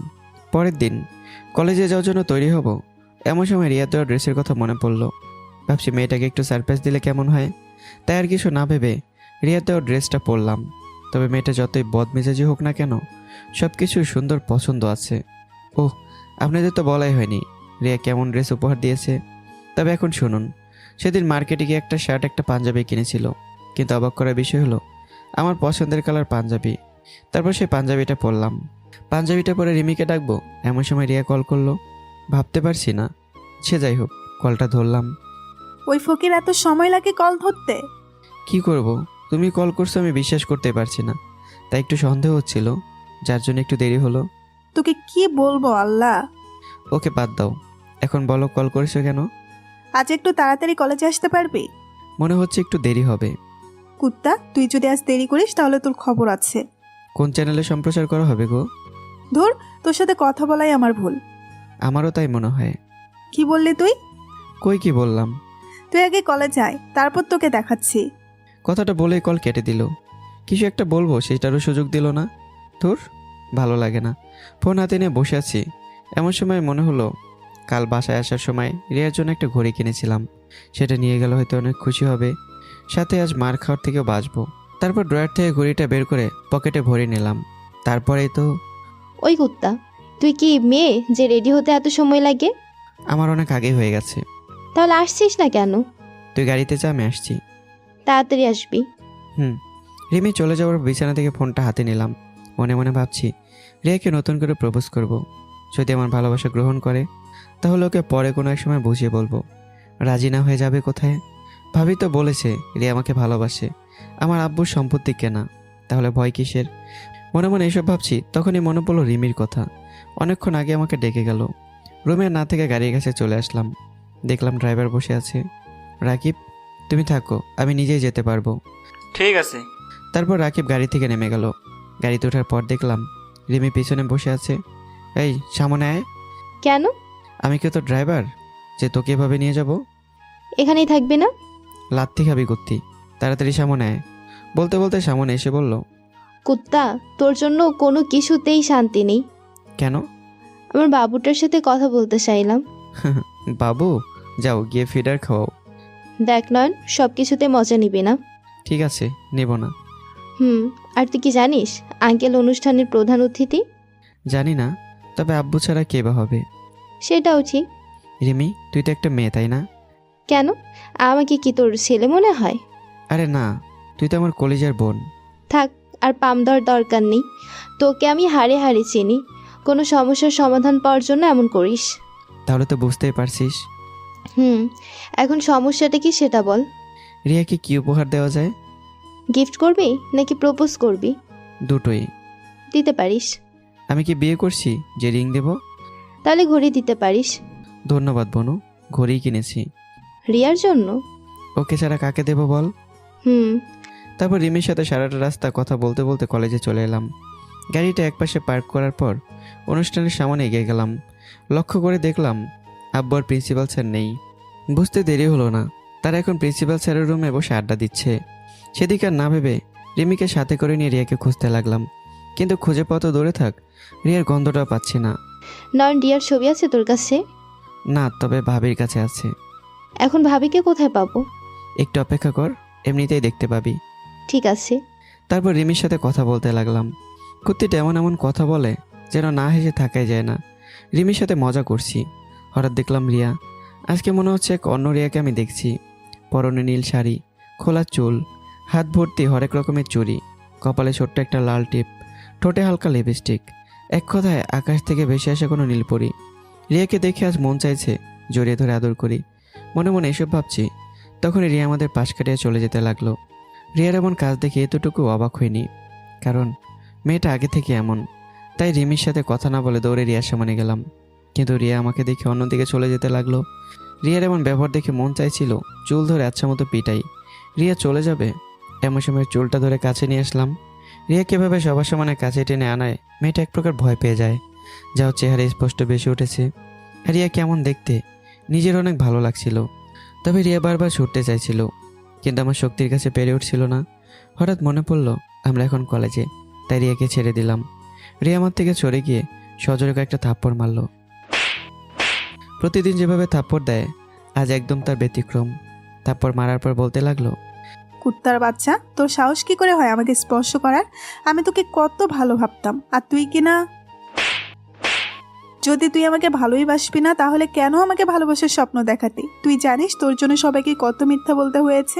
পরের দিন কলেজে যাওয়ার জন্য তৈরি হব, এমন সময় রিয়া দেওয়া ড্রেসের কথা মনে পড়লো। ভাবছি মেয়েটাকে একটু সারপ্রাইজ দিলে কেমন হয়। তাই আর কিছু না ভেবে রিয়া দেওয়া ড্রেসটা পরলাম। তবে মেয়েটা যতই বদমেজাজি হোক না কেন, সব কিছু সুন্দর পছন্দ আছে। ওহ, আপনাদের তো বলাই হয়নি রিয়া কেমন ড্রেস উপহার দিয়েছে। তবে এখন শুনুন, সেদিন মার্কেটে গিয়ে একটা শার্ট একটা পাঞ্জাবি কিনেছিল, কিন্তু অবাক করার বিষয় হলো আমার পছন্দের কালার পাঞ্জাবি। তারপর সেই পাঞ্জাবিটা পরলাম। পাঞ্জাবিটা পরে রিমিকে ডাকবো, এমন সময় রিয়া কল করলো। ভাবতে পারছি না, সে যাই হোক, কলটা ধরলাম। ওই ফকির এত সময় লাগে কল ধরতে? কি করব, তুমি কল করছো, আমি বিশ্বাস করতে পারছি না, তাই একটু সন্দেহ হচ্ছিল, যার জন্য একটু দেরি হলো। তোকে কি বলবো আল্লাহ। ওকে বাদ দাও, এখন বলো কল করেছো কেন? আজ একটু তাড়াতাড়ি কলেজে আসতে পারবি? মনে হচ্ছে একটু দেরি হবে। কুত্তা, তুই যদি আজ দেরি করিস তাহলে তোর খবর আছে। কোন চ্যানেলে সম্প্রচার করা হবে গো? ধুর, তোর সাথে কথা বলাই আমার ভুল। আমারও তাই মনে হয়। কি বললি তুই? কই কি বললাম? তুই আগে কলেজ আয়, তারপর তোকে দেখাচ্ছি। কথাটা বলেই কল কেটে দিল। কিছু একটা বলবো সেটারও সুযোগ দিল না। তোর ভালো লাগে না। ফোন হাতে নিয়ে বসে আছি, এমন সময় মনে হলো কাল বাসায় আসার সময় রিয়ার জন্য একটা ঘড়ি কিনেছিলাম, সেটা নিয়ে গেলে হয়তো অনেক খুশি হবে, সাথে আজ মার খাওয়ার থেকেও বাঁচবো। তারপর ড্রয়ার থেকে ঘড়িটা বের করে পকেটে ভরে নিলাম। তারপরেই তো। ওই কুত্তা, তুই কি মেয়ে যে রেডি হতে এত সময় লাগে? আমার অনেক আগে হয়ে গেছে। তাহলে আসছিস না কেন? তুই গাড়িতে যা, আমি আসছি। তাড়াতাড়ি আসবি। রিমি চলে যাওয়ার বিছানা থেকে ফোনটা হাতে নিলাম। মনে মনে ভাবছি রিয়াকে নতুন করে প্রপোজ করব। যদি আমার ভালোবাসা গ্রহণ করে তাহলে ওকে পরে কোনো এক সময় বুঝিয়ে বলবো। রাজি না হয়ে যাবে কোথায়? ভাবি তো বলেছে রিয়া আমাকে ভালোবাসে, আমার আব্বুর সম্পত্তি কেনা, তাহলে ভয় কিসের? মনে মনে এসব ভাবছি, তখনই মনে পড়লো রিমির কথা। অনেকক্ষণ আগে আমাকে ডেকে গেল। রুমে না থেকে গাড়ির কাছে চলে আসলাম। দেখলাম ড্রাইভার বসে আছে। রাকিব, তুমি থাকো, আমি নিজেই যেতে পারবো। ঠিক আছে। তারপর রাকিব গাড়ি থেকে নেমে গেল। গাড়িতে ওঠার পর দেখলাম রিমি পিছনে বসে আছে। এই সামনে আয়। কেন? আমি কি তোর ড্রাইভার যে তোকে এভাবে নিয়ে যাব? এখানেই থাকবে না? লাত্তি খাবি কুত্তি, তাড়াতাড়ি সামনে আয়। বলতে বলতে সামনে এসে বলল, কুত্তা, তোর জন্য কোনো কিছুতেই শান্তি নেই। কেন? আমার বাবুটার সাথে কথা বলতে চাইলাম। বাবু যাও গিয়ে ফিডার খাওয়াও। দেখ নয়ন, সব কিছুতে মজা নিবি না। ঠিক আছে, নেব না। আর তুই কি জানিস আঙ্কেল অনুষ্ঠানের প্রধান অতিথি? জানি না, তবে আব্বু ছাড়া কে বা হবে? সেটাও ঠিক। রিমি, তুই তো একটা মেয়ে, তাই না? কেন, আমাকে কি তোর ছেলে মনে হয়? আরে না, তুই তো আমার কলেজের বোন। থাক, আর পাম দেওয়ার দরকার নেই। তোকে আমি হাড়ে হাড়ে চিনি। কোনো সমস্যার সমাধান পাওয়ার জন্য এমন করিস। তাহলে তো বুঝতেই পারছিস। এখন সমস্যাটা কি সেটা বল। রিয়াকে কি উপহার দেওয়া যায়? গিফট করবি নাকি প্রপোজ করবি? দুটোই। দিতে পারিস। আমি কি বিয়ে করছি যে রিং দেব? তাহলে ঘড়ি দিতে পারিস। ধন্যবাদ বনু, ঘড়ি কিনেছি। রিয়ার জন্য? ওকে ছাড়া কাকে দেব বল? তারপর রিমির সাথে সারাটা রাস্তা কথা বলতে বলতে কলেজে চলে এলাম। গাড়িটা একপাশে পার্ক করার পর অনুষ্ঠানের সামনে এগিয়ে গেলাম। লক্ষ্য করে দেখলাম আব্বু আর প্রিন্সিপাল স্যার নেই। বুঝতে দেরি হলো না, তারা এখন প্রিন্সিপাল স্যারের রুমে বসে আড্ডা দিচ্ছে। সেদিকে আর না ভেবে রিমিকে সাথে করে নিয়ে রিয়াকে খুঁজতে লাগলাম, কিন্তু খুঁজে পাওয়া তো দূরে থাক, রিয়ার গন্ধটাও পাচ্ছি না। নয়ন, রিয়ার ছবি আছে তোর কাছে? না, তবে ভাবির কাছে আছে। এখন ভাবিকে কোথায় পাবো? একটু অপেক্ষা কর, এমনিতেই দেখতে পাবি। ঠিক আছে। তারপর রিমির সাথে কথা বলতে লাগলাম। কুত্তিটা এমন এমন কথা বলে যেন না হেসে থাকাই যায় না। রিমির সাথে মজা করছি, হঠাৎ দেখলাম রিয়া। আজকে মনে হচ্ছে এক অন্য রিয়াকে আমি দেখছি। পরনে নীল শাড়ি, খোলা চুল, হাত ভর্তি হরেক রকমের চুড়ি, কপালে ছোট্ট একটা লাল টিপ, ঠোঁটে হালকা লিপস্টিক। এক কথায় আকাশ থেকে ভেসে আসে কোনো নীলপরি। রিয়াকে দেখে আজ মন চাইছে জড়িয়ে ধরে আদর করি। মনে মনে এসব ভাবছি, তখনই রিয়া আমাদের পাশ কাটিয়ে চলে যেতে লাগলো। রিয়ার এমন কাজ দেখে এতটুকু অবাক হয়নি, কারণ মেয়েটা আগে থেকে এমন। তাই রিমির সাথে কথা না বলে দৌড়ে রিয়ার সামনে গেলাম, কিন্তু রিয়া আমাকে দেখে অন্যদিকে চলে যেতে লাগলো। রিয়ার এমন ব্যবহার দেখে মন চাইছিল চুল ধরে আচ্ছা মতো পিটাই। রিয়া চলে যাবে এমন সময় চুলটা ধরে কাছে নিয়ে আসলাম। রিয়া কীভাবে সবার সামনে কাছে টেনে আনায় মেয়েটা এক প্রকার ভয় পেয়ে যায়। যাও চেহারা স্পষ্ট বেশি উঠেছে। রিয়া কেমন দেখতে নিজের অনেক ভালো লাগছিল, তবে রিয়া বারবার ছুটতে চাইছিল, কিন্তু আমার শক্তির কাছে পেরে উঠছিল না। হঠাৎ মনে পড়ল আমরা এখন কলেজে, তাই রিয়াকে ছেড়ে দিলাম। রিয়া আমার থেকে সরে গিয়ে সজোরে একটা থাপ্পড় মারল। প্রতিদিন যেভাবে থাপ্পড় দেয় আজ একদম তার ব্যতিক্রম। থাপ্পড় মারার পর বলতে লাগলো, কুত্তার বাচ্চা, তোর সাহস কি করে হয় আমাকে স্পর্শ করার? আমি তোকে কত ভালো ভাবতাম, আর তুই কিনা। যদি তুই আমাকে ভালোই বাসবি না, তাহলে কেন আমাকে ভালোবাসার স্বপ্ন দেখাতি? তুই জানিস তোর জন্য সবাইকে কত মিথ্যা বলতে হয়েছে,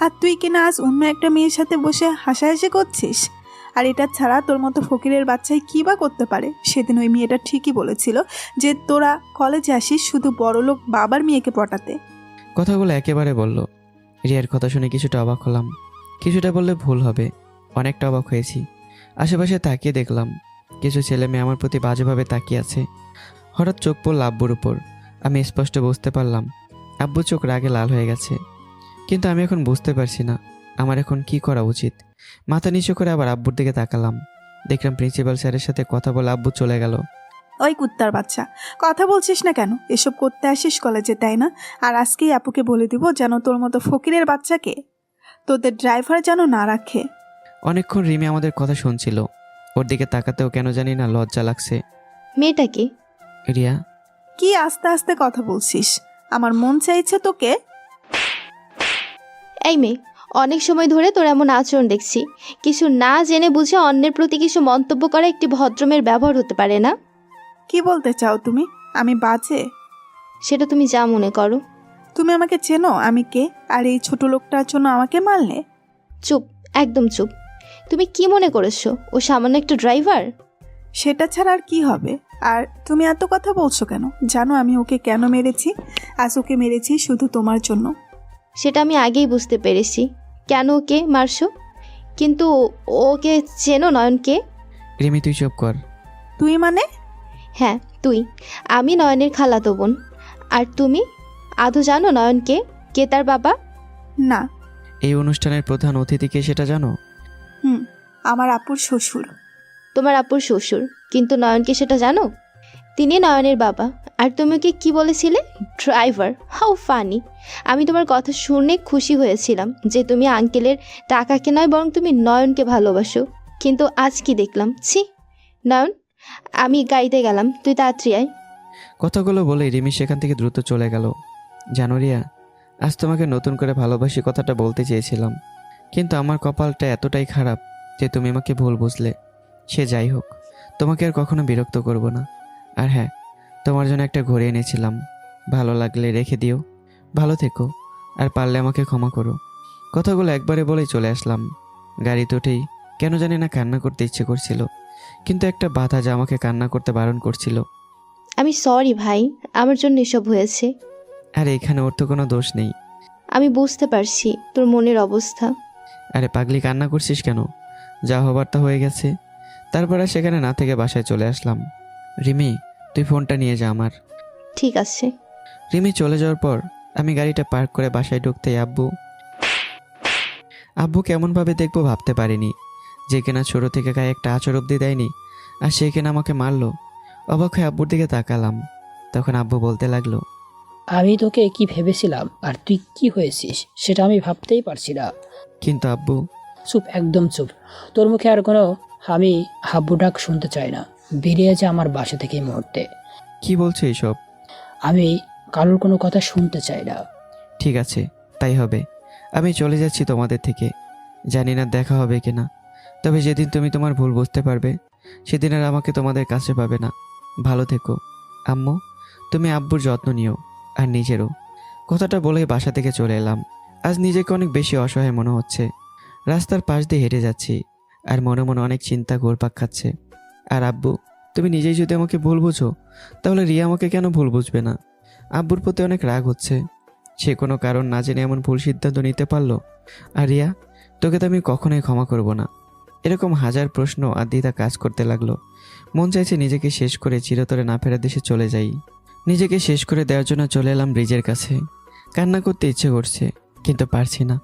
আর তুই কিনা আজ অন্য একটা মেয়ের সাথে বসে হাসাহাসি করছিস। আর এটা ছাড়া তোর মতো ফকিরের বাচ্চাই কী বা করতে পারে? সেদিন ওই মেয়েটা ঠিকই বলেছিল যে তোরা কলেজে আসিস শুধু বড়লোক বাবার মেয়েকে পটাতে। কথাগুলো একেবারে বলল। রিয়ার কথা শুনে কিছুটা অবাক হলাম, কিছুটা বললে ভুল হবে, অনেকটা অবাক হয়েছি। আশেপাশে তাকিয়ে দেখলাম কিছু ছেলে মেয়ে আমার প্রতি বাজেভাবে তাকিয়ে আছে। হঠাৎ চোখ পড়ল আব্বুর উপর। আমি স্পষ্ট বুঝতে পারলাম আব্বুর চোখ রাগে লাল হয়ে গেছে, কিন্তু আমি এখন বুঝতে পারছি না আমার এখন কি করা উচিত। মাথা নিচু করে আবার আব্বুর দিকে তাকালাম, দেখলাম প্রিন্সিপাল স্যারের সাথে কথা বলে আব্বু চলে গেল। ওই কুত্তার বাচ্চা, কথা বলছিস না কেন? এসব করতে আসিস কলেজে, তাই না? আর আজকেই আপুকে বলে দিব যেন তোর মতো ফকিরের বাচ্চাকে তোদের ড্রাইভার যেন না রাখে। অনেকক্ষণ রিমি আমাদের কথা শুনছিল, ওর দিকে তাকাতেও কেন জানি না লজ্জা লাগছে। মেয়েটা কি? রিয়া। কি আস্তে আস্তে কথা বলছিস? আমার মন চাইছে তোকে। এই মেয়ে, অনেক সময় ধরে তোর এমন আচরণ দেখছি। কিছু না জেনে বুঝে অন্যের প্রতি কিছু মন্তব্য করা একটি ভদ্রমের ব্যবহার হতে পারে না। কি বলতে চাও তুমি? আমি বাজে? সেটা তুমি যা মনে করো। তুমি আমাকে চেনো আমি কে? আর এই ছোট লোকটার জন্য আমাকে মারলে? চুপ, একদম চুপ। তুমি কি মনে করেছো ও সামান্য একটা ড্রাইভার? সেটা ছাড়া আর কি হবে? আর তুমি এত কথা বলছো কেন? জানো আমি ওকে কেন মেরেছি? আজ ওকে মেরেছি শুধু তোমার জন্য। সেটা আমি আগেই বুঝতে পেরেছি কেন ওকে মারছো, কিন্তু ওকে চেনো নয়নকে? রিমি তুই চুপ কর। তুই মানে? হ্যাঁ তুই। আমি নয়নের খালাতো বোন। আর তুমি আদৌ জানো নয়নকে? কে তার বাবা? না। এই অনুষ্ঠানের প্রধান অতিথি কে সেটা জানো? আমার আপুর শ্বশুর। তোমার আপুর শ্বশুর, কিন্তু নয়নকে সেটা জানো? তিনি নয়নের বাবা। আর তুমি ওকে কি বলেছিলে? ড্রাইভার। How funny. আমি তোমার কথা শুনে খুশি হয়েছিলাম যে তুমি আঙ্কেলের টাকাকে নয় বরং তুমি নয়নকে ভালোবাসো, কিন্তু আজ কি দেখলাম। ছি নয়ন, আমি গাড়িতে গেলাম, তুই তাড়াতাড়ি আয়। কথাগুলো বলে রিমি সেখান থেকে দ্রুত চলে গেল। জানো রিয়া, আজ তোমাকে নতুন করে ভালোবাসি কথাটা বলতে চেয়েছিলাম, কিন্তু আমার কপালটা এতটাই খারাপ যে তুমি আমাকে ভুল বুঝলে। সে যাই হোক, তোমাকে আর কখনো বিরক্ত করব না। আর হ্যাঁ, তোমার জন্য একটা ঘড়ি এনেছিলাম, ভালো লাগলে রেখে দিও। ভালো থেকো, আর পারলে আমাকে ক্ষমা করো। কথাগুলো একবারে বলেই চলে আসলাম। গাড়িতে উঠেই কেন জানি না কান্না করতে ইচ্ছে করছিল, কিন্তু একটা বাধা যা আমাকে কান্না করতে বারণ করছিল। আমি সরি ভাই, আমার জন্য এসব হয়েছে। আর এখানে ওর তো কোনো দোষ নেই। আমি বুঝতে পারছি তোর মনের অবস্থা। আরে পাগলি, কান্না করছিস কেন? যা হবার তা হয়ে গেছে। তারপর আর সেখানে না থেকে বাসায় চলে আসলাম। রিমি, তুই ফোনটা নিয়ে যা আমার। ঠিক আছে। রিমি চলে যাওয়ার পর আমি গাড়িটা পার্ক করে বাসায় ঢুকতেই আব্বু কেমনভাবে দেখবো ভাবতে পারিনি। যে কিনা ছোট থেকে গায়ে একটা আঁচড় অব্দি দেয়নি, আর সে কিনা আমাকে মারলো। অবাক হয়ে আব্বুর দিকে তাকালাম। তখন আব্বু বলতে লাগলো, আমি তোকে কি ভেবেছিলাম আর তুই কি হয়েছিস সেটা আমি ভাবতেই পারছি না। কিন্তু আব্বু। চুপ, একদম চুপ। তোর মুখে আর কোনো আমি হাব্বু ডাক শুনতে চাই না। বেরিয়ে যা আমার বাসা থেকে এই মুহূর্তে। কি বলছো এইসব? আমি কারোর কোনো কথা শুনতে চাই না। ঠিক আছে, তাই হবে। আমি চলে যাচ্ছি তোমাদের থেকে। জানি না দেখা হবে কিনা, তবে যেদিন তুমি তোমার ভুল বুঝতে পারবে সেদিন আর আমাকে তোমাদের কাছে পাবে না। ভালো থেকো আম্মু, তুমি আব্বুর যত্ন নিও, আর নিজেরও। কথাটা বলেই বাসা থেকে চলে এলাম। আজ নিজেকে অনেক বেশি অসহায় মনে হচ্ছে। রাস্তার পাশ দিয়ে হেঁটে যাচ্ছি, আর মনে মনে অনেক চিন্তা ঘুরপাক খাচ্ছে। আর আব্বু, তুমি নিজেই যদি আমাকে ভুল বুঝো, তাহলে রিয়া আমাকে কেন ভুল বুঝবে না? আব্বুর প্রতি অনেক রাগ হচ্ছে। সে কোনো কারণ না জেনে এমন ভুল সিদ্ধান্ত নিতে পারলো। আর রিয়া, তোকে তো আমি কখনোই ক্ষমা করব না। এরকম হাজার প্রশ্ন আর দ্বিধা কাজ করতে লাগলো। মন চাইছে নিজেকে শেষ করে চিরতরে না ফেরার দেশে চলে যাই। নিজেকে শেষ করে দেওয়ার জন্য চলে এলাম ব্রিজের কাছে। কান্না করতে ইচ্ছে করছে, কিন্তু পারছি না।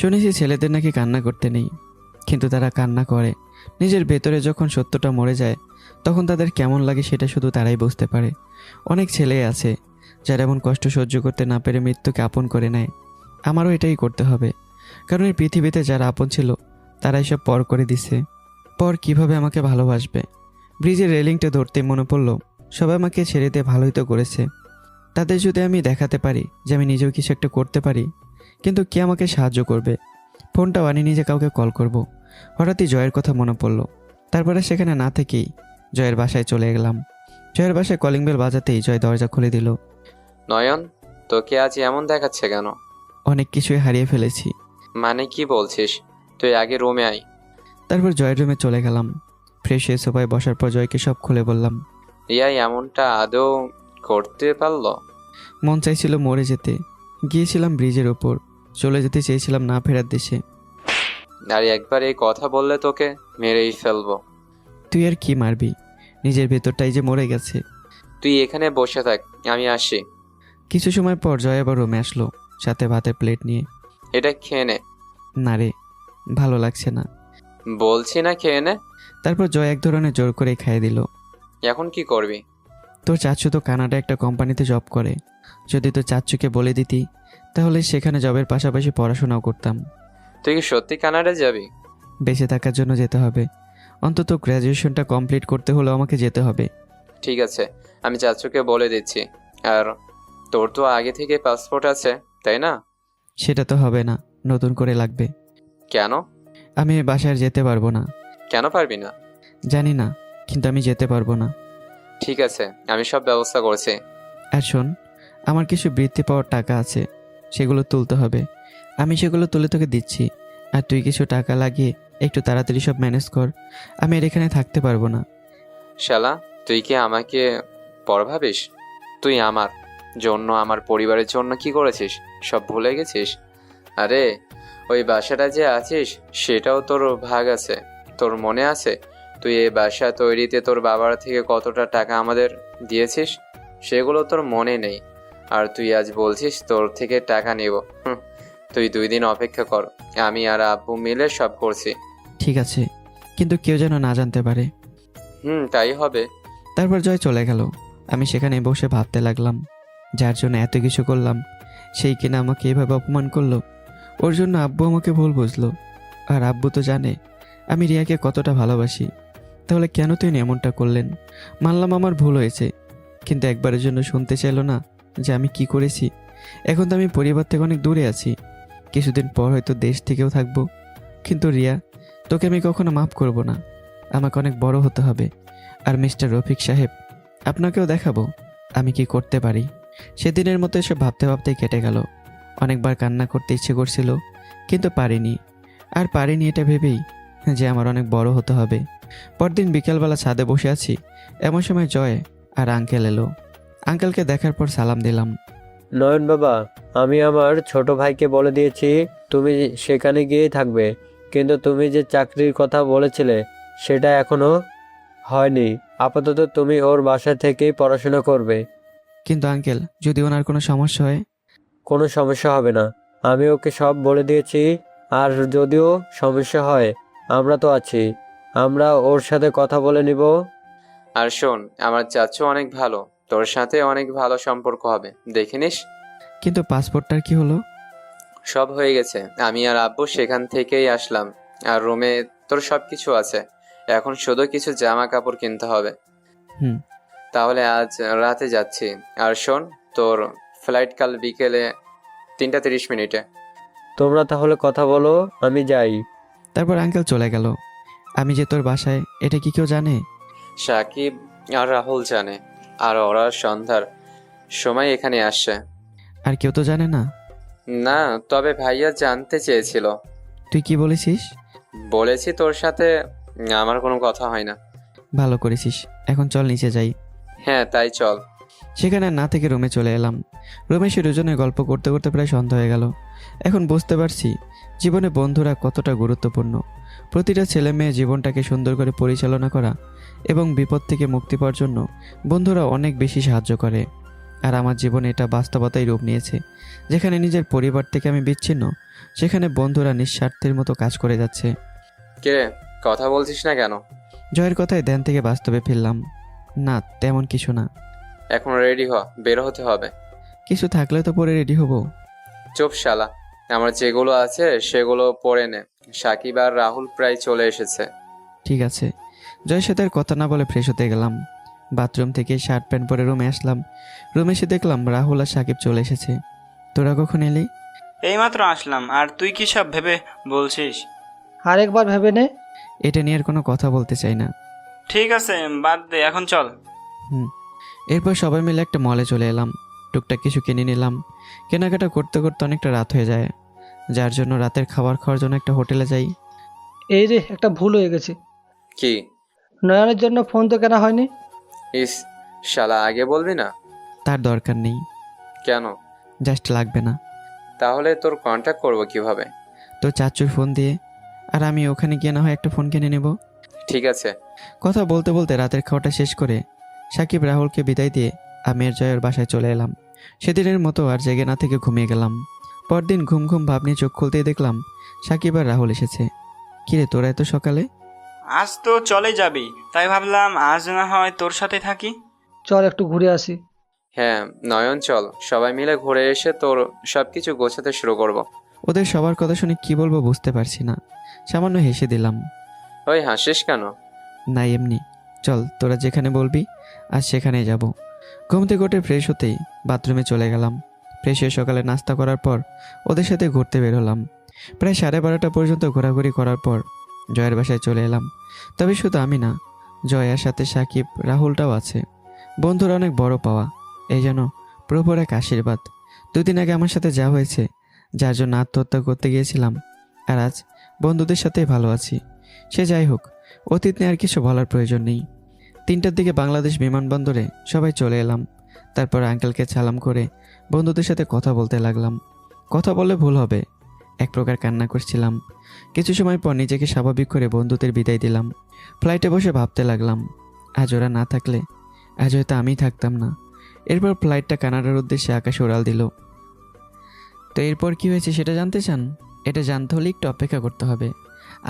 শুনেছি ছেলেদের নাকি কান্না করতে নেই, কিন্তু তারা কান্না করে। নিজের ভেতরে যখন সত্যটা মরে যায়, তখন তাদের কেমন লাগে সেটা শুধু তারাই বুঝতে পারে। অনেক ছেলে আছে যারা এমন কষ্ট সহ্য করতে না পেরে মৃত্যুকে আপন করে নেয়। আমারও এটাই করতে হবে, কারণ এই পৃথিবীতে যারা আপন ছিল তারা এসব পর করে দিছে। পর কিভাবে আমাকে ভালোবাসবে? ব্রিজের রেলিংটা ধরতে মনে পড়লো, সবাই আমাকে ছেড়ে দিয়ে ভালোই তো করেছে। তাদের যদি আমি দেখাতে পারি যে আমি নিজেও কিছু একটা করতে পারি, কিন্তু কে আমাকে সাহায্য করবে? ফোনটাও আনি, নিজে কাউকে কল করব। হঠাৎই জয়ের কথা মনে পড়লো। তারপরে সেখানে না থেকেই জয়ের বাসায় চলে গেলাম। জয়ের বাসায় কলিং বেল বাজাতেই জয় দরজা খুলে দিল। নয়ন, তোকে আজ এমন দেখাচ্ছে কেন? অনেক কিছুই হারিয়ে ফেলেছি। মানে কি বলছিস? তুই আগে রুমে আয়। তারপর জয়ের রুমে চলে গেলাম। ফ্রেশ হয়ে সোফায় বসার পর জয়কে সব খুলে বললাম। রিয়া এমনটা আদৌ করতে পারলো? মন চাইছিল মরে যেতে। গিয়েছিলাম ব্রিজের ওপর, চলে যেতে চেয়েছিলাম না ফেরার দেশে। আর একবার এই কথা বললে তোকে মেরেই ফেলবো। তুই আর কি মারবি? নিজের ভেতরটাই যে মরে গেছে। তুই এখানে বসে থাক, আমি আসি। কিছু সময় পর জয় আবার রুমে আসলো, সাথে ভাতের প্লেট নিয়ে। এটা খেয়ে নে। না রে, ভালো লাগছে না। বলছি না খেয়ে নে। তারপর জয় এক ধরনের জোর করে খাইয়ে দিল। এখন কি করবি? তোর চাচু তো কানাডা একটা কোম্পানিতে জব করে। যদি তোর চাচুকে বলে দিতি, তাহলে সেখানে জবের পাশাপাশি পড়াশোনাও করতাম। তুই কি সত্যি কানাডা যাবি? বেঁচে থাকার জন্য যেতে হবে। অন্তত গ্র্যাজুয়েশনটা কমপ্লিট করতে হলেও আমাকে যেতে হবে। ঠিক আছে, আমি চাচুকে বলে দিচ্ছি। আর তোর তো আগে থেকে পাসপোর্ট আছে, তাই না? সেটা তো হবে না, নতুন করে লাগবে। কেন? আমি বাসায় যেতে পারবো না। কেন পারবি না? জানি না, কিন্তু আমি যেতে পারবো না। ঠিক আছে, আমি সব ব্যবস্থা করছি। আর শোন, আমার কিছু বৃত্তি পাওয়ার টাকা আছে, সেগুলো তুলতে হবে। আমি সেগুলো তুলে তোকে দিচ্ছি, আর তুই কিছু টাকা লাগিয়ে একটু তাড়াতাড়ি সব ম্যানেজ কর। আমি আর এখানে থাকতে পারবো না। শালা, তুই কি আমাকে পর ভাবিস? তুই আমার জন্য, আমার পরিবারের জন্য কি করেছিস সব ভুলে গেছিস? আরে ওই বাসাটা যে আছিস সেটাও তোর ভাগ আছে। তোর মনে আছে তুই এই বাসা তৈরিতে তোর বাবার থেকে কতটা টাকা আমাদের দিয়েছিস? সেগুলো তোর মনে নেই, আর তুই আজ বলছিস তোর থেকে টাকা নেব। তুই 2 দিন অপেক্ষা কর, আমি আর আব্বু মিলে সব করছি। ঠিক আছে, কিন্তু কেউ যেন না জানতে পারে। তাই হবে। তারপর জয় চলে গেল। আমি সেখানে বসে ভাবতে লাগলাম, যার জন্য এত কিছু করলাম সেই কিনা আমাকে এভাবে অপমান করলো। ওর জন্য আব্বু আমাকে ভুল বুঝলো। আর আব্বু তো জানে আমি রিয়াকে কতটা ভালোবাসি। তাহলে কেন তিনি এমনটা করলেন? মানলাম আমার ভুল হয়েছে, কিন্তু একবারের জন্য শুনতে চাইলো না যে আমি কি করেছি। এখন তো আমি পরিবার থেকে অনেক দূরে আছি, কিছুদিন পর হয়তো দেশ থেকেও থাকবো। কিন্তু রিয়া, তোকে আমি কখনো মাফ করব না। আমাকে অনেক বড় হতে হবে। আর মিস্টার রফিক সাহেব, আপনাকেও দেখাবো আমি কি করতে পারি। সেদিনের মতো এসব ভাবতে ভাবতেই কেটে গেল। অনেকবার কান্না করতে ইচ্ছে করছিল, কিন্তু পারিনি। আর পারিনি এটা ভেবেই যে আমার অনেক বড় হতে হবে। পরদিন বিকেলবেলা ছাদে বসে আছি, এমন সময় জয় আর আঙ্কেল এলো। আঙ্কেলকে দেখার পর সালাম দিলাম। নয়ন বাবা, আমি আমার ছোট ভাইকে বলে দিয়েছি তুমি সেখানে গিয়েই থাকবে, কিন্তু তুমি যে চাকরির কথা বলেছিলে সেটা এখনো হয়নি। আপাতত তুমি ওর বাসা থেকেই পড়াশোনা করবে। কিন্তু আঙ্কেল, যদি ওনার কোনো সমস্যা হয়? কোনো সমস্যা হবে না, আমি ওকে সব বলে দিয়েছি। আর যদিও সমস্যা হয়, আমরা তো আছি, আমরা ওর সাথে কথা বলে নিব। আর শোন, আমার চাচু অনেক ভালো, তোর সাথে অনেক ভালো সম্পর্ক হবে, দেখে নিস। কিন্তু পাসপোর্টটার কি হলো? সব হয়ে গেছে, আমি আর আব্বু সেখান থেকেই আসলাম। আর রুমে তোর সব কিছু আছে, এখন শুধু কিছু জামা কাপড় কিনতে হবে। হুম। তাহলে আজ রাতে যাচ্ছি। আর শোন, তোর ফ্লাইট কাল বিকেলে 3:30। তোমরা তাহলে কথা বলো, আমি যাই। তারপর আঙ্কেল চলে গেল। আমি যে তোর বাসায়, এটা কি কেউ জানে? সাকিব আর রাহুল জানে, আর ওরা সন্ধ্যার সময় এখানে আসছে। আর কেউ তো জানে না? না, তবে ভাইয়া জানতে চেয়েছিল। তুই কি বলেছিস? বলেছি তোর সাথে আমার কোনো কথা হয় না। ভালো করেছিস। এখন চল নিচে যাই। হ্যাঁ, তাই চল। সেখানে না থেকে রুমে চলে এলাম। রুমে সে দুজনের গল্প করতে করতে প্রায় সন্ধ্যা হয়ে গেল। এখন বুঝতে পারছি জীবনে বন্ধুরা কতটা গুরুত্বপূর্ণ। প্রতিটা ছেলে মেয়ে জীবনটাকে সুন্দর করে পরিচালনা করা এবং বিপদ থেকে মুক্তি পাওয়ার জন্য বন্ধুরা অনেক বেশি সাহায্য করে। আর আমার জীবনে এটা বাস্তবতাই রূপ নিয়েছে। যেখানে নিজের পরিবার থেকে আমি বিচ্ছিন্ন, সেখানে বন্ধুরা নিঃস্বার্থের মতো কাজ করে যাচ্ছে। কে কথা বলছিস না কেন? জয়ের কথায় ধ্যান থেকে বাস্তবে ফিরলাম। না, তেমন কিছু না। এখন রেডি হ, বের হতে হবে। কিছু থাকলে তো পরে রেডি হব। চুপ শালা, আমার যেগুলো আছে সেগুলো পরে নে। সাকিব আর রাহুল প্রায় চলে এসেছে। ঠিক আছে। জয়ের সাথে আর কথা না বলে ফ্রেশ হতে গেলাম। বাথরুম থেকে শার্ট প্যান্ট পরে রুমে আসলাম। রুমে এসে দেখলাম রাহুল আর সাকিব চলে এসেছে। তোরা কখন এলি? এইমাত্র আসলাম। আর তুই কি সব ভেবে বলছিস? আরেকবার ভেবে নে। এটা নিয়ে আর কোনো কথা বলতে চাই না। ঠিক আছে, বাদ দে, এখন চল। এরপর সবাই মিলে একটা মলে চলে এলাম। টুকটাক কিছু কিনে নিলাম। কেনাকাটা করতে করতে অনেকটা রাত হয়ে যায়, যার জন্য রাতের খাবার খাওয়ার জন্য একটা হোটেলে যাই। এই রে, একটা ভুল হয়ে গেছে। কি? নয়নের জন্য ফোন তো কেনা হয়নি। ইস শালা, আগে বলবি না? তার দরকার নেই। কেন? জাস্ট লাগবে না। তাহলে তোর কন্ট্যাক্ট করবো কিভাবে? তো চাচুর ফোন দিয়ে, আর আমি ওখানে গিয়ে না হয় একটা ফোন কিনে নেব। ঠিক আছে। কথা বলতে বলতে রাতের খাওয়াটা শেষ করে সাকিব রাহুলকে বিদায় দিয়ে আমি আর জয়ের বাসায় চলে এলাম। সেদিনের মতো আর জেগে না থেকে ঘুমিয়ে গেলাম। পরদিন ঘুম ঘুম ভাব নিয়ে চোখ খুলতেই দেখলাম সাকিব আর রাহুল এসেছে। কিরে, তোরা এত সকালে? আজ তো চলে যাবি, তাই ভাবলাম আজ না হয় তোর সাথে থাকি। চল একটু ঘুরে আসি। হ্যাঁ নয়ন, চল সবাই মিলে ঘুরে এসে তোর সবকিছু গোছাতে শুরু করব। ওদের সবার কথা শুনে কি বলবো বুঝতে পারছি না। সামান্য হেসে দিলাম। ওই হাসিস কেন? না, এমনি। চল, তোরা যেখানে বলবি আজ সেখানেই যাব। ঘুম থেকে উঠে ফ্রেশ হতেই বাথরুমে চলে গেলাম। ফ্রেশ হয়ে সকালে নাস্তা করার পর ওদের সাথে ঘুরতে বের হলাম। প্রায় 12:30 পর্যন্ত ঘোরাঘুরি করার পর জয়ের বাসায় চলে এলাম। তবে শুধু আমি না, জয়ার সাথে সাকিব রাহুলটাও আছে। বন্ধুরা অনেক বড় পাওয়া, এই যেন প্রভুর এক আশীর্বাদ। 2 দিন আগে আমার সাথে যা হয়েছে, যার জন্য আত্মহত্যা করতে গিয়েছিলাম, আর আজ বন্ধুদের সাথেই ভালো আছি। সে যাই হোক, অতীত নিয়ে আর কিছু বলার প্রয়োজন নেই। 3টার দিকে বাংলাদেশ বিমানবন্দরে সবাই চলে এলাম। তারপর আঙ্কেলকে সালাম করে বন্ধুদের সাথে কথা বলতে লাগলাম। কথা বললে ভুল হবে, এক প্রকার কান্না করছিলাম। কিছু সময় পর নিজেকে স্বাভাবিক করে বন্ধুদের বিদায় দিলাম। ফ্লাইটে বসে ভাবতে লাগলাম, আজ ওরা না থাকলে আজ হয়তো আমিই থাকতাম না। এরপর ফ্লাইটটা কানাডার উদ্দেশ্যে আকাশে উড়াল দিল। তো এরপর কি হয়েছে সেটা জানতে চান? এটা জানতে হলে একটু অপেক্ষা করতে হবে।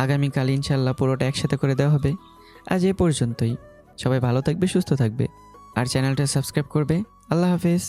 আগামীকাল ইনশাল্লাহ পুরোটা একসাথে করে দেওয়া হবে। আজ এ পর্যন্তই। সবাই ভালো থাকবে, সুস্থ থাকবে, আর চ্যানেলটা সাবস্ক্রাইব করবে। আল্লাহ হাফেজ।